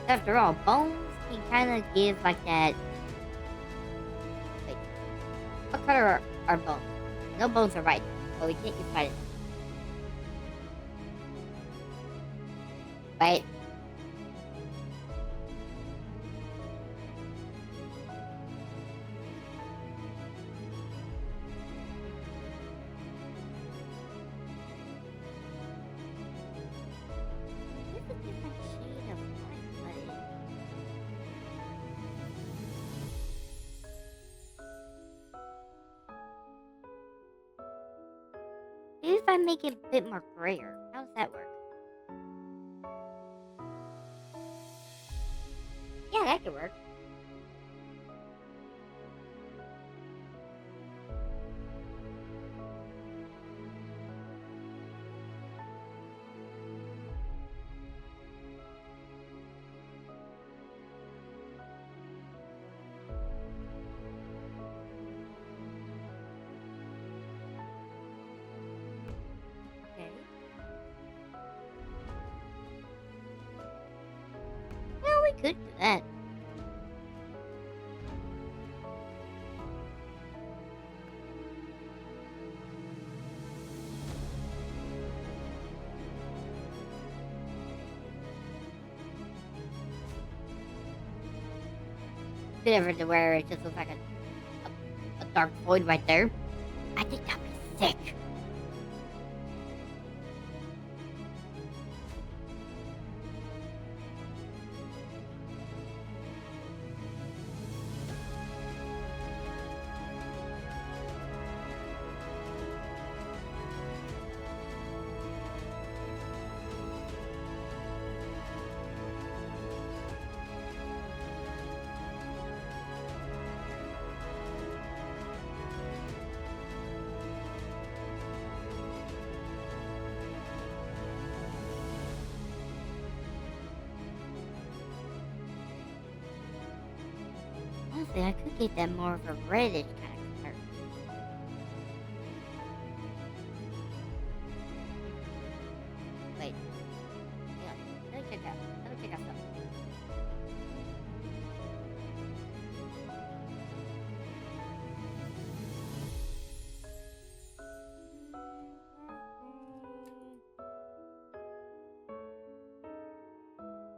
After all, bones can kind of give like that. Wait, what color are bones? No bones are white, but we can't use white. Right? It's a different shade of white, but maybe if I make it a bit more grayer, how does that work? Yeah, that could work. Okay. Well, we could do that. Whatever to where it just looks like a dark void right there. I think that'd be sick. Honestly, I could get that more of a reddish kind of color. Wait. Hang on. Let me check out. Let me check out something.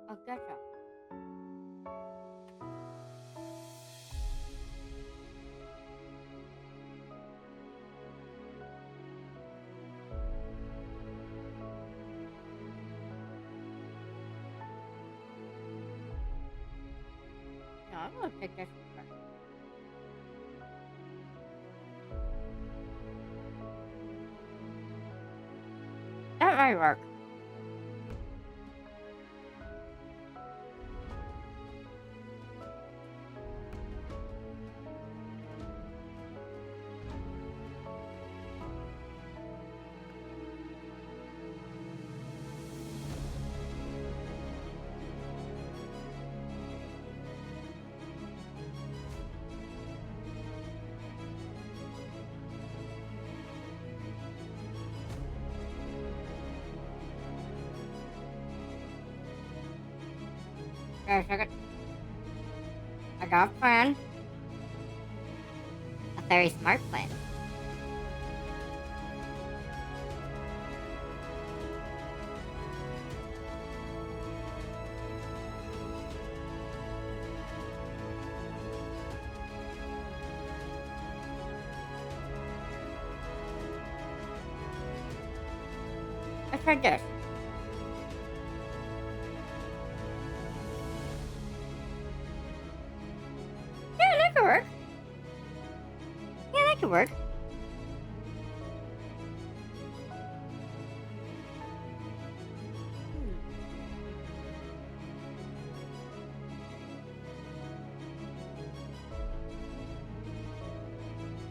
Oh, gotcha. No, I'm gonna check that first. That might work. Wait a second. I got a plan. A very smart plan. Let's try this. Yeah, that could work. Yeah, that could work.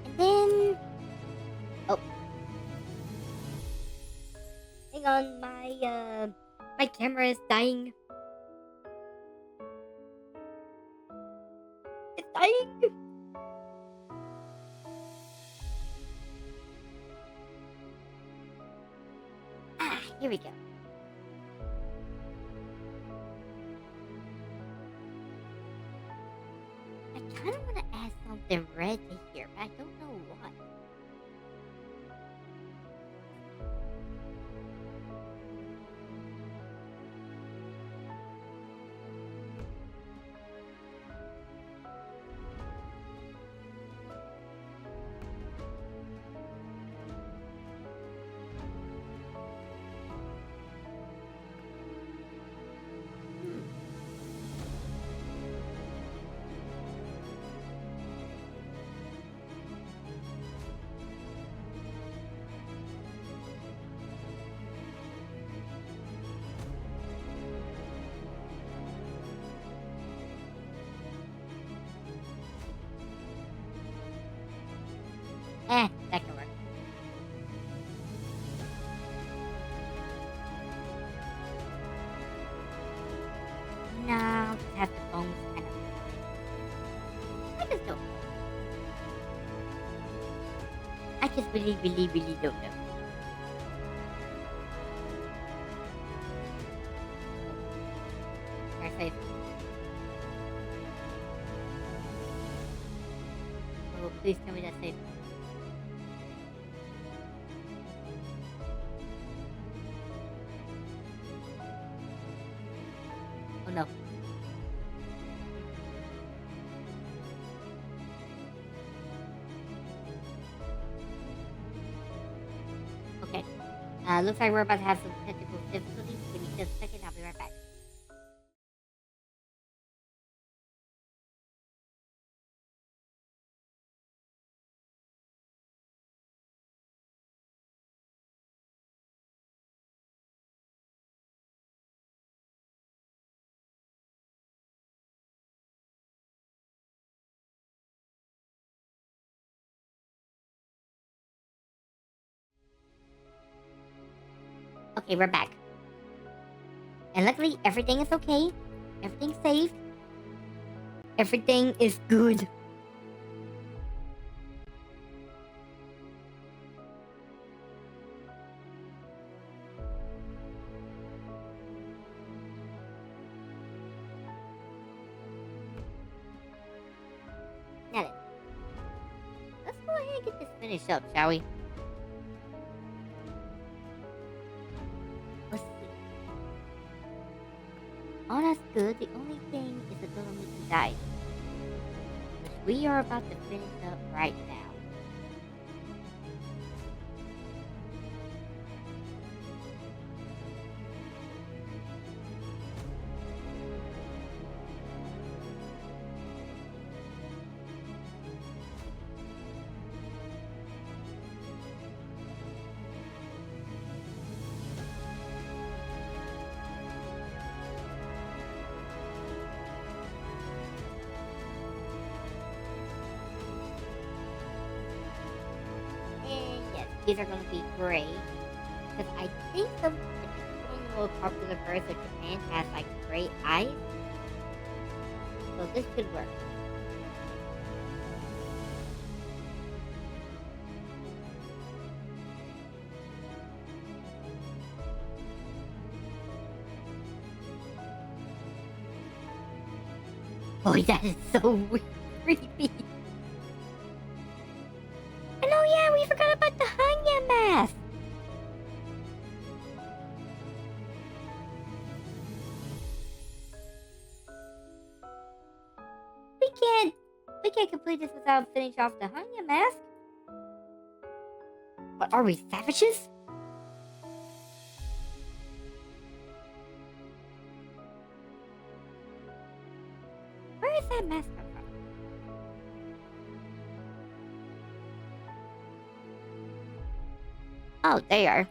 And then... Oh. Hang on, my camera is dying. It's dying. Ah, here we go. I kind of want to add something red to here, but I don't know what. That can work. No, just have the bones kind of. I just don't know. I just really don't know. Or say, oh, please tell me that's safe. Oh no. Okay. Looks like we're about to have some technical difficulties. Give me just a second, I'll be right back. Okay, we're back. And luckily, everything is okay. Everything's safe. Everything is good. Now then, let's go ahead and get this finished up, shall we? Let's see. All that's good. The only thing is the little missing dice, which we are about to finish up right now. And yes, these are going to be gray. Because I think one of the most popular birds of Japan has like gray eyes. So this could work. boy, that is so weird. Creepy. And oh yeah, we forgot about the Hanya mask. We can't complete this without finishing off the Hanya mask. What are we, savages? Where is that mask come from? Oh, they are.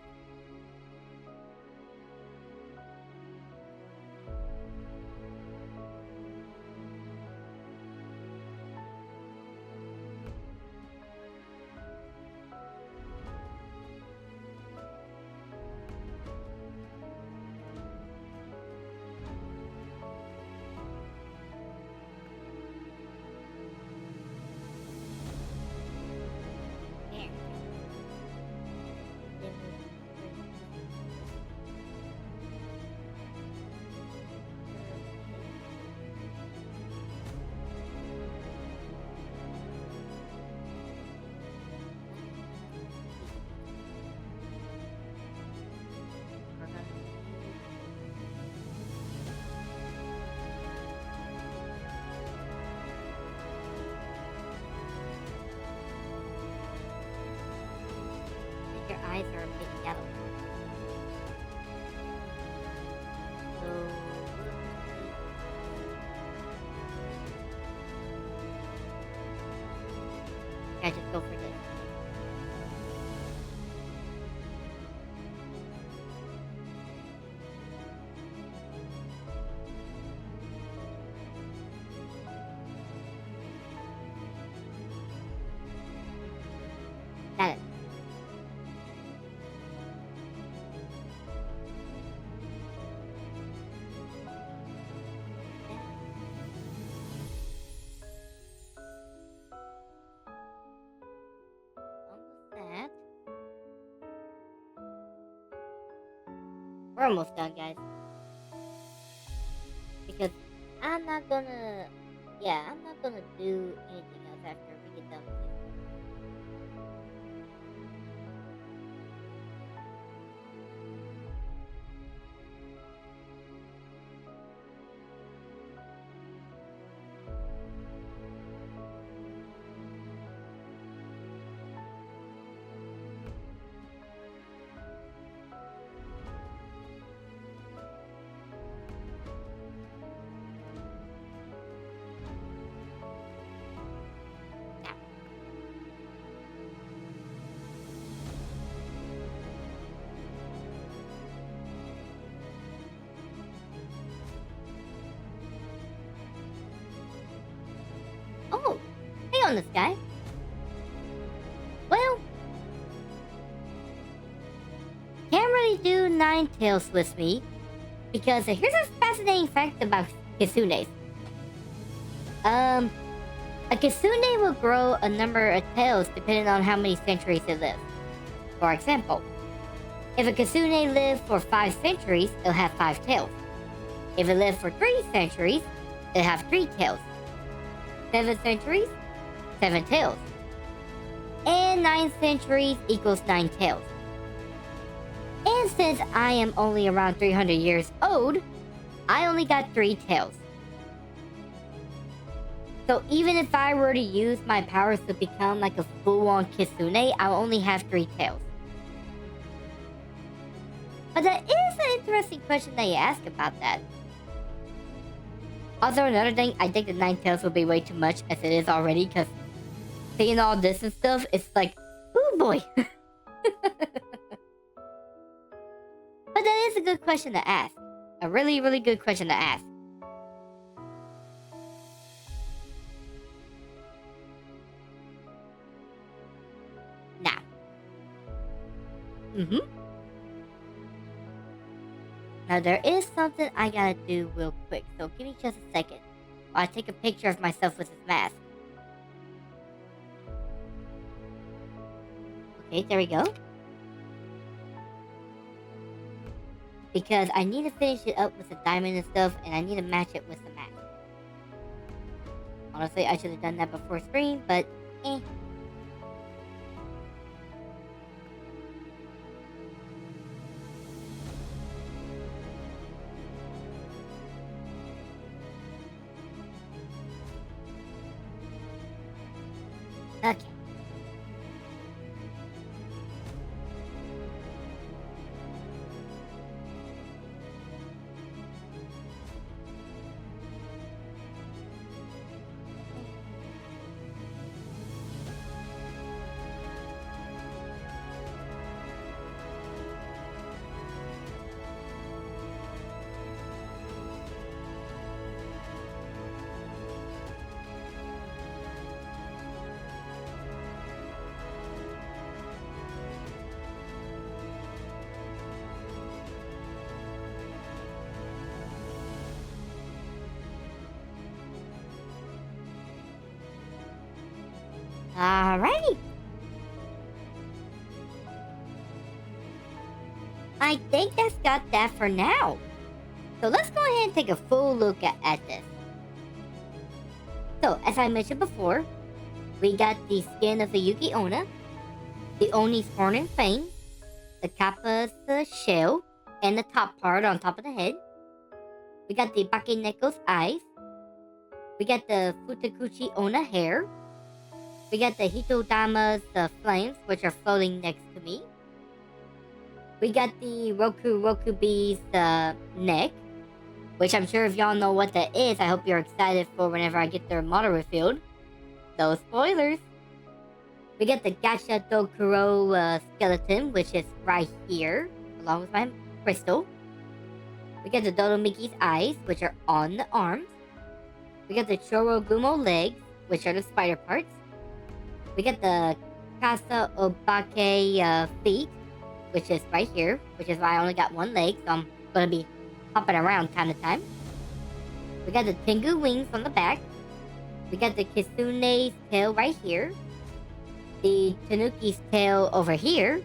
Your eyes are a bit yellow. So, I just go for this. Got it. That. We're almost done, guys. Because I'm not gonna do anything else after we get done with this. Oh, hang on, this guy. Well, can't really do nine tails with me because here's a fascinating fact about kitsunes. A kitsune will grow a number of tails depending on how many centuries it lives. For example, if a kitsune lived for 5 centuries, it'll have 5 tails. If it lived for 3 centuries, it'll have 3 tails. 7 centuries, 7 tails. And 9 centuries equals 9 tails. And since I am only around 300 years old, I only got 3 tails. So even if I were to use my powers to become like a full-on kitsune, I'll only have 3 tails. But that is an interesting question that you ask about that. Also, another thing, I think the 9 tails will be way too much as it is already, because seeing all this and stuff, it's like, oh boy. But that is a good question to ask. A really, really good question to ask. Now. Now there is something I gotta do real quick, so give me just a second while I take a picture of myself with this mask. Okay, there we go. Because I need to finish it up with the diamond and stuff, and I need to match it with the mask. Honestly, I should have done that before stream, but eh. Okay. Alrighty. I think that's got that for now. So let's go ahead and take a full look at this. So, as I mentioned before, we got the skin of the Yuki Onna, the Oni's horn and fang, the Kappa's shell, and the top part on top of the head. We got the Bakeneko's eyes. We got the Futakuchi Onna hair. We got the Hitodama's flames, which are floating next to me. We got the Roku Bee's neck, which I'm sure if y'all know what that is, I hope you're excited for whenever I get their model revealed. No spoilers. We got the Gacha Dokuro skeleton, which is right here, along with my crystal. We got the Dodo Mickey's eyes, which are on the arms. We got the Chorogumo legs, which are the spider parts. We got the Kasa Obake feet, which is right here, which is why I only got one leg, so I'm gonna be hopping around time to time. We got the Tengu wings on the back. We got the Kitsune's tail right here. The Tanuki's tail over here.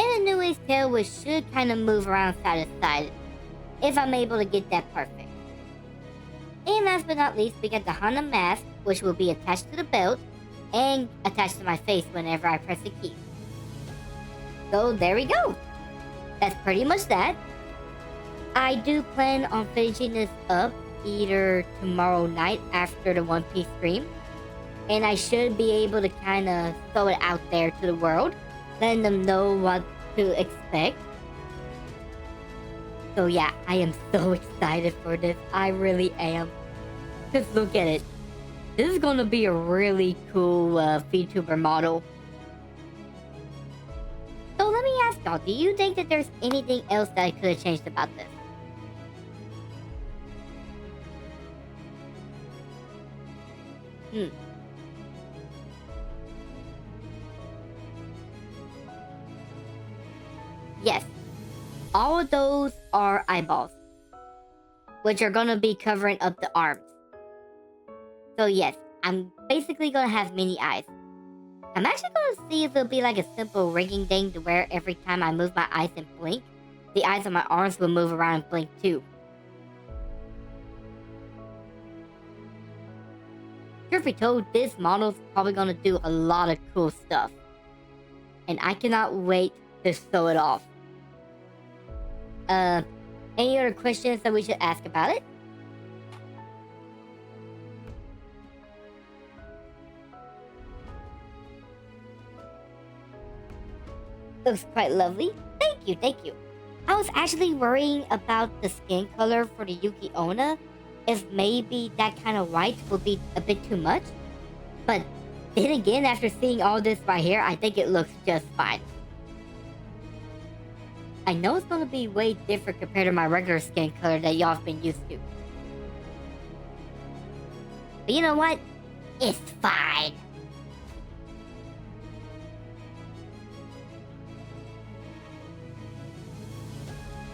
And the Nue's tail, which should kind of move around side to side, if I'm able to get that perfect. And last but not least, we got the Hana mask, which will be attached to the belt and attached to my face whenever I press the key. So there we go. That's pretty much that. I do plan on finishing this up either tomorrow night after the One Piece stream. And I should be able to kind of throw it out there to the world, letting them know what to expect. So yeah, I am so excited for this. I really am. Just look at it. This is gonna be a really cool Vtuber model. So let me ask y'all, do you think that there's anything else that I could have changed about this? Yes. All of those are eyeballs, which are gonna be covering up the arms. So yes, I'm basically gonna have mini eyes. I'm actually gonna see if it'll be like a simple rigging thing to where every time I move my eyes and blink, the eyes on my arms will move around and blink too. Truth be told, this model's probably gonna do a lot of cool stuff. And I cannot wait to show it off. Any other questions that we should ask about it? Looks quite lovely. Thank you, thank you. I was actually worrying about the skin color for the Yuki Onna, if maybe that kind of white would be a bit too much. But then again, after seeing all this right here, I think it looks just fine. I know it's going to be way different compared to my regular skin color that y'all have been used to. But you know what? It's fine.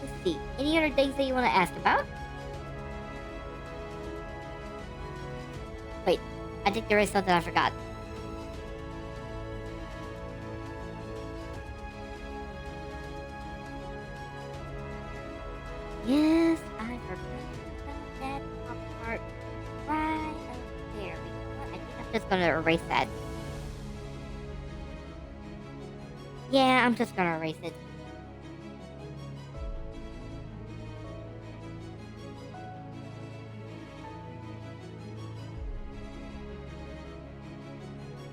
Let's see. Any other things that you want to ask about? Wait, I think there is something I forgot. Yes, I forgot about that top part right up just gonna erase that. Yeah, I'm just gonna erase it.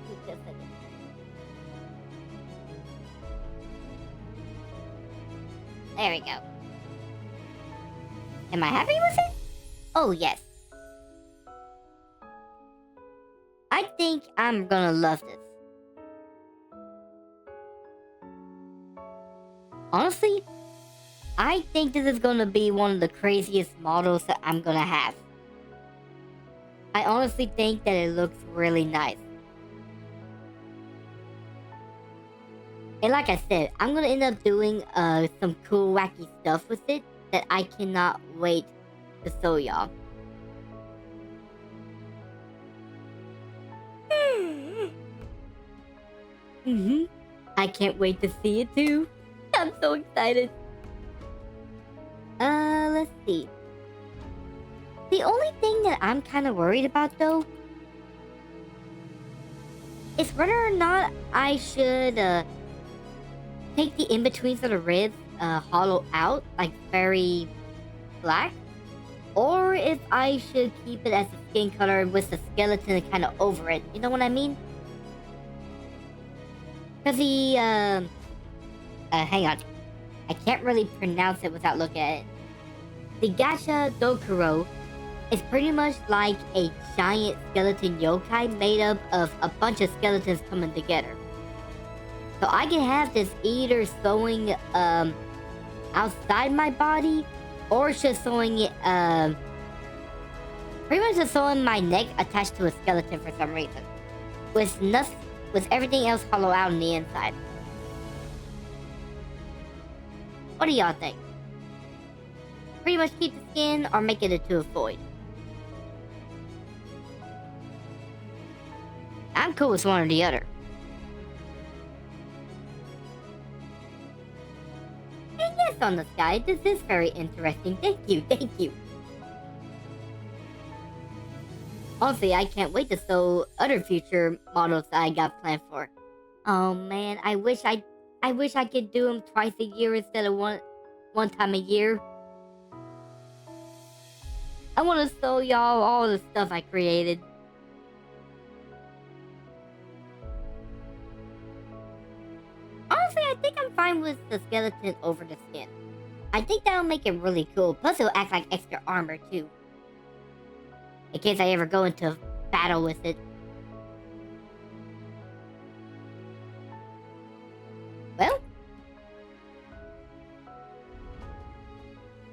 Just a second. There we go. Am I happy with it? Oh, yes. I think I'm gonna love this. Honestly, I think this is gonna be one of the craziest models that I'm gonna have. I honestly think that it looks really nice. And like I said, I'm gonna end up doing some cool wacky stuff with it that I cannot wait to show y'all. I can't wait to see it too. I'm so excited. Let's see. The only thing that I'm kind of worried about though is whether or not I should take the in-betweens of the ribs hollow out, like very black, or if I should keep it as a skin color with the skeleton kind of over it. You know what I mean? Because the hang on, I can't really pronounce it without looking at it. The Gacha Dokuro is pretty much like a giant skeleton yokai made up of a bunch of skeletons coming together. So I can have this either sewing outside my body, or just sewing it pretty much just sewing my neck attached to a skeleton for some reason, with everything else hollow out on the inside. What do y'all think? Pretty much keep the skin or make it into a void? I'm cool with one or the other. And yes, on the sky, this is very interesting. Thank you. Honestly, I can't wait to sew other future models that I got planned for. Oh man, I wish I could do them twice a year instead of one time a year. I want to show y'all all the stuff I created. Honestly, I think I'm fine with the skeleton over the skin. I think that'll make it really cool. Plus, it'll act like extra armor too, in case I ever go into battle with it. Well,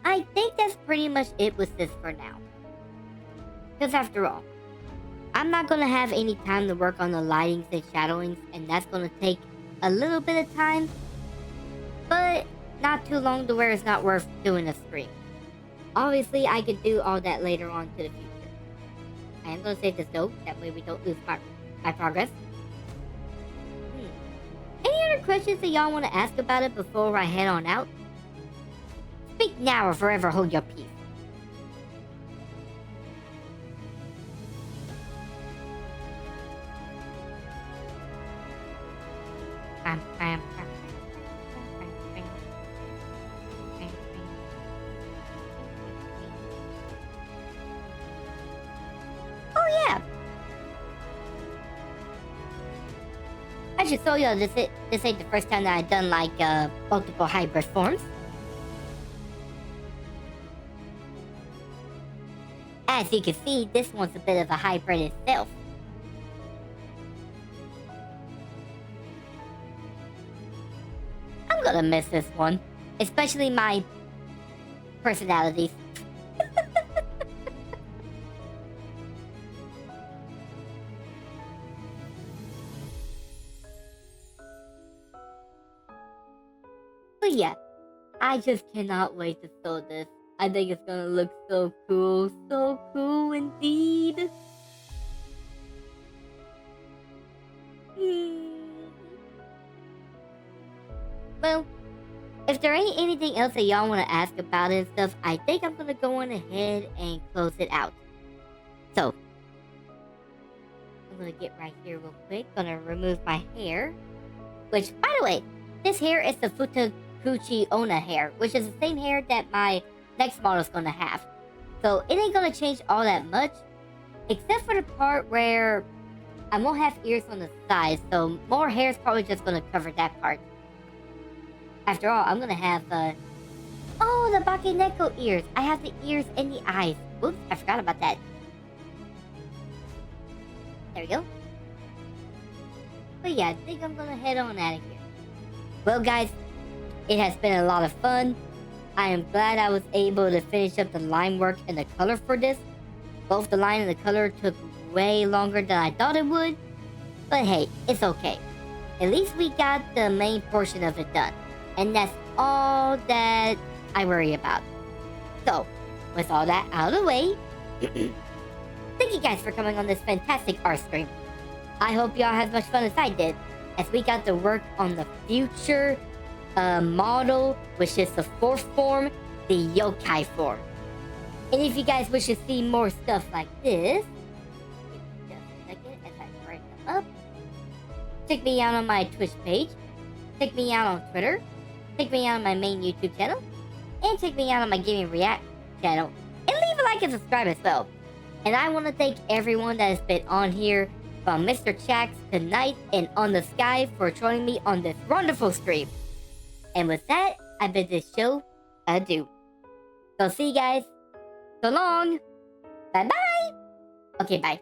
I think that's pretty much it with this for now. Because after all, I'm not going to have any time to work on the lightings and shadowings, and that's going to take a little bit of time, but not too long to where it's not worth doing a stream. Obviously, I could do all that later on to the future. I am going to save this note, that way we don't lose my progress. Any other questions that y'all want to ask about it before I head on out? Speak now or forever hold your peace. Oh yeah! I should show y'all this ain't the first time that I've done like multiple hybrid forms. As you can see, this one's a bit of a hybrid itself. I'm gonna miss this one, especially my personalities. But yeah, I just cannot wait to sew this. I think it's gonna look so cool indeed. Well, if there ain't anything else that y'all want to ask about it and stuff, I think I'm gonna go on ahead and close it out. So, gonna get right here real quick. Gonna remove my hair. Which, by the way, this hair is the Futakuchi Onna hair, which is the same hair that my next model is gonna have. So it ain't gonna change all that much, except for the part where I won't have ears on the sides, so more hair is probably just gonna cover that part. After all, I'm gonna have oh, the Bakeneko ears. I have the ears and the eyes. Oops, I forgot about that. There we go. But yeah, I think I'm gonna head on out of here. Well, guys, it has been a lot of fun. I am glad I was able to finish up the line work and the color for this. Both the line and the color took way longer than I thought it would. But hey, it's okay. At least we got the main portion of it done. And that's all that I worry about. So, with all that out of the way, thank you guys for coming on this fantastic art stream. I hope y'all had as much fun as I did, as we got to work on the future model, which is the fourth form, the Yokai Form. And if you guys wish to see more stuff like this, give me just a second as I bring them up. Check me out on my Twitch page, check me out on Twitter, check me out on my main YouTube channel, and check me out on my Gaming React channel. And leave a like and subscribe as well. And I want to thank everyone that has been on here, from Mr. Chax to Night and On the Sky, for joining me on this wonderful stream. And with that, I bid this show adieu. So see you guys. So long. Bye bye. Okay, bye.